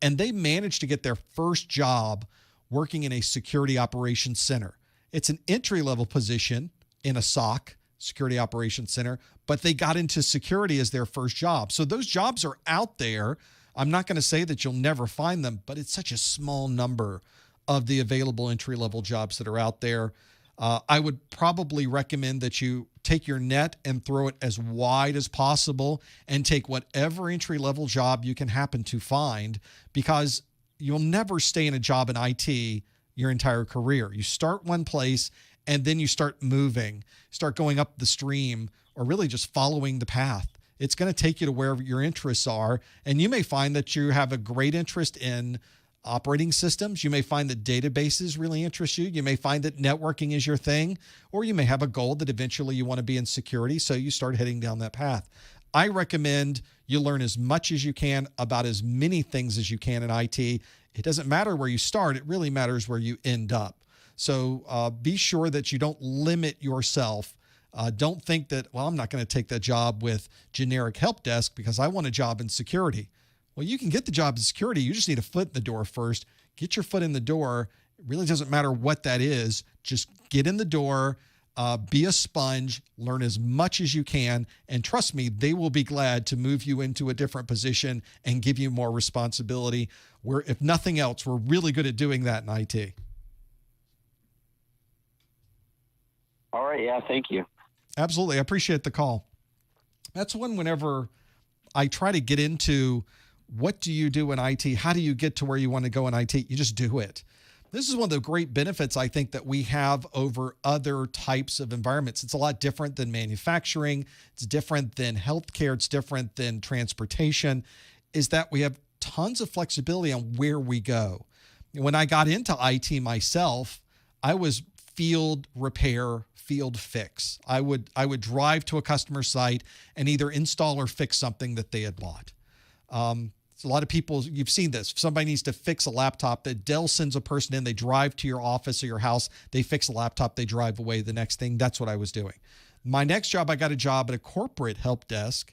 and they managed to get their first job working in a security operations center. It's an entry-level position in a SOC, security operations center, but they got into security as their first job. So those jobs are out there. I'm not going to say that you'll never find them, but it's such a small number of the available entry-level jobs that are out there. I would probably recommend that you take your net and throw it as wide as possible and take whatever entry-level job you can happen to find, because you'll never stay in a job in IT your entire career. You start one place and then you start moving, start going up the stream, or really just following the path. It's going to take you to wherever your interests are. And you may find that you have a great interest in operating systems. You may find that databases really interest you. You may find that networking is your thing, or you may have a goal that eventually you want to be in security, so you start heading down that path. I recommend you learn as much as you can about as many things as you can in IT. It doesn't matter where you start. It really matters where you end up. So be sure that you don't limit yourself. Don't think that, well, I'm not going to take that job with generic help desk because I want a job in security. Well, you can get the job in security. You just need a foot in the door first. Get your foot in the door. It really doesn't matter what that is. Just get in the door, be a sponge, learn as much as you can, and trust me, they will be glad to move you into a different position and give you more responsibility. Where, if nothing else, we're really good at doing that in IT. All right. Yeah. Thank you. Absolutely. I appreciate the call. That's whenever I try to get into what do you do in IT? How do you get to where you want to go in IT? You just do it. This is one of the great benefits I think that we have over other types of environments. It's a lot different than manufacturing. It's different than healthcare. It's different than transportation, is that we have tons of flexibility on where we go. When I got into IT myself, I was field repair, field fix. I would drive to a customer site and either install or fix something that they had bought. A lot of people, you've seen this. If somebody needs to fix a laptop, that Dell sends a person in, they drive to your office or your house, they fix a laptop, they drive away the next thing. That's what I was doing. My next job, I got a job at a corporate help desk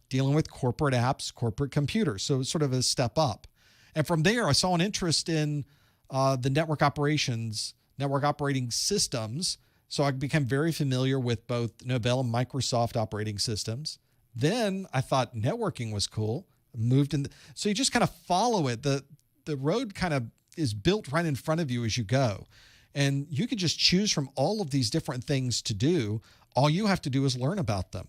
dealing with corporate apps, corporate computers. So it's sort of a step up. And from there, I saw an interest in the network operations, network operating systems. So I became very familiar with both Novell and Microsoft operating systems. Then I thought networking was cool. Moved in. So you just kind of follow it. The road kind of is built right in front of you as you go. And you could just choose from all of these different things to do. All you have to do is learn about them.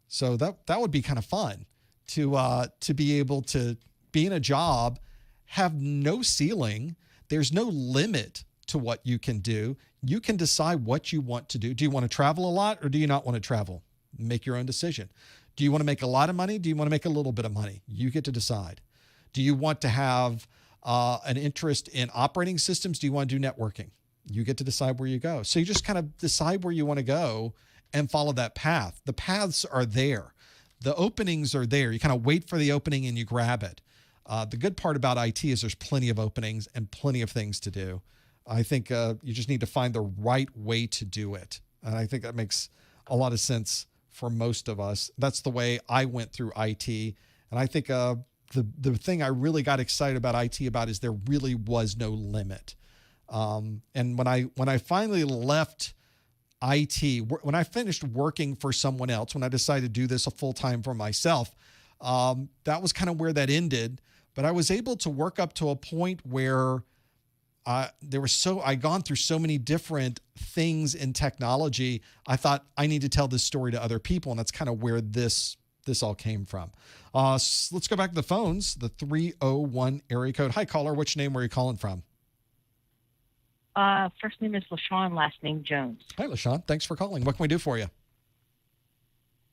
So that would be kind of fun to be able to be in a job, have no ceiling. There's no limit to what you can do. You can decide what you want to do. Do you want to travel a lot or do you not want to travel? Make your own decision. Do you want to make a lot of money? Do you want to make a little bit of money? You get to decide. Do you want to have an interest in operating systems? Do you want to do networking? You get to decide where you go. So you just kind of decide where you want to go and follow that path. The paths are there. The openings are there. You kind of wait for the opening and you grab it. The good part about IT is there's plenty of openings and plenty of things to do. I think you just need to find the right way to do it. And I think that makes a lot of sense for most of us. That's the way I went through IT. And I think the thing I really got excited about IT about is there really was no limit. And when I finally left IT, when I finished working for someone else, when I decided to do this full-time for myself, that was kind of where that ended. But I was able to work up to a point where I'd gone through so many different things in technology. I thought I need to tell this story to other people. And that's kind of where this all came from. Let's go back to the phones, the 301 area code. Hi, caller. Which name were you calling from? First name is LaShawn, last name Jones. Hi, LaShawn. Thanks for calling. What can we do for you?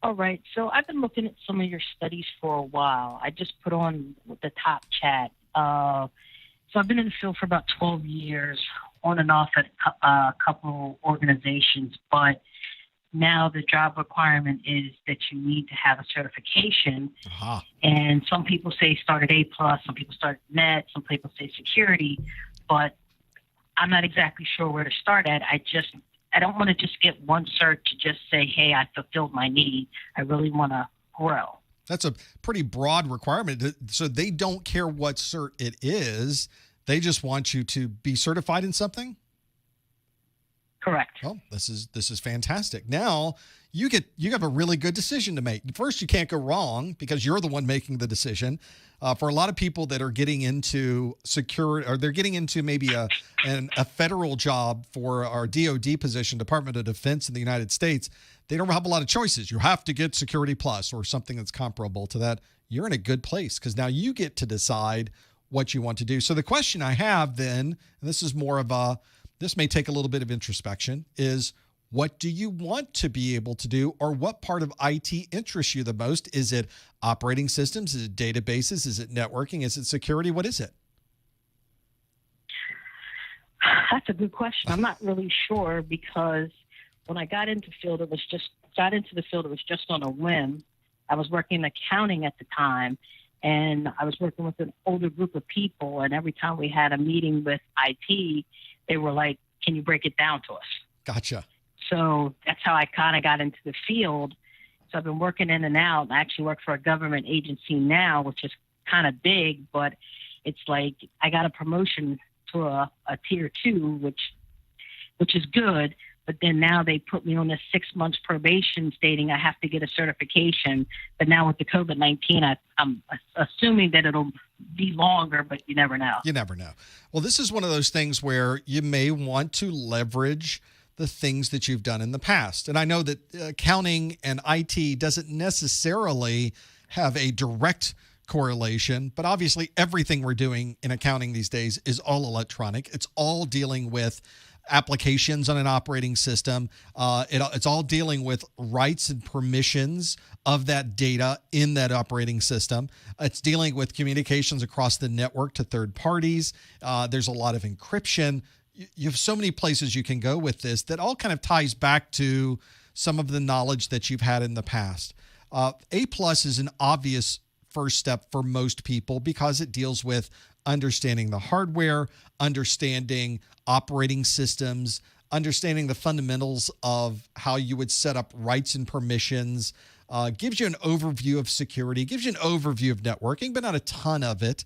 All right. So I've been looking at some of your studies for a while. I just put on the top chat. So I've been in the field for about 12 years, on and off at a couple organizations, but now the job requirement is that you need to have a certification. Uh-huh. And some people say start at A+, some people start at Net, some people say security, but I'm not exactly sure where to start at. I don't want to just get one cert to just say, hey, I fulfilled my need. I really want to grow. That's a pretty broad requirement. So they don't care what cert it is. They just want you to be certified in something? Correct. Well, this is fantastic. Now you have a really good decision to make. First, you can't go wrong because you're the one making the decision. For a lot of people that are getting into security, or they're getting into maybe a federal job for our DoD position, Department of Defense in the United States, they don't have a lot of choices. You have to get Security Plus or something that's comparable to that. You're in a good place because now you get to decide what you want to do. So the question I have then, and this is more of this may take a little bit of introspection, is what do you want to be able to do, or what part of IT interests you the most? Is it operating systems? Is it databases? Is it networking? Is it security? What is it? That's a good question. I'm not really sure because when I got into the field, it was just on a whim. I was working in accounting at the time, and I was working with an older group of people, and every time we had a meeting with IT, they were like, can you break it down to us? Gotcha. So that's how I kind of got into the field. So I've been working in and out. I actually work for a government agency now, which is kind of big, but it's like I got a promotion to a tier 2, which is good. But then now they put me on this 6 months probation stating I have to get a certification. But now with the COVID-19, I'm assuming that it'll be longer, but you never know. You never know. Well, this is one of those things where you may want to leverage the things that you've done in the past. And I know that accounting and IT doesn't necessarily have a direct correlation, but obviously everything we're doing in accounting these days is all electronic. It's all dealing with applications on an operating system. It's all dealing with rights and permissions of that data in that operating system. It's dealing with communications across the network to third parties. There's a lot of encryption. You have so many places you can go with this that all kind of ties back to some of the knowledge that you've had in the past. A+ is an obvious first step for most people because it deals with understanding the hardware, understanding operating systems, understanding the fundamentals of how you would set up rights and permissions, gives you an overview of security, gives you an overview of networking, but not a ton of it.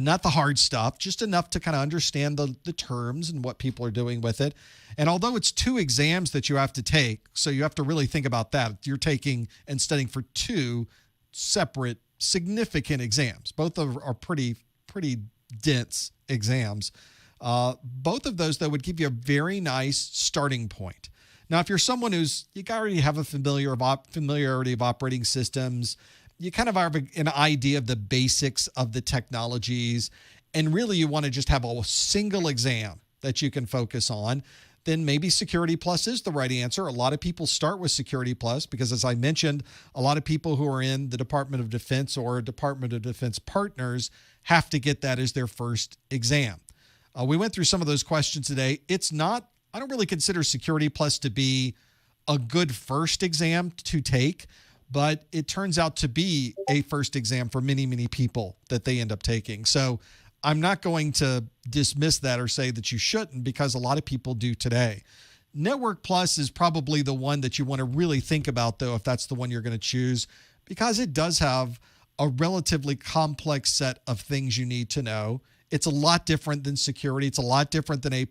Not the hard stuff, just enough to kind of understand the terms and what people are doing with it. And although it's 2 exams that you have to take, so you have to really think about that. You're taking and studying for 2 separate, significant exams. Both are pretty dense exams. Both of those, though, would give you a very nice starting point. Now, if you're someone you already have a familiarity of operating systems, you kind of have an idea of the basics of the technologies, and really you want to just have a single exam that you can focus on, then maybe Security Plus is the right answer. A lot of people start with Security Plus because, as I mentioned, a lot of people who are in the Department of Defense or Department of Defense partners have to get that as their first exam. We went through some of those questions today. I don't really consider Security Plus to be a good first exam to take, but it turns out to be a first exam for many, many people that they end up taking. So I'm not going to dismiss that or say that you shouldn't, because a lot of people do today. Network Plus is probably the one that you want to really think about, though, if that's the one you're going to choose, because it does have a relatively complex set of things you need to know. It's a lot different than security. It's a lot different than A+.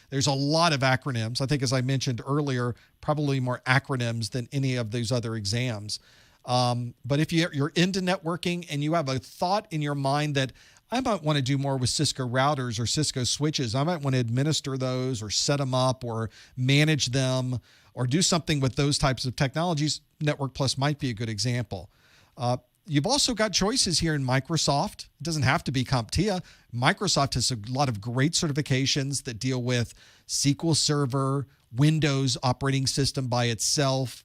There's a lot of acronyms. I think, as I mentioned earlier, probably more acronyms than any of those other exams. But if you're into networking and you have a thought in your mind that I might want to do more with Cisco routers or Cisco switches, I might want to administer those or set them up or manage them or do something with those types of technologies, Network Plus might be a good example. You've also got choices here in Microsoft. It doesn't have to be CompTIA. Microsoft has a lot of great certifications that deal with SQL Server, Windows operating system by itself,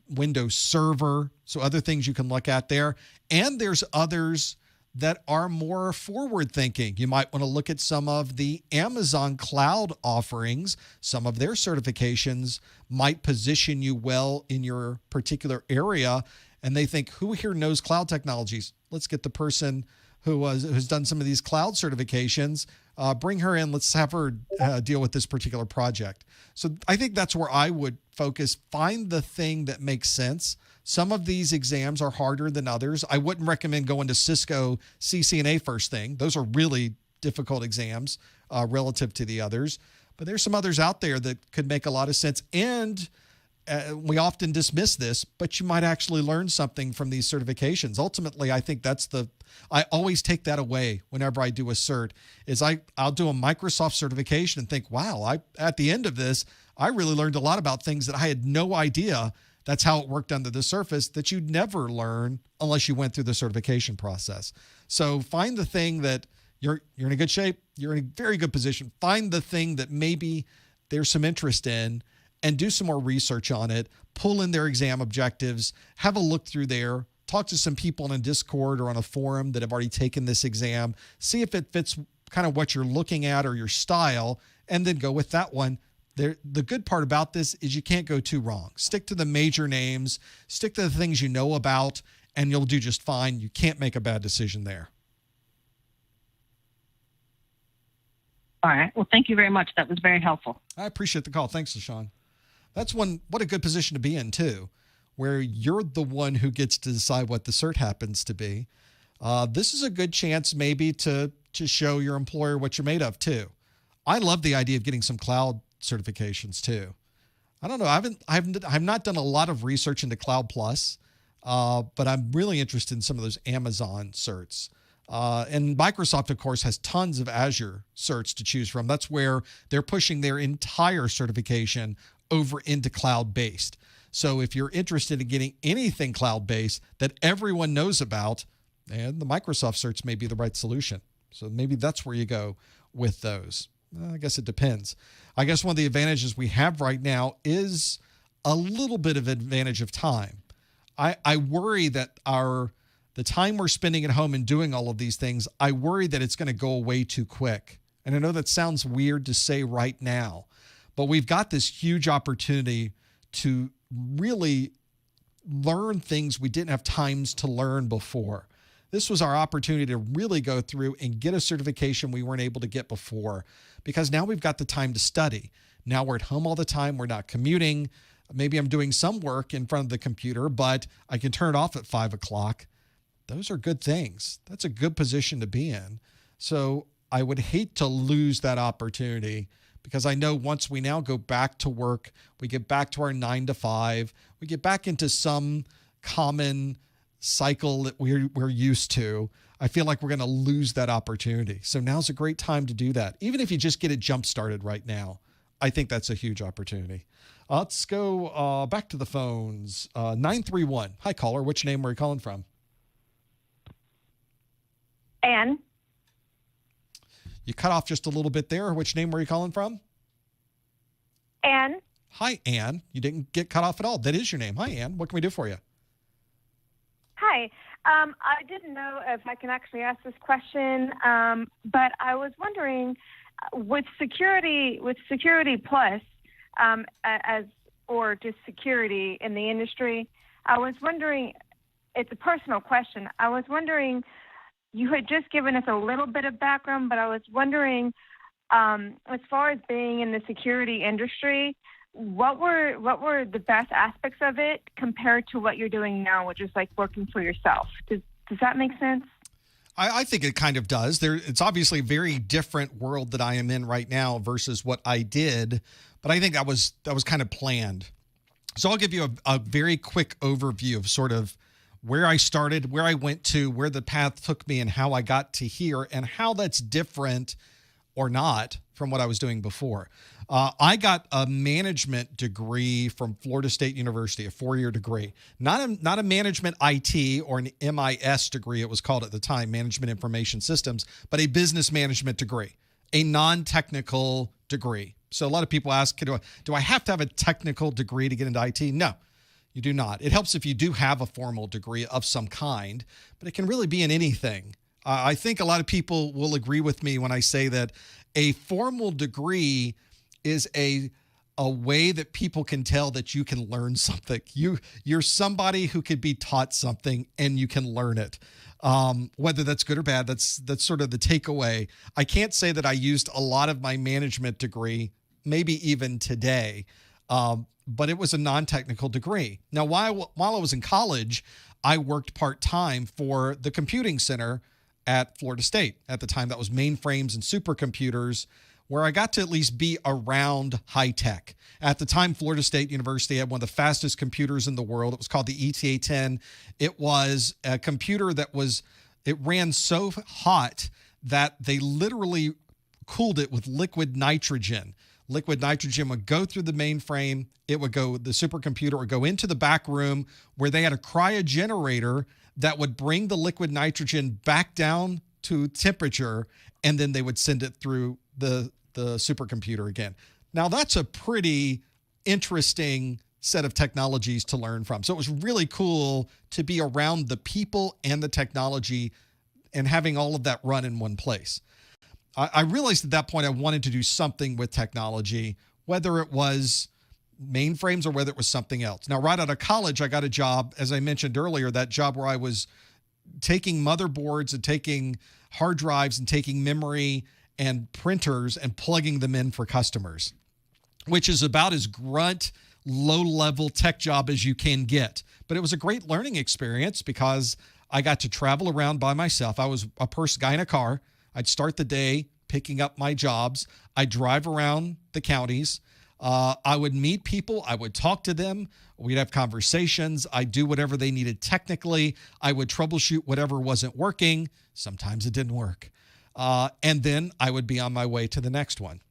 Windows Server, so other things you can look at there. And there's others that are more forward thinking. You might want to look at some of the Amazon cloud offerings. Some of their certifications might position you well in your particular area. And they think, who here knows cloud technologies? Let's get the person who's done some of these cloud certifications, bring her in. Let's have her deal with this particular project. So I think that's where I would focus. Find the thing that makes sense. Some of these exams are harder than others. I wouldn't recommend going to Cisco CCNA first thing. Those are really difficult exams relative to the others. But there's some others out there that could make a lot of sense. And we often dismiss this, but you might actually learn something from these certifications. Ultimately, I think I always take that away whenever I do a cert, is I'll do a Microsoft certification and think, wow, at the end of this, I really learned a lot about things that I had no idea. That's how it worked under the surface, that you'd never learn unless you went through the certification process. So find the thing that you're in a good shape. You're in a very good position. Find the thing that maybe there's some interest in, and do some more research on it, pull in their exam objectives, have a look through there, talk to some people in a Discord or on a forum that have already taken this exam, see if it fits kind of what you're looking at or your style, and then go with that one. The good part about this is you can't go too wrong. Stick to the major names, stick to the things you know about, and you'll do just fine. You can't make a bad decision there. All right. Well, thank you very much. That was very helpful. I appreciate the call. Thanks, LaShawn. What a good position to be in, too, where you're the one who gets to decide what the cert happens to be. This is a good chance maybe to show your employer what you're made of, too. I love the idea of getting some cloud certifications, too. I don't know. I've not done a lot of research into Cloud Plus, but I'm really interested in some of those Amazon certs. And Microsoft, of course, has tons of Azure certs to choose from. That's where they're pushing their entire certification over into cloud-based. So if you're interested in getting anything cloud-based that everyone knows about, and the Microsoft certs may be the right solution. So maybe that's where you go with those. I guess it depends. I guess one of the advantages we have right now is a little bit of advantage of time. I worry that the time we're spending at home and doing all of these things, I worry that it's going to go away too quick. And I know that sounds weird to say right now, but we've got this huge opportunity to really learn things we didn't have times to learn before. This was our opportunity to really go through and get a certification we weren't able to get before, because now we've got the time to study. Now we're at home all the time. We're not commuting. Maybe I'm doing some work in front of the computer, but I can turn it off at 5 o'clock. Those are good things. That's a good position to be in. So I would hate to lose that opportunity, because I know once we now go back to work, we get back to our 9 to 5, we get back into some common cycle that we're used to, I feel like we're going to lose that opportunity. So now's a great time to do that. Even if you just get it jump started right now, I think that's a huge opportunity. Let's go back to the phones. 931. Hi, caller. Which name are you calling from? Anne. You cut off just a little bit there. Which name were you calling from? Anne. Hi, Anne. You didn't get cut off at all. That is your name. Hi, Anne. What can we do for you? Hi. I didn't know if I can actually ask this question, but I was wondering, with Security Plus, or just security in the industry, I was wondering, it's a personal question. I was wondering, you had just given us a little bit of background, but I was wondering, as far as being in the security industry, what were the best aspects of it compared to what you're doing now, which is like working for yourself? Does that make sense? I think it kind of does. It's obviously a very different world that I am in right now versus what I did, but I think that was kind of planned. So I'll give you a very quick overview of sort of where I started, where I went to, where the path took me, and how I got to here, and how that's different or not from what I was doing before. I got a management degree from Florida State University, a 4-year degree. Not a management IT or an MIS degree, it was called at the time, Management Information Systems, but a business management degree, a non-technical degree. So a lot of people ask, do I have to have a technical degree to get into IT? No, you do not. It helps if you do have a formal degree of some kind, but it can really be in anything. I think a lot of people will agree with me when I say that a formal degree is a way that people can tell that you can learn something. You're somebody who could be taught something and you can learn it. Whether that's good or bad, that's sort of the takeaway. I can't say that I used a lot of my management degree, maybe even today, but it was a non-technical degree. Now, while I was in college, I worked part-time for the computing center at Florida State. At the time, that was mainframes and supercomputers, where I got to at least be around high tech. At the time, Florida State University had one of the fastest computers in the world. It was called the ETA-10. It was a computer it ran so hot that they literally cooled it with liquid nitrogen. Liquid nitrogen would go through the mainframe. The supercomputer would go into the back room where they had a cryogenerator that would bring the liquid nitrogen back down to temperature, and then they would send it through the supercomputer again. Now, that's a pretty interesting set of technologies to learn from. So it was really cool to be around the people and the technology and having all of that run in one place. I realized at that point I wanted to do something with technology, whether it was mainframes or whether it was something else. Now, right out of college, I got a job, as I mentioned earlier, that job where I was taking motherboards and taking hard drives and taking memory and printers and plugging them in for customers, which is about as grunt, low-level tech job as you can get. But it was a great learning experience because I got to travel around by myself. I was a guy in a car. I'd start the day picking up my jobs. I'd drive around the counties. I would meet people. I would talk to them. We'd have conversations. I'd do whatever they needed technically. I would troubleshoot whatever wasn't working. Sometimes it didn't work. And then I would be on my way to the next one.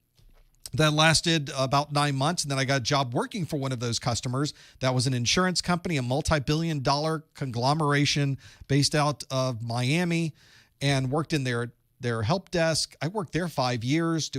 That lasted about 9 months, and then I got a job working for one of those customers. That was an insurance company, a multi-billion-dollar conglomeration based out of Miami, and worked in their their help desk. I worked there 5 years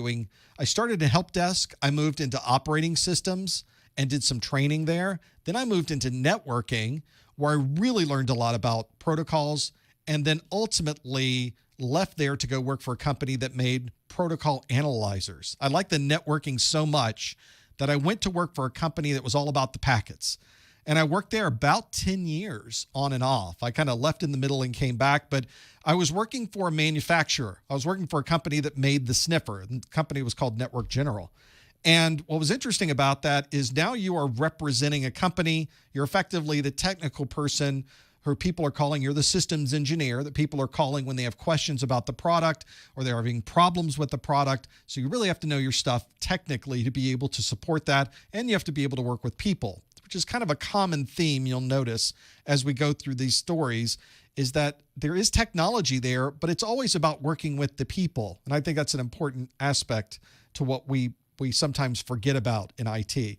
I started in help desk. I moved into operating systems and did some training there. Then I moved into networking, where I really learned a lot about protocols, and then ultimately left there to go work for a company that made protocol analyzers. I liked the networking so much that I went to work for a company that was all about the packets. And I worked there about 10 years on and off. I kind of left in the middle and came back, but I was working for a manufacturer. I was working for a company that made the sniffer. The company was called Network General. And what was interesting about that is now you are representing a company. You're effectively the technical person who people are calling. You're the systems engineer that people are calling when they have questions about the product or they're having problems with the product. So you really have to know your stuff technically to be able to support that. And you have to be able to work with people, which is kind of a common theme you'll notice as we go through these stories, is that there is technology there, but it's always about working with the people. And I think that's an important aspect to what we sometimes forget about in IT.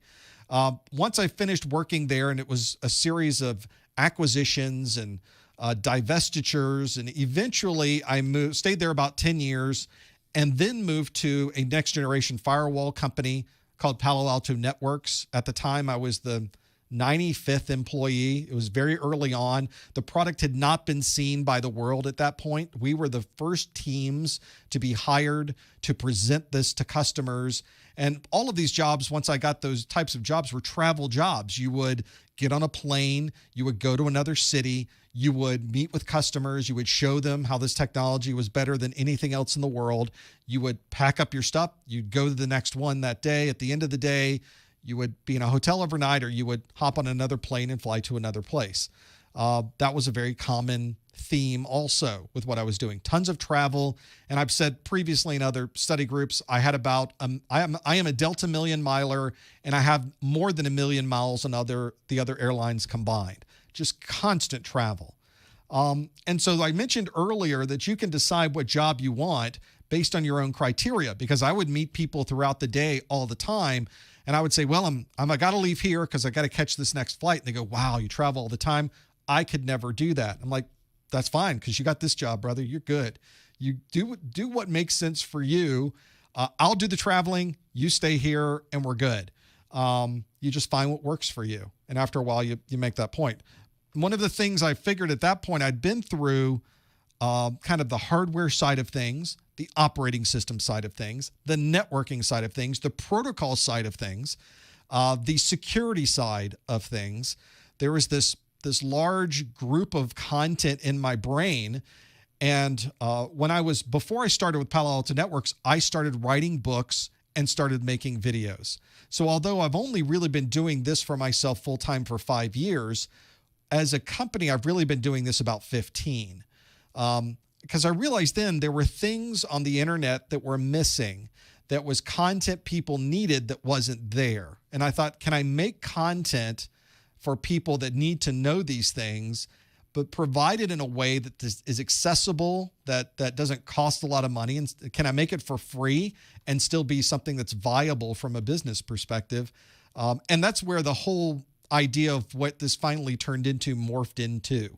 Once I finished working there, and it was a series of acquisitions and divestitures, and eventually I stayed there about 10 years and then moved to a next generation firewall company called Palo Alto Networks. At the time, I was the 95th employee. It was very early on. The product had not been seen by the world at that point. We were the first teams to be hired to present this to customers. And all of these jobs, once I got those types of jobs, were travel jobs. You would get on a plane, you would go to another city, you would meet with customers, you would show them how this technology was better than anything else in the world. You would pack up your stuff, you'd go to the next one that day. At the end of the day, you would be in a hotel overnight, or you would hop on another plane and fly to another place. That was a very common theme also with what I was doing. Tons of travel. And I've said previously in other study groups, I had about, I am a Delta million miler, and I have more than 1 million miles on the other airlines combined. Just constant travel. And so I mentioned earlier that you can decide what job you want based on your own criteria, because I would meet people throughout the day all the time. And I would say, well, I got to leave here because I got to catch this next flight. And they go, wow, you travel all the time. I could never do that. I'm like, that's fine, because you got this job, brother. You're good. You do what makes sense for you. I'll do the traveling. You stay here and we're good. You just find what works for you. And after a while, you make that point. One of the things I figured at that point, I'd been through kind of the hardware side of things, the operating system side of things, the networking side of things, the protocol side of things, the security side of things. There was this large group of content in my brain. And before I started with Palo Alto Networks, I started writing books and started making videos. So although I've only really been doing this for myself full-time for 5 years, as a company, I've really been doing this about 15. Because I realized then there were things on the internet that were missing, that was content people needed that wasn't there. And I thought, can I make content for people that need to know these things, but provide it in a way that is accessible, that doesn't cost a lot of money? And can I make it for free and still be something that's viable from a business perspective? And that's where the whole idea of what this finally turned into morphed into.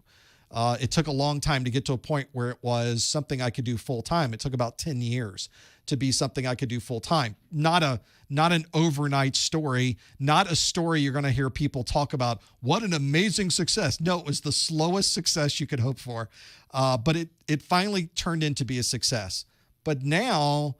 It took a long time to get to a point where it was something I could do full time. It took about 10 years to be something I could do full time. Not an overnight story, not a story you're going to hear people talk about. What an amazing success. No, it was the slowest success you could hope for. But it finally turned into be a success. But now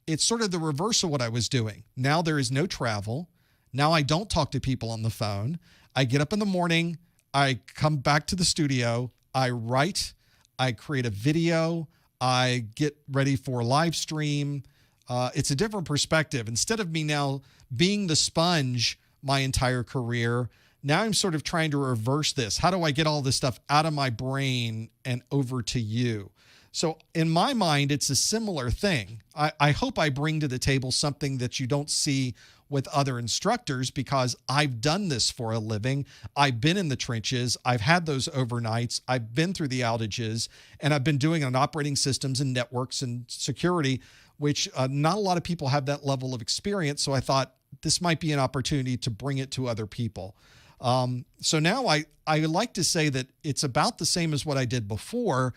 it's sort of the reverse of what I was doing. Now there is no travel. Now I don't talk to people on the phone. I get up in the morning, I come back to the studio, I write, I create a video, I get ready for a live stream. It's a different perspective. Instead of me now being the sponge my entire career, now I'm sort of trying to reverse this. How do I get all this stuff out of my brain and over to you? So in my mind, it's a similar thing. I hope I bring to the table something that you don't see with other instructors, because I've done this for a living. I've been in the trenches. I've had those overnights. I've been through the outages, and I've been doing it on operating systems and networks and security, which not a lot of people have that level of experience. So I thought this might be an opportunity to bring it to other people. So now I like to say that it's about the same as what I did before.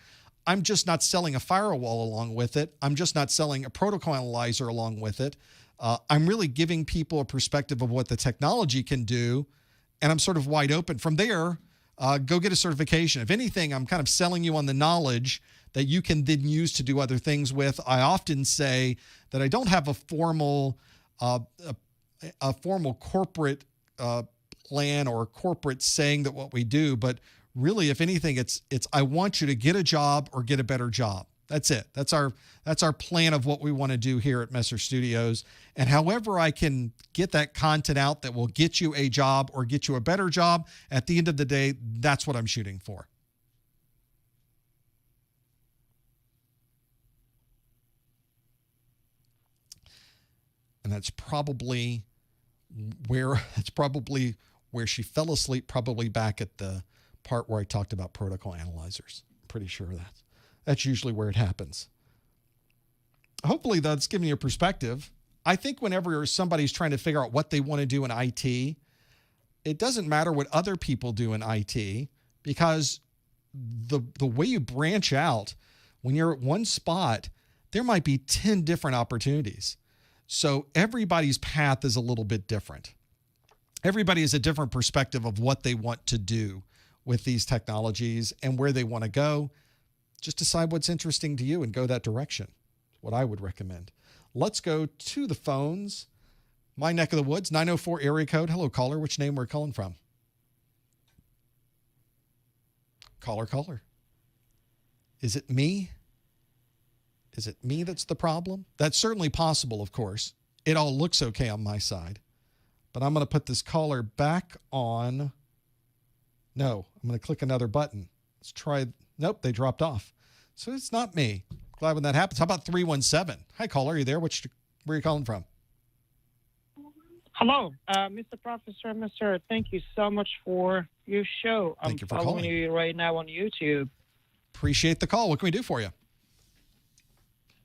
I'm just not selling a firewall along with it. I'm just not selling a protocol analyzer along with it. I'm really giving people a perspective of what the technology can do, and I'm sort of wide open. From there, go get a certification. If anything, I'm kind of selling you on the knowledge that you can then use to do other things with. I often say that I don't have a formal corporate plan or corporate saying that what we do, but really, if anything, it's I want you to get a job or get a better job. That's it. That's our plan of what we want to do here at Messer Studios. And however I can get that content out that will get you a job or get you a better job, at the end of the day, that's what I'm shooting for. And that's probably where she fell asleep, probably back at the part where I talked about protocol analyzers. I'm pretty sure that's usually where it happens. Hopefully that's giving you a perspective. I think whenever somebody's trying to figure out what they want to do in IT, it doesn't matter what other people do in IT, because the way you branch out, when you're at one spot, there might be 10 different opportunities. So everybody's path is a little bit different. Everybody has a different perspective of what they want to do with these technologies and where they want to go. Just decide what's interesting to you and go that direction. What I would recommend. Let's go to the phones. My neck of the woods, 904 area code. Hello, caller. Which name we're calling from? Caller. Is it me? Is it me that's the problem? That's certainly possible, of course. It all looks okay on my side. But I'm going to put this caller back on. No, I'm going to click another button. Let's try. Nope, they dropped off. So it's not me. Glad when that happens. How about 317? Hi, caller. Are you there? Where are you calling from? Hello, Mr. Professor. Mr. Thank you so much for your show. Thank you for calling. calling. You right now on YouTube. Appreciate the call. What can we do for you?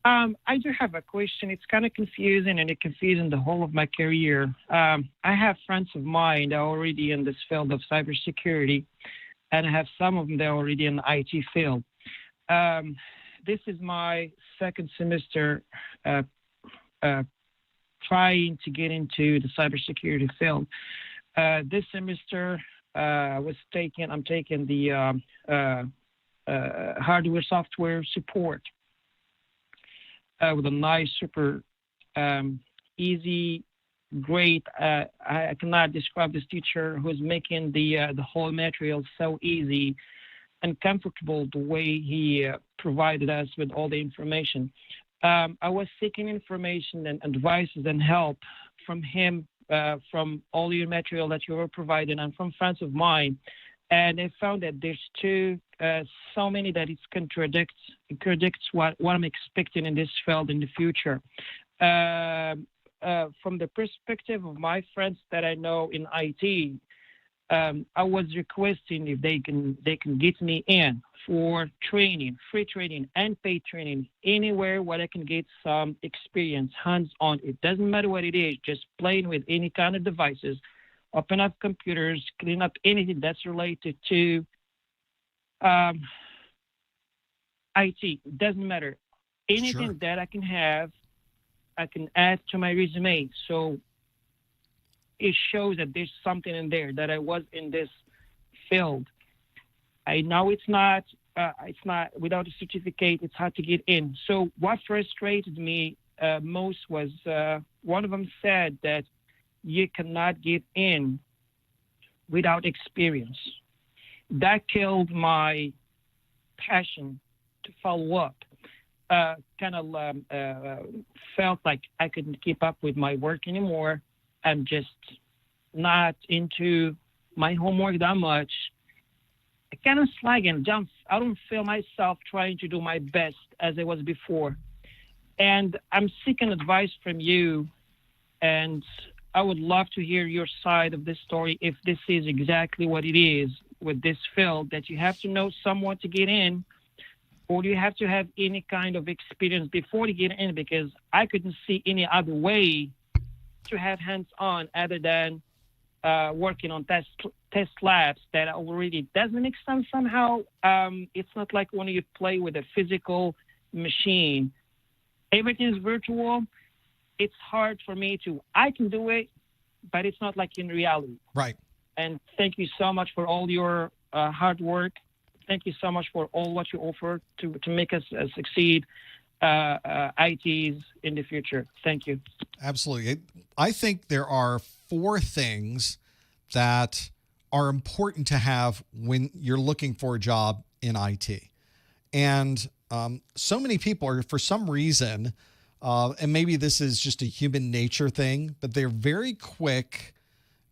I do have a question. It's kind of confusing, and it confusing the whole of my career. I have friends of mine that are already in this field of cybersecurity, and I have some of them that are already in the IT field. This is my second semester trying to get into the cybersecurity field. This semester, I'm taking the hardware software support. With a nice, super easy, great. I cannot describe this teacher who's making the whole material so easy and comfortable. The way he provided us with all the information. I was seeking information and advices and help from him, from all your material that you were providing, and from friends of mine. And I found that there's so many that it contradicts what I'm expecting in this field in the future. From the perspective of my friends that I know in IT, I was requesting if they can get me in for training, free training and paid training, anywhere where I can get some experience, hands-on. It doesn't matter what it is, just playing with any kind of devices. Open up computers, clean up anything that's related to IT. It doesn't matter. Anything that I can have, I can add to my resume. So it shows that there's something in there, that I was in this field. I know it's not without a certificate, it's hard to get in. So what frustrated me most was one of them said that you cannot get in without experience. That killed my passion to follow up. Felt like I couldn't keep up with my work anymore. I'm just not into my homework that much. I kind of slagging. I don't feel myself trying to do my best as I was before. And I'm seeking advice from you, and I would love to hear your side of this story, if this is exactly what it is with this field, that you have to know someone to get in, or do you have to have any kind of experience before you get in? Because I couldn't see any other way to have hands-on other than working on test test labs that already doesn't make sense somehow. It's not like when you play with a physical machine. Everything is virtual. It's hard for me I can do it, but it's not like in reality. Right. And thank you so much for all your hard work. Thank you so much for all what you offer to make us succeed ITs in the future. Thank you. Absolutely. I think there are 4 things that are important to have when you're looking for a job in IT. And so many people are, for some reason, and maybe this is just a human nature thing, but they're very quick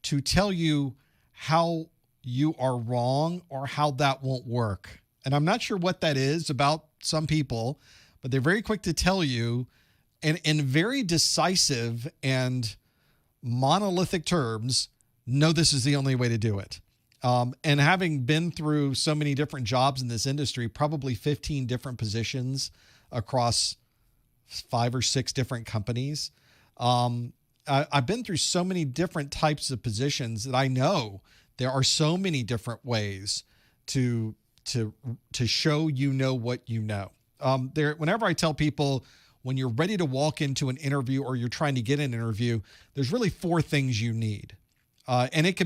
to tell you how you are wrong or how that won't work. And I'm not sure what that is about some people, but they're very quick to tell you, and in very decisive and monolithic terms, no, this is the only way to do it. And having been through so many different jobs in this industry, probably 15 different positions across 5 or 6 different companies, I've been through so many different types of positions that I know there are so many different ways to show you know what you know. Whenever I tell people, when you're ready to walk into an interview or you're trying to get an interview, there's really 4 things you need. And it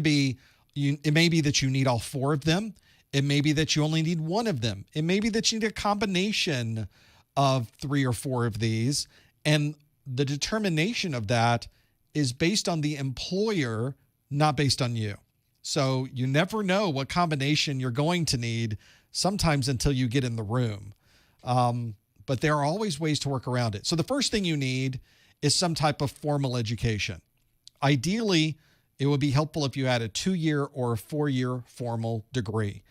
may be that you need all 4 of them. It may be that you only need 1 of them. It may be that you need a combination of 3 or 4 of these. And the determination of that is based on the employer, not based on you. So you never know what combination you're going to need sometimes until you get in the room. But there are always ways to work around it. So the first thing you need is some type of formal education. Ideally, it would be helpful if you had a 2-year or a 4-year formal degree.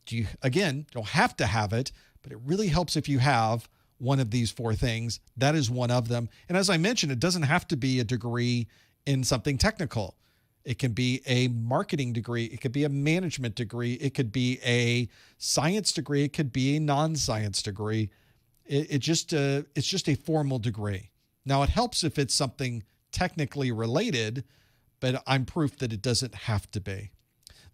You don't have to have it, but it really helps if you have one of these 4 things. That is one of them. And as I mentioned, it doesn't have to be a degree in something technical. It can be a marketing degree. It could be a management degree. It could be a science degree. It could be a non-science degree. It's just a formal degree. Now, it helps if it's something technically related, but I'm proof that it doesn't have to be.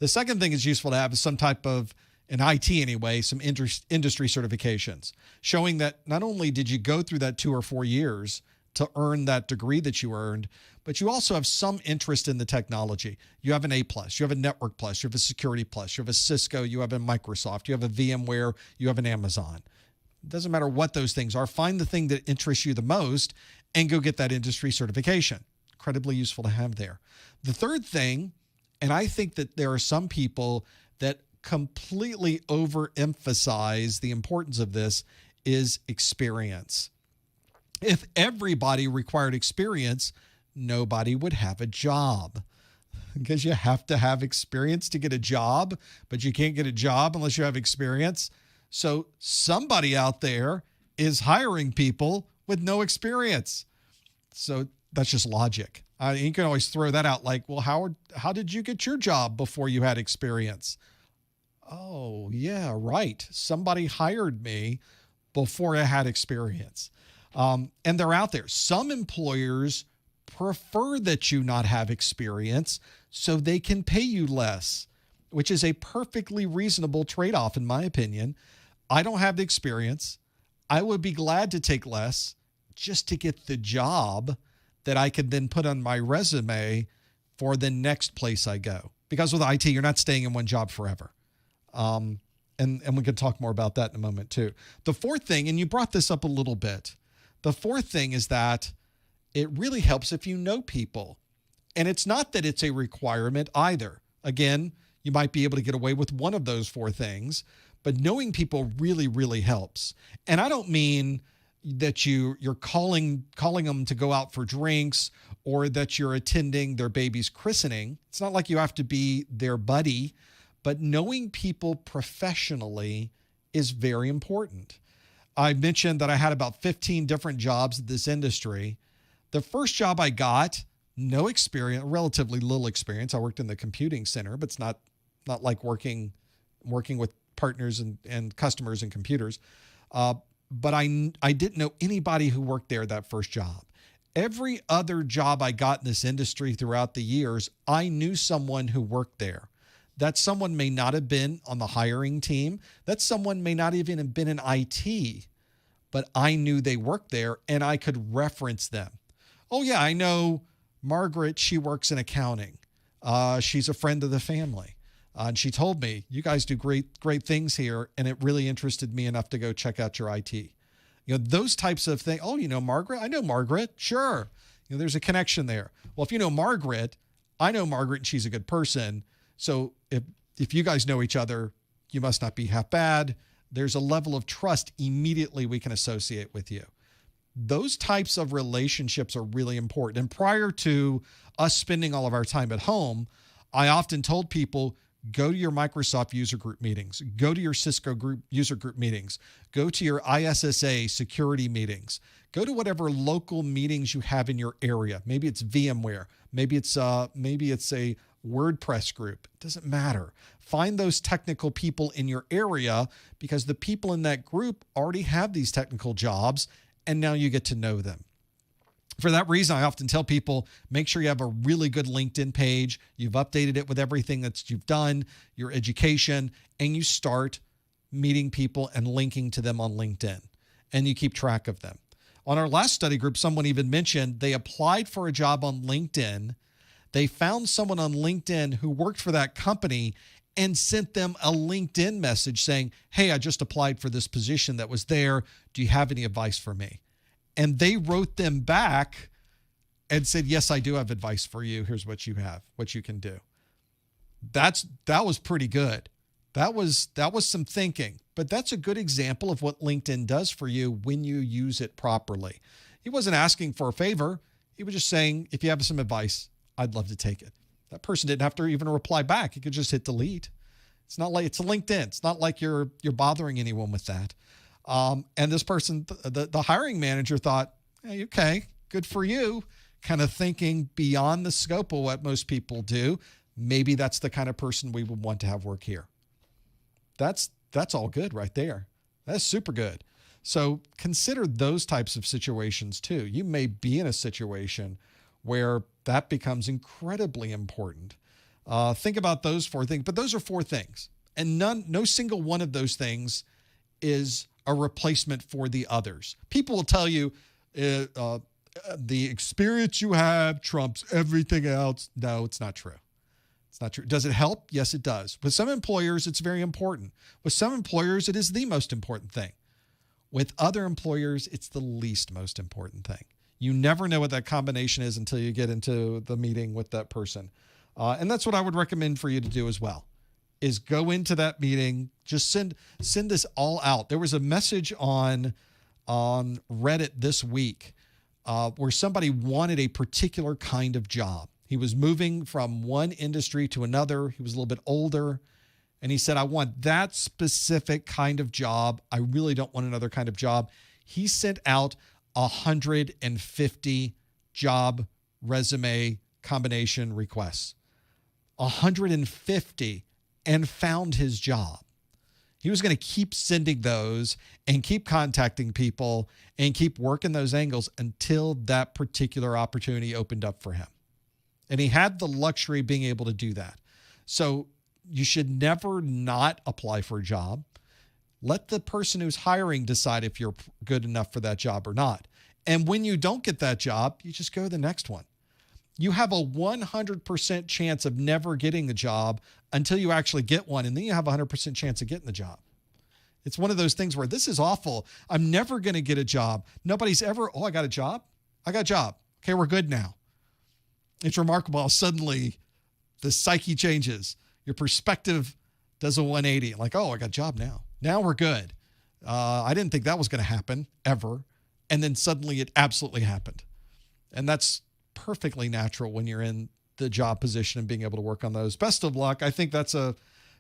The second thing is useful to have is some type of, in IT anyway, some industry certifications, showing that not only did you go through that 2 or 4 years to earn that degree that you earned, but you also have some interest in the technology. You have an A+, you have a Network+, you have a Security+, you have a Cisco, you have a Microsoft, you have a VMware, you have an Amazon. It doesn't matter what those things are. Find the thing that interests you the most and go get that industry certification. Incredibly useful to have there. The third thing, and I think that there are some people that completely overemphasize the importance of this, is experience. If everybody required experience, nobody would have a job, because you have to have experience to get a job, but you can't get a job unless you have experience. So somebody out there is hiring people with no experience. So that's just logic. You can always throw that out like, well, how did you get your job before you had experience? Oh, yeah, right. Somebody hired me before I had experience. And they're out there. Some employers prefer that you not have experience so they can pay you less, which is a perfectly reasonable trade-off, in my opinion. I don't have the experience. I would be glad to take less just to get the job that I could then put on my resume for the next place I go. Because with IT, you're not staying in one job forever. And we can talk more about that in a moment too. The fourth thing, and you brought this up a little bit, the fourth thing is that it really helps if you know people. And it's not that it's a requirement either. Again, you might be able to get away with one of those 4 things, but knowing people really, really helps. And I don't mean that you're calling them to go out for drinks or that you're attending their baby's christening. It's not like you have to be their buddy, but knowing people professionally is very important. I mentioned that I had about 15 different jobs in this industry. The first job I got, no experience, relatively little experience. I worked in the computing center, but it's not like working with partners and customers and computers. But I didn't know anybody who worked there that first job. Every other job I got in this industry throughout the years, I knew someone who worked there. That someone may not have been on the hiring team. That someone may not even have been in IT, but I knew they worked there and I could reference them. Oh yeah, I know Margaret, she works in accounting. She's a friend of the family. And she told me, you guys do great things here. And it really interested me enough to go check out your IT. You know, those types of things. Oh, you know Margaret? I know Margaret. Sure. You know, there's a connection there. Well, if you know Margaret, I know Margaret and she's a good person. So if you guys know each other, you must not be half bad. There's a level of trust immediately we can associate with you. Those types of relationships are really important. And prior to us spending all of our time at home, I often told people, go to your Microsoft user group meetings, go to your Cisco group user group meetings, go to your ISSA security meetings, go to whatever local meetings you have in your area. Maybe it's VMware, maybe it's a WordPress group. It doesn't matter. Find those technical people in your area because the people in that group already have these technical jobs and now you get to know them. For that reason, I often tell people, make sure you have a really good LinkedIn page. You've updated it with everything that you've done, your education, and you start meeting people and linking to them on LinkedIn, and you keep track of them. On our last study group, someone even mentioned they applied for a job on LinkedIn. They found someone on LinkedIn who worked for that company and sent them a LinkedIn message saying, hey, I just applied for this position that was there. Do you have any advice for me? And they wrote them back and said, yes, I do have advice for you. Here's what you have, what you can do. That was pretty good. That was some thinking, but that's a good example of what LinkedIn does for you when you use it properly. He wasn't asking for a favor. He was just saying, if you have some advice, I'd love to take it. That person didn't have to even reply back. He could just hit delete. It's not like it's a LinkedIn. It's not like you're bothering anyone with that. And this person, the hiring manager thought, hey, okay, good for you. Kind of thinking beyond the scope of what most people do. Maybe that's the kind of person we would want to have work here. That's all good right there. That's super good. So consider those types of situations too. You may be in a situation where that becomes incredibly important. Think about those 4 things, but those are 4 things. And no single one of those things is a replacement for the others. People will tell you the experience you have trumps everything else. No, it's not true. It's not true. Does it help? Yes, it does. With some employers, it's very important. With some employers, it is the most important thing. With other employers, it's the least most important thing. You never know what that combination is until you get into the meeting with that person. And that's what I would recommend for you to do as well, is go into that meeting, just send this all out. There was a message on Reddit this week where somebody wanted a particular kind of job. He was moving from one industry to another. He was a little bit older. And he said, I want that specific kind of job. I really don't want another kind of job. He sent out 150 job resume combination requests. 150, and found his job. He was going to keep sending those and keep contacting people and keep working those angles until that particular opportunity opened up for him. And he had the luxury of being able to do that. So you should never not apply for a job. Let the person who's hiring decide if you're good enough for that job or not. And when you don't get that job, you just go to the next one. You have a 100% chance of never getting the job until you actually get one. And then you have a 100% chance of getting the job. It's one of those things where this is awful. I'm never going to get a job. Nobody's ever, oh, I got a job. I got a job. Okay, we're good now. It's remarkable how suddenly the psyche changes. Your perspective does a 180. Like, oh, I got a job now. Now we're good. I didn't think that was going to happen ever. And then suddenly it absolutely happened. And that's perfectly natural when you're in the job position and being able to work on those. Best of luck. I think that's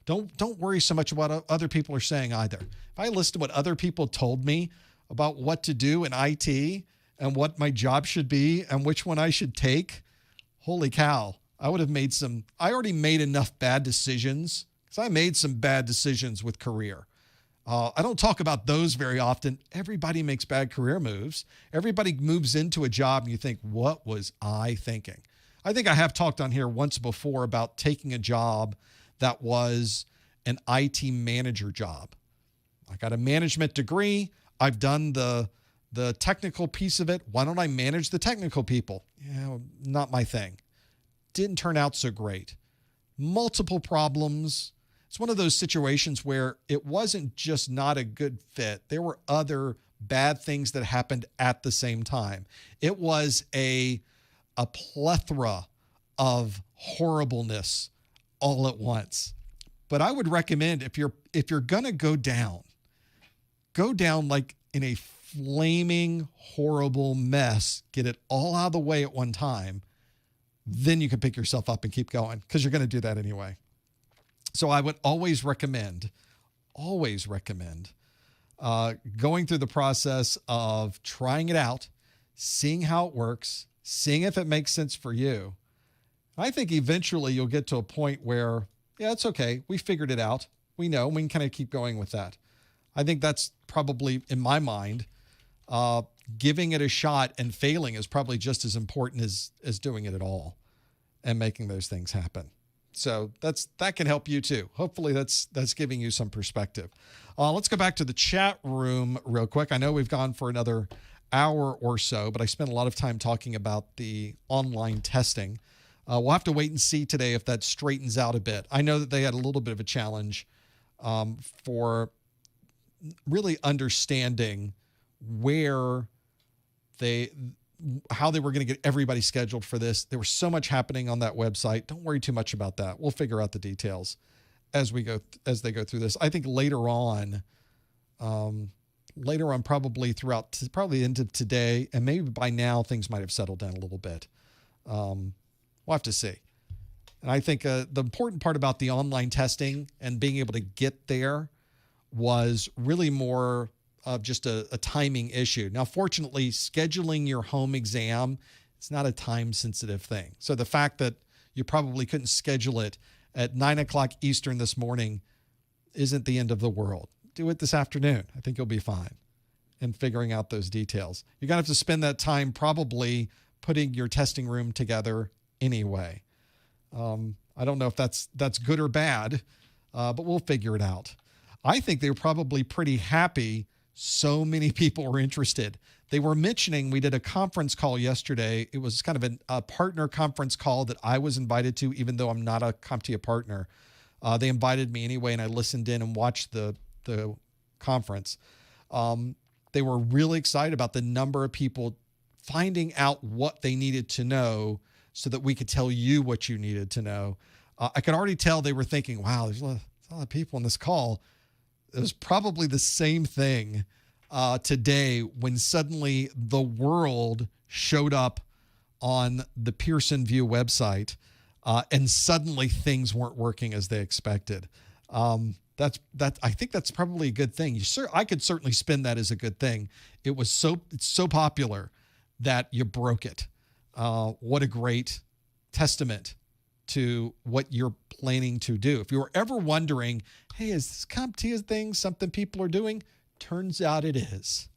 don't worry so much about what other people are saying either. If I listened to what other people told me about what to do in IT and what my job should be and which one I should take, holy cow, I already made enough bad decisions because I made some bad decisions with career. I don't talk about those very often. Everybody makes bad career moves. Everybody moves into a job and you think, what was I thinking? I think I have talked on here once before about taking a job that was an IT manager job. I got a management degree. I've done the technical piece of it. Why don't I manage the technical people? Yeah, not my thing. Didn't turn out so great. Multiple problems. It's one of those situations where it wasn't just not a good fit. There were other bad things that happened at the same time. It was a plethora of horribleness all at once. But I would recommend if you're gonna go down like in a flaming horrible mess, get it all out of the way at one time, then you can pick yourself up and keep going, because you're going to do that anyway. So I would always recommend going through the process of trying it out, seeing how it works, seeing if it makes sense for you. I think eventually you'll get to a point where, yeah, it's okay. We figured it out. We know. We can kind of keep going with that. I think that's probably, in my mind, giving it a shot and failing is probably just as important as doing it at all and making those things happen. So that can help you too. Hopefully that's giving you some perspective. Let's go back to the chat room real quick. I know we've gone for another hour or so, but I spent a lot of time talking about the online testing. We'll have to wait and see today if that straightens out a bit. I know that they had a little bit of a challenge for really understanding how they were going to get everybody scheduled for this. There was so much happening on that website. Don't worry too much about that. We'll figure out the details as they go through this. I think later on, probably throughout the end of today, and maybe by now things might have settled down a little bit. We'll have to see. And I think the important part about the online testing and being able to get there was really more of just a timing issue. Now, fortunately, scheduling your home exam, it's not a time-sensitive thing. So the fact that you probably couldn't schedule it at 9 o'clock Eastern this morning isn't the end of the world. Do it this afternoon. I think you'll be fine in figuring out those details. You're going to have to spend that time probably putting your testing room together anyway. I don't know if that's good or bad, but we'll figure it out. I think they were probably pretty happy so many people were interested. They were mentioning, we did a conference call yesterday. It was kind of a partner conference call that I was invited to, even though I'm not a CompTIA partner. They invited me anyway, and I listened in and watched the conference. They were really excited about the number of people finding out what they needed to know so that we could tell you what you needed to know. I could already tell they were thinking, wow, there's a lot of people on this call. It was probably the same thing today when suddenly the world showed up on the Pearson VUE website and suddenly things weren't working as they expected. I think that's probably a good thing. I could certainly spin that as a good thing. It's so popular that you broke it. What a great testament to what you're planning to do. If you were ever wondering, hey, is this CompTIA thing something people are doing? Turns out it is.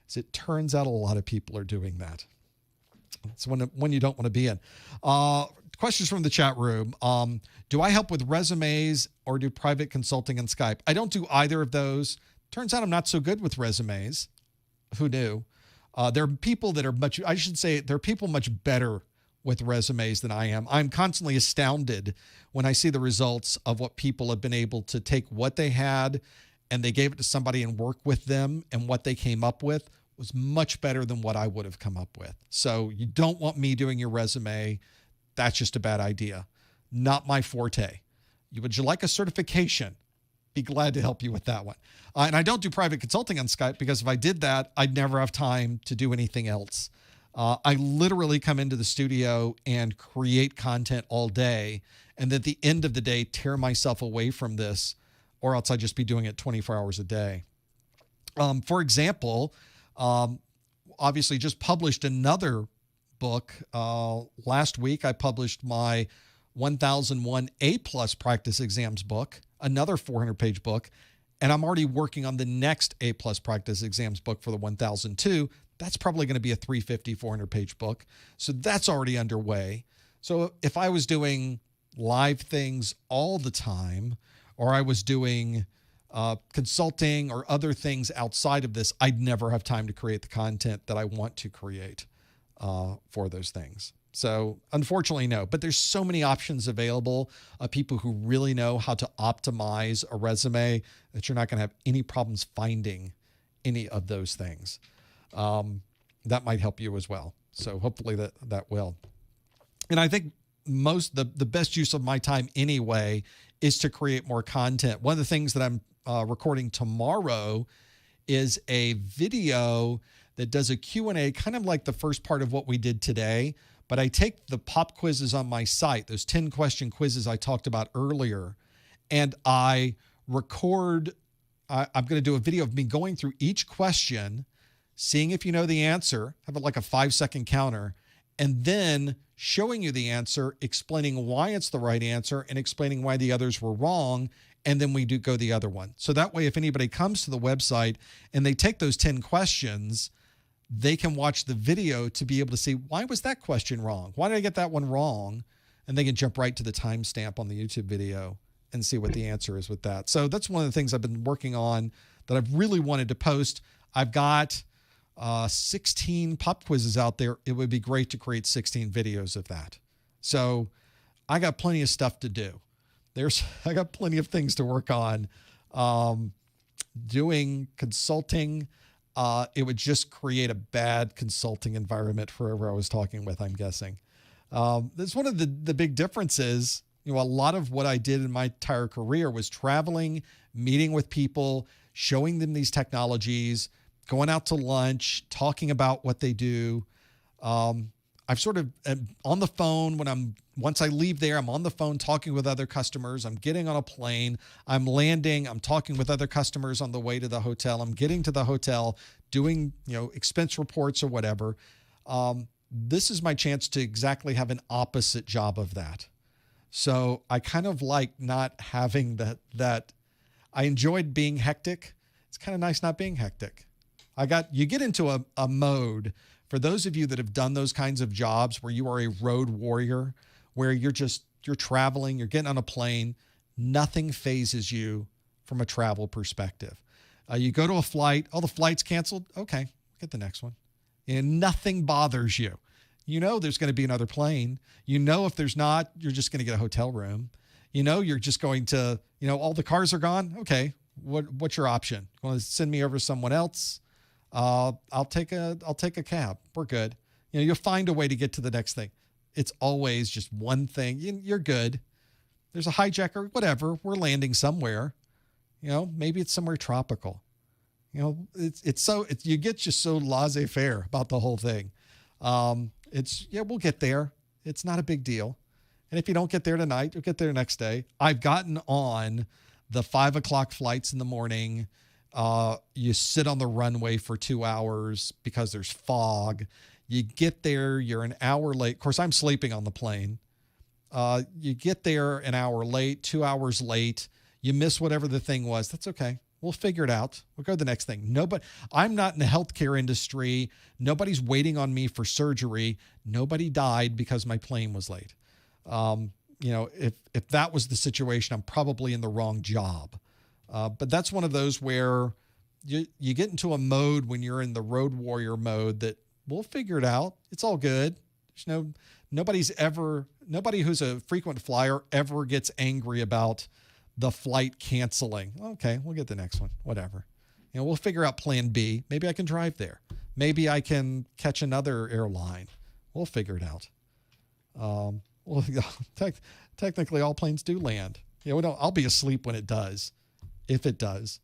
As it turns out a lot of people are doing that. It's one you don't want to be in. Questions from the chat room. Do I help with resumes or do private consulting on Skype? I don't do either of those. Turns out I'm not so good with resumes. Who knew? There are people that are there are people much better with resumes than I am. I'm constantly astounded when I see the results of what people have been able to take what they had and they gave it to somebody and work with them, and what they came up with was much better than what I would have come up with. So you don't want me doing your resume. That's just a bad idea. Not my forte. Would you like a certification? Be glad to help you with that one. And I don't do private consulting on Skype because if I did that, I'd never have time to do anything else. I literally come into the studio and create content all day, and at the end of the day, tear myself away from this, or else I'd just be doing it 24 hours a day. For example, obviously just published another book. Last week, I published my 1001 A+ practice exams book, another 400-page book, and I'm already working on the next A+ practice exams book for the 1002. That's probably going to be a 350, 400-page book. So that's already underway. So if I was doing, live things all the time, or I was doing consulting or other things outside of this, I'd never have time to create the content that I want to create for those things. So unfortunately, no. But there's so many options available of people who really know how to optimize a resume that you're not going to have any problems finding any of those things. That might help you as well. So hopefully that will. And I think the best use of my time anyway is to create more content. One of the things that I'm recording tomorrow is a video that does a Q&A, kind of like the first part of what we did today. But I take the pop quizzes on my site, those 10 question quizzes I talked about earlier, and I record. I'm going to do a video of me going through each question, seeing if you know the answer, have it like a 5-second counter, and then showing you the answer, explaining why it's the right answer, and explaining why the others were wrong. And then we do go the other one. So that way, if anybody comes to the website and they take those 10 questions, they can watch the video to be able to see, why was that question wrong? Why did I get that one wrong? And they can jump right to the timestamp on the YouTube video and see what the answer is with that. So that's one of the things I've been working on that I've really wanted to post. I've got 16 pop quizzes out there. It would be great to create 16 videos of that. So I got plenty of stuff to do. I got plenty of things to work on. Doing consulting, it would just create a bad consulting environment for whoever I was talking with, I'm guessing. That's one of the big differences. A lot of what I did in my entire career was traveling, meeting with people, showing them these technologies, going out to lunch, talking about what they do. I've sort of on the phone once I leave there, I'm on the phone talking with other customers. I'm getting on a plane. I'm landing. I'm talking with other customers on the way to the hotel. I'm getting to the hotel, doing, expense reports or whatever. This is my chance to exactly have an opposite job of that. So I kind of like not having that. I enjoyed being hectic. It's kind of nice not being hectic. You get into a mode. For those of you that have done those kinds of jobs where you are a road warrior, where you're traveling, you're getting on a plane, nothing phases you from a travel perspective. You go to a flight, the flight's canceled. Okay, get the next one. And nothing bothers you. There's going to be another plane. If there's not, you're just going to get a hotel room. You're just going to, all the cars are gone. Okay, what's your option? You want to send me over to someone else? I'll take a cab. We're good. You'll find a way to get to the next thing. It's always just one thing. You're good. There's a hijacker, whatever. We're landing somewhere. Maybe it's somewhere tropical. You get just so laissez-faire about the whole thing. We'll get there. It's not a big deal. And if you don't get there tonight, you'll get there next day. I've gotten on the 5:00 flights in the morning. You sit on the runway for 2 hours because there's fog. You get there, you're an hour late. Of course, I'm sleeping on the plane. You get there an hour late, 2 hours late. You miss whatever the thing was. That's okay. We'll figure it out. We'll go to the next thing. I'm not in the healthcare industry. Nobody's waiting on me for surgery. Nobody died because my plane was late. If that was the situation, I'm probably in the wrong job. But that's one of those where you get into a mode when you're in the road warrior mode that we'll figure it out. It's all good. There's nobody who's a frequent flyer ever gets angry about the flight canceling. Okay, we'll get the next one, whatever. We'll figure out plan B. Maybe I can drive there. Maybe I can catch another airline. We'll figure it out. Technically all planes do land. I'll be asleep when it does. If it does,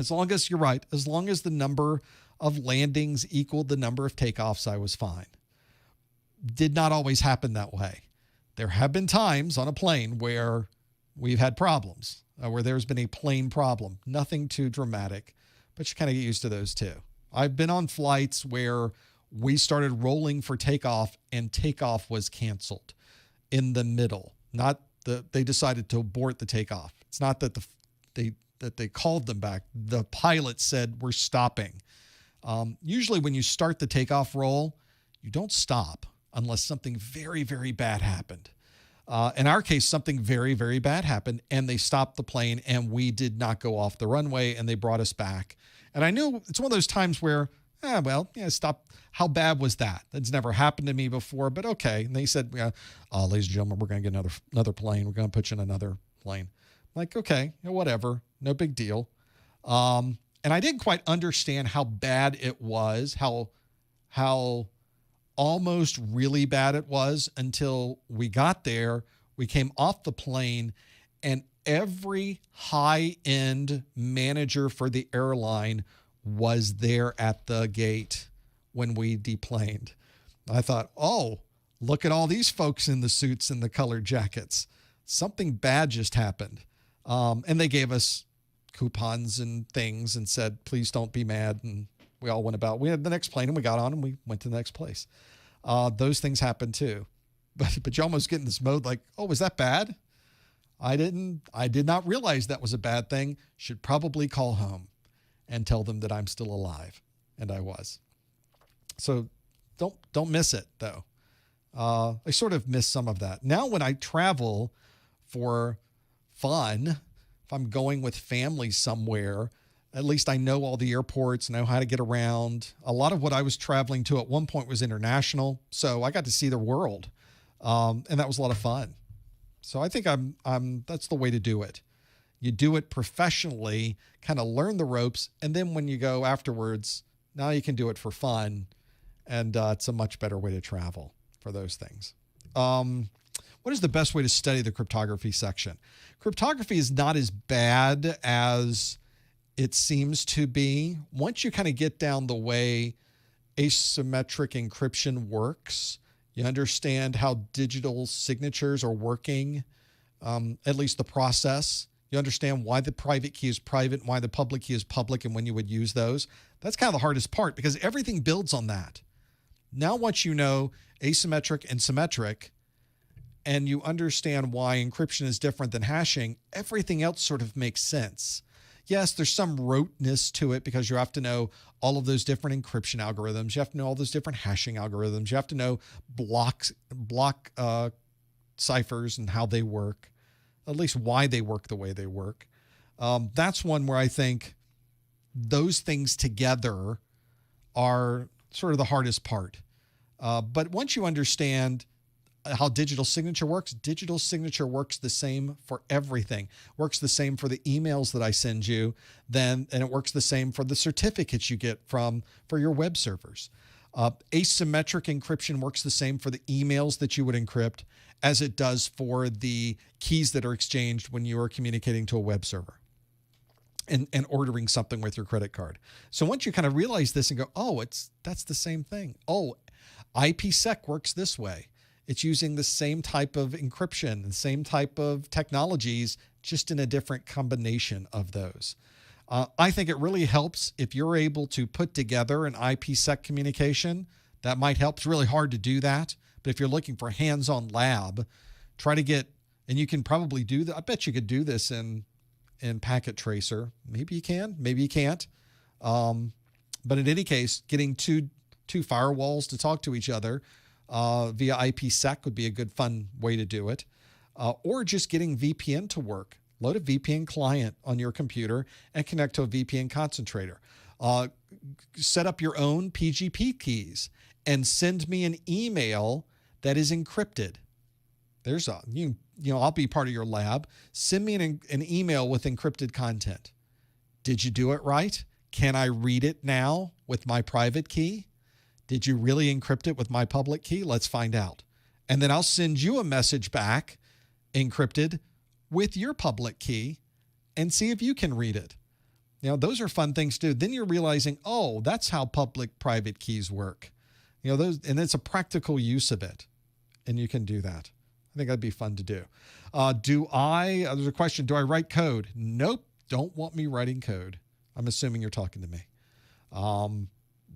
as long as you're right, as long as the number of landings equaled the number of takeoffs, I was fine. Did not always happen that way. There have been times on a plane where we've had problems, where there's been a plane problem. Nothing too dramatic, but you kind of get used to those too. I've been on flights where we started rolling for takeoff and takeoff was canceled in the middle. They decided to abort the takeoff. It's not that they called them back. The pilot said, we're stopping. Usually when you start the takeoff roll, you don't stop unless something very, very bad happened. In our case, something very, very bad happened, and they stopped the plane, and we did not go off the runway, and they brought us back. And I knew it's one of those times where, stop. How bad was that? That's never happened to me before, but okay. And they said, ladies and gentlemen, we're going to get another plane. We're going to put you in another plane. I'm like, okay, whatever, no big deal. And I didn't quite understand how bad it was, how almost really bad it was until we got there. We came off the plane, and every high-end manager for the airline was there at the gate when we deplaned. I thought, oh, look at all these folks in the suits and the colored jackets. Something bad just happened. And they gave us coupons and things and said, please don't be mad. And we all went about. We had the next plane, and we got on, and we went to the next place. Those things happen too. But you almost get in this mode like, oh, was that bad? I did not realize that was a bad thing. Should probably call home and tell them that I'm still alive. And I was. So don't miss it though. I sort of miss some of that. Now when I travel for fun, if I'm going with family somewhere, at least I know all the airports, know how to get around. A lot of what I was traveling to at one point was international. So I got to see the world. And that was a lot of fun. So I think that's the way to do it. You do it professionally, kind of learn the ropes. And then when you go afterwards, now you can do it for fun. And it's a much better way to travel for those things. What is the best way to study the cryptography section? Cryptography is not as bad as it seems to be. Once you kind of get down the way asymmetric encryption works, you understand how digital signatures are working, at least the process. You understand why the private key is private and why the public key is public and when you would use those. That's kind of the hardest part because everything builds on that. Now, once you know asymmetric and symmetric, and you understand why encryption is different than hashing, everything else sort of makes sense. Yes, there's some roteness to it because you have to know all of those different encryption algorithms. You have to know all those different hashing algorithms. You have to know block ciphers and how they work, at least why they work the way they work. That's one where I think those things together are sort of the hardest part. But once you understand how digital signature works the same for everything. Works the same for the emails that I send you, and it works the same for the certificates you get for your web servers. Asymmetric encryption works the same for the emails that you would encrypt as it does for the keys that are exchanged when you are communicating to a web server and ordering something with your credit card. So once you kind of realize this and go, oh, that's the same thing. Oh, IPsec works this way. It's using the same type of encryption, the same type of technologies, just in a different combination of those. I think it really helps if you're able to put together an IPsec communication. That might help. It's really hard to do that. But if you're looking for hands-on lab, try to get, and you can probably do that. I bet you could do this in Packet Tracer. Maybe you can, maybe you can't. But in any case, getting two firewalls to talk to each other via IPsec would be a good fun way to do it. Or just getting VPN to work. Load a VPN client on your computer and connect to a VPN concentrator. Set up your own PGP keys and send me an email that is encrypted. There's I'll be part of your lab. Send me an email with encrypted content. Did you do it right? Can I read it now with my private key? Did you really encrypt it with my public key? Let's find out. And then I'll send you a message back encrypted with your public key and see if you can read it. Those are fun things to do. Then you're realizing, oh, that's how public-private keys work. Those, and it's a practical use of it. And you can do that. I think that'd be fun to do. There's a question, do I write code? Nope, don't want me writing code. I'm assuming you're talking to me.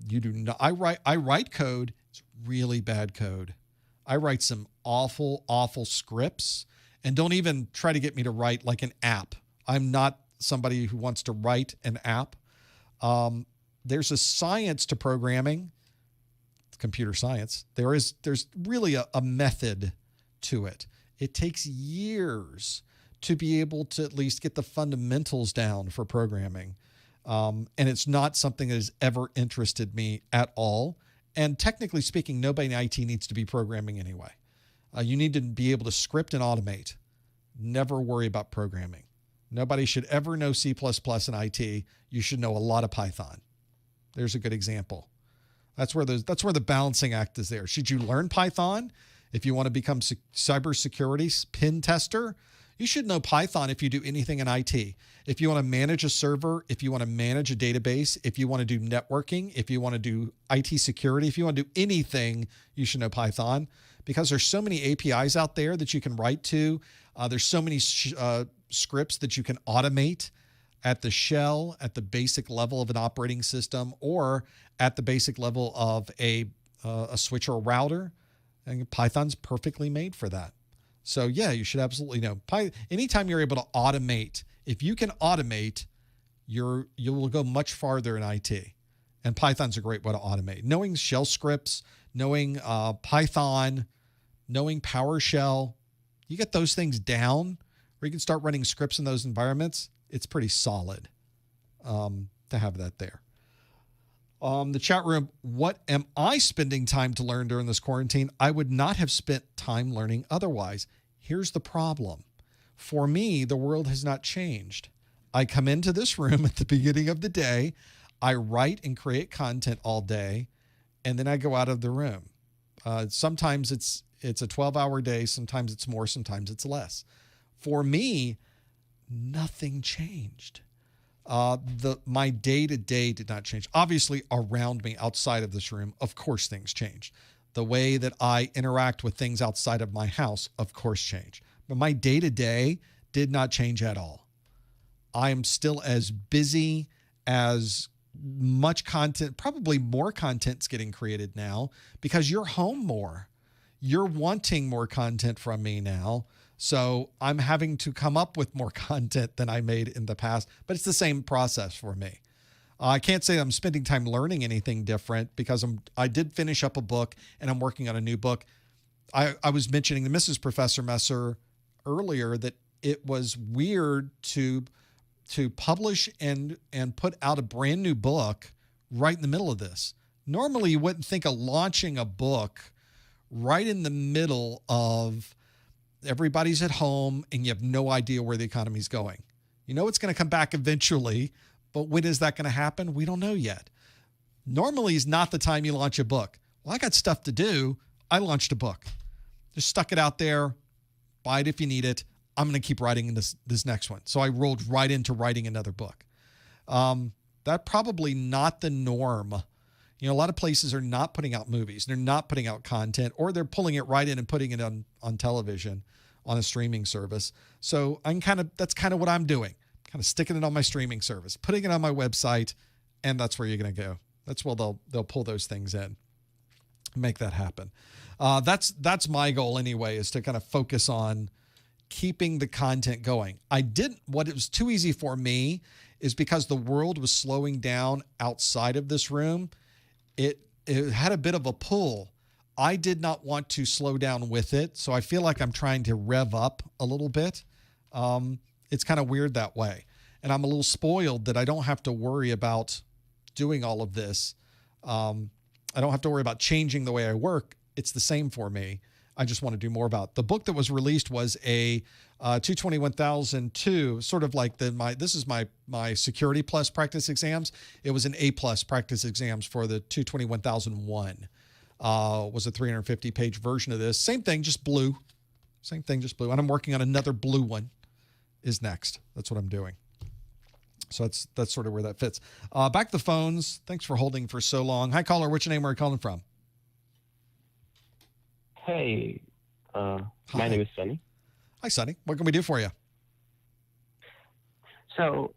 You do not. I write code. It's really bad code. I write some awful, awful scripts, and don't even try to get me to write like an app. I'm not somebody who wants to write an app. There's a science to programming, computer science. There's really a method to it. It takes years to be able to at least get the fundamentals down for programming. And it's not something that has ever interested me at all. And technically speaking, nobody in IT needs to be programming anyway. You need to be able to script and automate. Never worry about programming. Nobody should ever know C++ in IT. You should know a lot of Python. There's a good example. That's where the balancing act is there. Should you learn Python if you want to become cybersecurity pen tester? You should know Python if you do anything in IT. If you want to manage a server, if you want to manage a database, if you want to do networking, if you want to do IT security, if you want to do anything, you should know Python, because there's so many APIs out there that you can write to. There's so many scripts that you can automate at the shell, at the basic level of an operating system, or at the basic level of a switch or a router. And Python's perfectly made for that. So yeah, you should absolutely know. Anytime you're able to automate, if you can automate, you will go much farther in IT. And Python's a great way to automate. Knowing shell scripts, knowing Python, knowing PowerShell, you get those things down where you can start running scripts in those environments. It's pretty solid to have that there. The chat room, what am I spending time to learn during this quarantine? I would not have spent time learning otherwise. Here's the problem. For me, the world has not changed. I come into this room at the beginning of the day, I write and create content all day, and then I go out of the room. Sometimes it's a 12-hour day, sometimes it's more, sometimes it's less. For me, nothing changed. My day-to-day did not change. Obviously, around me, outside of this room, of course things changed. The way that I interact with things outside of my house, of course, changed. But my day-to-day did not change at all. I am still as busy, as much content, probably more content's getting created now because you're home more. You're wanting more content from me now. So I'm having to come up with more content than I made in the past, but it's the same process for me. I can't say I'm spending time learning anything different because I did finish up a book and I'm working on a new book. I was mentioning to Mrs. Professor Messer earlier that it was weird to publish and put out a brand new book right in the middle of this. Normally you wouldn't think of launching a book right in the middle of everybody's at home and you have no idea where the economy's going. You know it's going to come back eventually, but when is that going to happen? We don't know yet. Normally is not the time you launch a book. Well, I got stuff to do. I launched a book. Just stuck it out there. Buy it if you need it. I'm going to keep writing this next one. So I rolled right into writing another book. That probably not the norm. You know, a lot of places are not putting out movies. They're not putting out content, or they're pulling it right in and putting it on television on a streaming service. So that's kind of what I'm doing. Kind of sticking it on my streaming service, putting it on my website, and that's where you're going to go. That's where they'll pull those things in, make that happen. That's my goal anyway, is to kind of focus on keeping the content going. What it was too easy for me is because the world was slowing down outside of this room. It had a bit of a pull. I did not want to slow down with it, so I feel like I'm trying to rev up a little bit. It's kind of weird that way. And I'm a little spoiled that I don't have to worry about doing all of this. I don't have to worry about changing the way I work. It's the same for me. I just want to do more about it. The book that was released was a 221,002, sort of like this is my Security Plus practice exams. It was an A+ practice exams for the 221,001. Was a 350-page version of this. Same thing, just blue. Same thing, just blue. And I'm working on another blue one is next. That's what I'm doing. So that's sort of where that fits. Back to the phones. Thanks for holding for so long. Hi, caller. What's your name? Where are you calling from? Hey, my name is Sunny. Hi, Sunny. What can we do for you? So,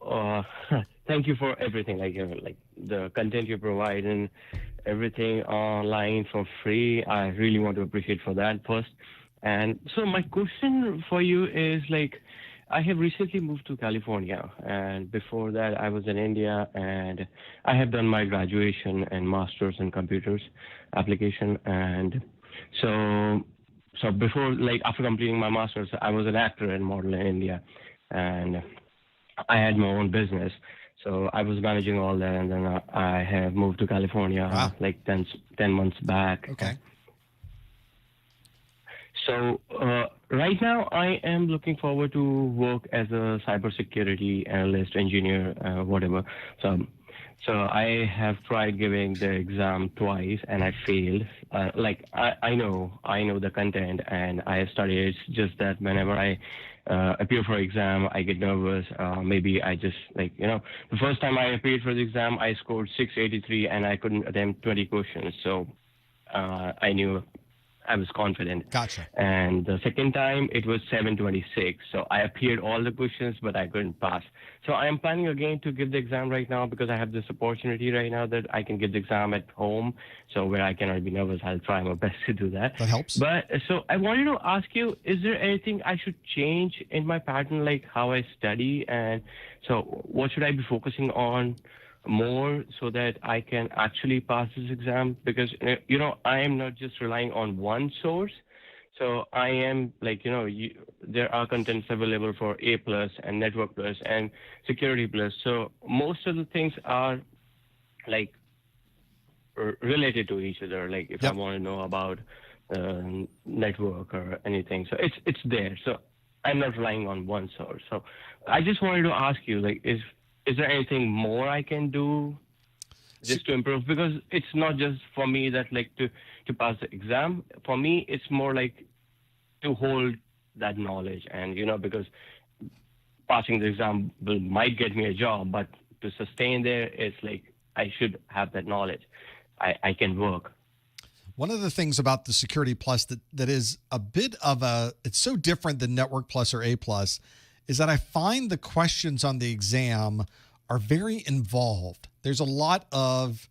thank you for everything, like the content you provide and everything online for free. I really want to appreciate for that first. And so my question for you is, like, I have recently moved to California, and before that I was in India, and I have done my graduation and master's in computers application. And so so before, like after completing my master's, I was an actor and model in India, and I had my own business. So I was managing all that, and then I have moved to California like 10 months back. Okay. So right now, I am looking forward to work as a cybersecurity analyst, engineer, whatever. So I have tried giving the exam twice, and I failed. I know the content, and I studied. It's just that whenever I appear for exam, I get nervous. Maybe I just the first time I appeared for the exam, I scored 683, and I couldn't attempt 20 questions. So I knew I was confident. Gotcha. And the second time it was 726. So I appeared all the questions, but I couldn't pass. So I am planning again to give the exam right now because I have this opportunity right now that I can give the exam at home. So where I cannot be nervous, I'll try my best to do that. That helps. But so I wanted to ask you, is there anything I should change in my pattern, like how I study? And so what should I be focusing on more so that I can actually pass this exam? Because, I am not just relying on one source. So I am there are contents available for A+ and Network Plus and Security Plus. So most of the things are related to each other. Like if I want to know about network or anything, so it's there. So I'm not relying on one source. So I just wanted to ask you, is there anything more I can do just to improve? Because it's not just for me that to pass the exam. For me, it's more like to hold that knowledge. And, because passing the exam might get me a job, but to sustain there, it's I should have that knowledge. I can work. One of the things about the Security Plus that is a bit of it's so different than Network Plus or A+, is that I find the questions on the exam are very involved. There's a lot of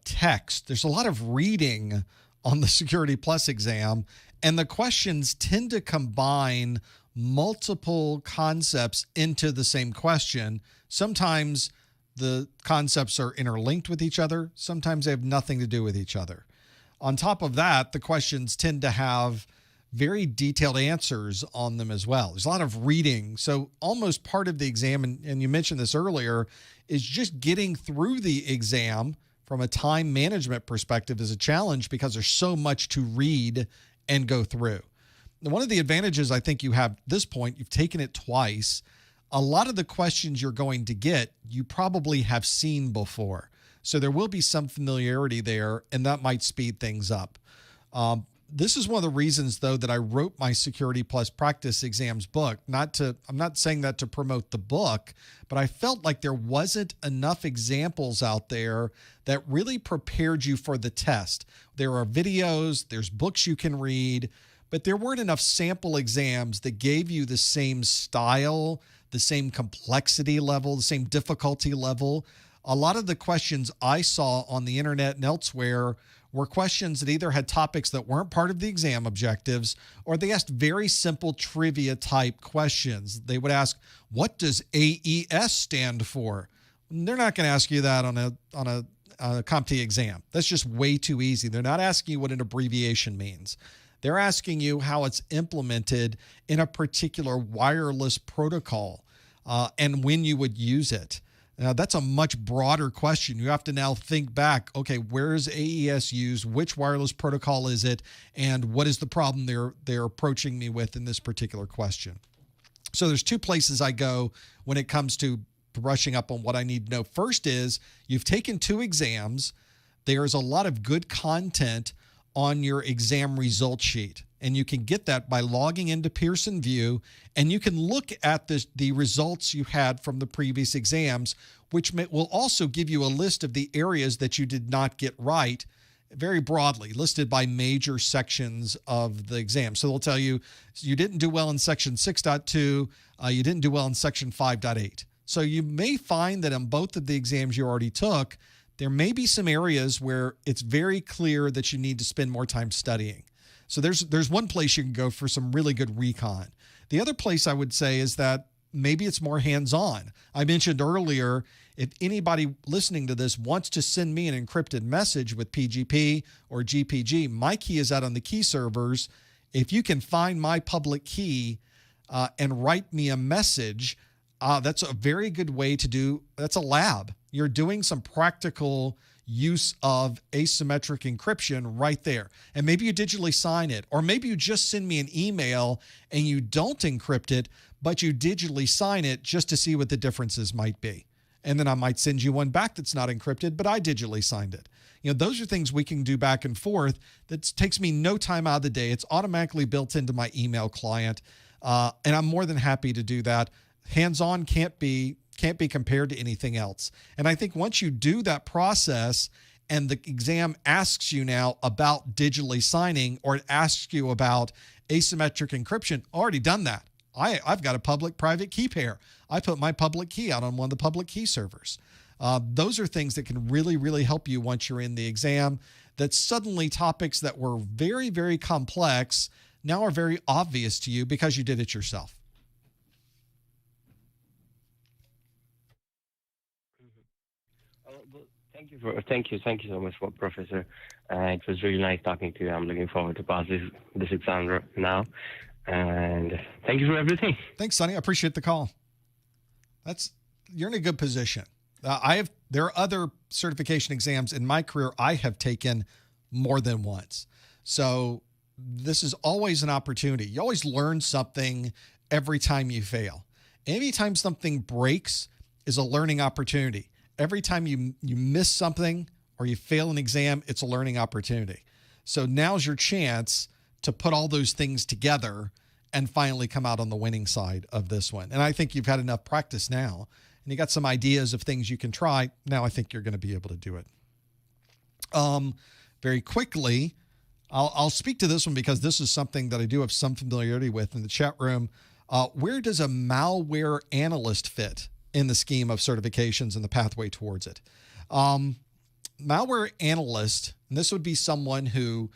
text. There's a lot of reading on the Security Plus exam, and the questions tend to combine multiple concepts into the same question. Sometimes the concepts are interlinked with each other. Sometimes they have nothing to do with each other. On top of that, the questions tend to have very detailed answers on them as well. There's a lot of reading. So almost part of the exam, and you mentioned this earlier, is just getting through the exam from a time management perspective is a challenge because there's so much to read and go through. One of the advantages I think you have at this point, you've taken it twice. A lot of the questions you're going to get, you probably have seen before. So there will be some familiarity there, and that might speed things up. This is one of the reasons, though, that I wrote my Security Plus practice exams book. I'm not saying that to promote the book, but I felt like there wasn't enough examples out there that really prepared you for the test. There are videos, there's books you can read, but there weren't enough sample exams that gave you the same style, the same complexity level, the same difficulty level. A lot of the questions I saw on the internet and elsewhere were questions that either had topics that weren't part of the exam objectives, or they asked very simple trivia type questions. They would ask, what does AES stand for? They're not going to ask you that on a CompTIA exam. That's just way too easy. They're not asking you what an abbreviation means. They're asking you how it's implemented in a particular wireless protocol and when you would use it. Now, that's a much broader question. You have to now think back, okay, where is AES used? Which wireless protocol is it? And what is the problem they're approaching me with in this particular question? So there's two places I go when it comes to brushing up on what I need to know. First is you've taken 2 exams. There's a lot of good content on your exam result sheet. And you can get that by logging into Pearson VUE, and you can look at the results you had from the previous exams, which will also give you a list of the areas that you did not get right, very broadly, listed by major sections of the exam. So they'll tell you, you didn't do well in section 6.2, you didn't do well in section 5.8. So you may find that in both of the exams you already took, there may be some areas where it's very clear that you need to spend more time studying. So there's one place you can go for some really good recon. The other place I would say is that maybe it's more hands-on. I mentioned earlier, if anybody listening to this wants to send me an encrypted message with PGP or GPG, my key is out on the key servers. If you can find my public key and write me a message, that's a very good way to do. That's a lab. You're doing some practical use of asymmetric encryption right there. And maybe you digitally sign it, or maybe you just send me an email and you don't encrypt it, but you digitally sign it just to see what the differences might be. And then I might send you one back that's not encrypted, but I digitally signed it. Those are things we can do back and forth. That takes me no time out of the day. It's automatically built into my email client. And I'm more than happy to do that. Hands-on can't be compared to anything else. And I think once you do that process and the exam asks you now about digitally signing, or it asks you about asymmetric encryption, already done that. I've got a public-private key pair. I put my public key out on one of the public key servers. Those are things that can really, really help you once you're in the exam, that suddenly topics that were very, very complex now are very obvious to you because you did it yourself. Thank you so much, Professor. It was really nice talking to you. I'm looking forward to pass this exam now. And thank you for everything. Thanks, Sonny. I appreciate the call. You're in a good position. There are other certification exams in my career I have taken more than once. So this is always an opportunity. You always learn something every time you fail. Anytime something breaks is a learning opportunity. Every time you miss something or you fail an exam, it's a learning opportunity. So now's your chance to put all those things together and finally come out on the winning side of this one. And I think you've had enough practice now, and you got some ideas of things you can try. Now I think you're going to be able to do it. Very quickly, I'll speak to this one because this is something that I do have some familiarity with in the chat room. Where does a malware analyst fit in the scheme of certifications and the pathway towards it? Malware analyst, and this would be someone who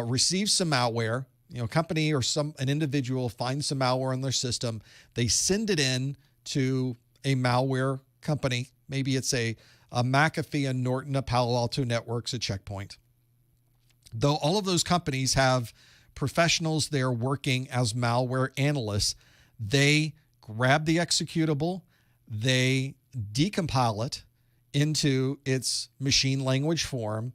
receives some malware, a company or an individual finds some malware in their system. They send it in to a malware company. Maybe it's a McAfee, a Norton, a Palo Alto Networks, a Check Point. Though all of those companies have professionals there working as malware analysts, they grab the executable, they decompile it into its machine language form,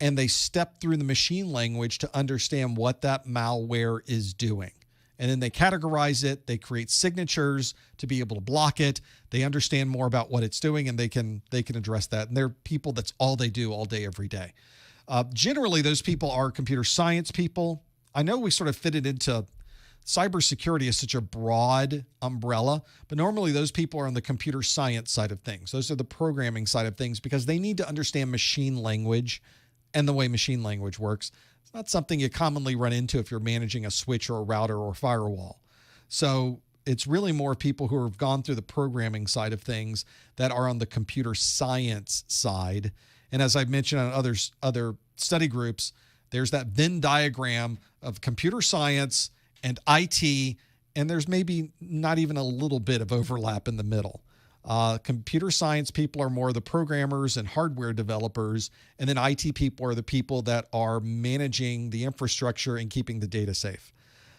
and they step through the machine language to understand what that malware is doing. And then they categorize it, they create signatures to be able to block it, they understand more about what it's doing, and they can address that. And they're people, that's all they do all day, every day. Generally, those people are computer science people. I know we sort of fit it into cybersecurity is such a broad umbrella, but normally those people are on the computer science side of things. Those are the programming side of things because they need to understand machine language and the way machine language works. It's not something you commonly run into if you're managing a switch or a router or firewall. So it's really more people who have gone through the programming side of things that are on the computer science side. And as I've mentioned on other study groups, there's that Venn diagram of computer science and IT, and there's maybe not even a little bit of overlap in the middle. Computer science people are more the programmers and hardware developers, and then IT people are the people that are managing the infrastructure and keeping the data safe.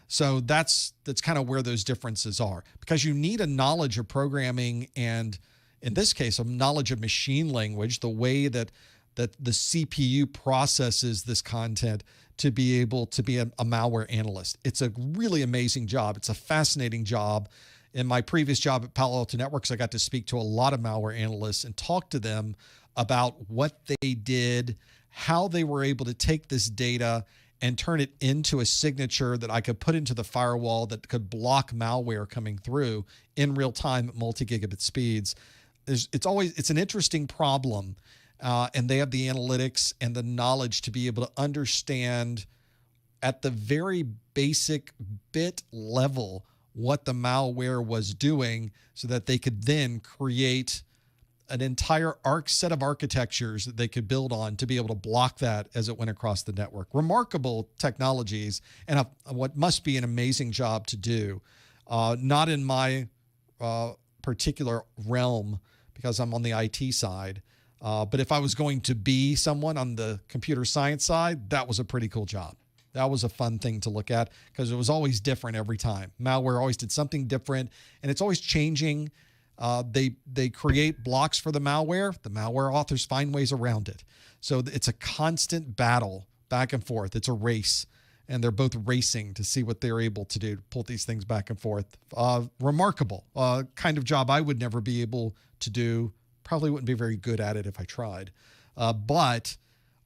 So that's kind of where those differences are, because you need a knowledge of programming and, in this case, a knowledge of machine language, the way that the CPU processes this content to be able to be a malware analyst. It's a really amazing job. It's a fascinating job. In my previous job at Palo Alto Networks, I got to speak to a lot of malware analysts and talk to them about what they did, how they were able to take this data and turn it into a signature that I could put into the firewall that could block malware coming through in real time at multi-gigabit speeds. It's an interesting problem. And they have the analytics and the knowledge to be able to understand at the very basic bit level what the malware was doing so that they could then create an entire set of architectures that they could build on to be able to block that as it went across the network. Remarkable technologies and what must be an amazing job to do. Not in my particular realm because I'm on the IT side. But if I was going to be someone on the computer science side, that was a pretty cool job. That was a fun thing to look at because it was always different every time. Malware always did something different, and it's always changing. They create blocks for the malware. The malware authors find ways around it. So it's a constant battle back and forth. It's a race, and they're both racing to see what they're able to do to pull these things back and forth. Remarkable kind of job I would never be able to do. Probably wouldn't be very good at it if I tried, but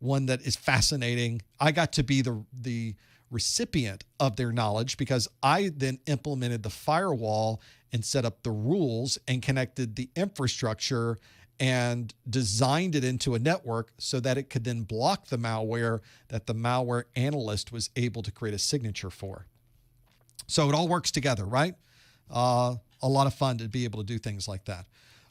one that is fascinating. I got to be the recipient of their knowledge because I then implemented the firewall and set up the rules and connected the infrastructure and designed it into a network so that it could then block the malware that the malware analyst was able to create a signature for. So it all works together, right? A lot of fun to be able to do things like that.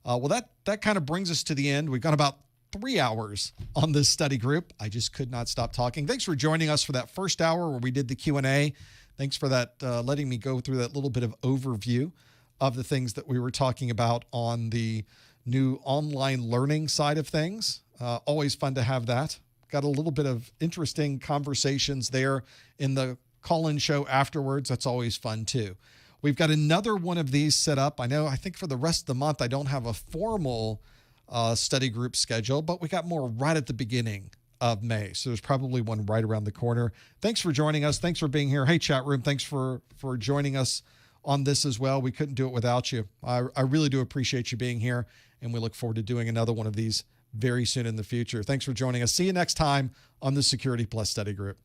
Well, that kind of brings us to the end. We've got about 3 hours on this study group. I just could not stop talking. Thanks for joining us for that first hour where we did the Q&A. Thanks for that, letting me go through that little bit of overview of the things that we were talking about on the new online learning side of things. Always fun to have that. Got a little bit of interesting conversations there in the call-in show afterwards. That's always fun too. We've got another one of these set up. I think for the rest of the month, I don't have a formal study group schedule, but we got more right at the beginning of May. So there's probably one right around the corner. Thanks for joining us. Thanks for being here. Hey, chat room. Thanks for joining us on this as well. We couldn't do it without you. I really do appreciate you being here, and we look forward to doing another one of these very soon in the future. Thanks for joining us. See you next time on the Security Plus Study Group.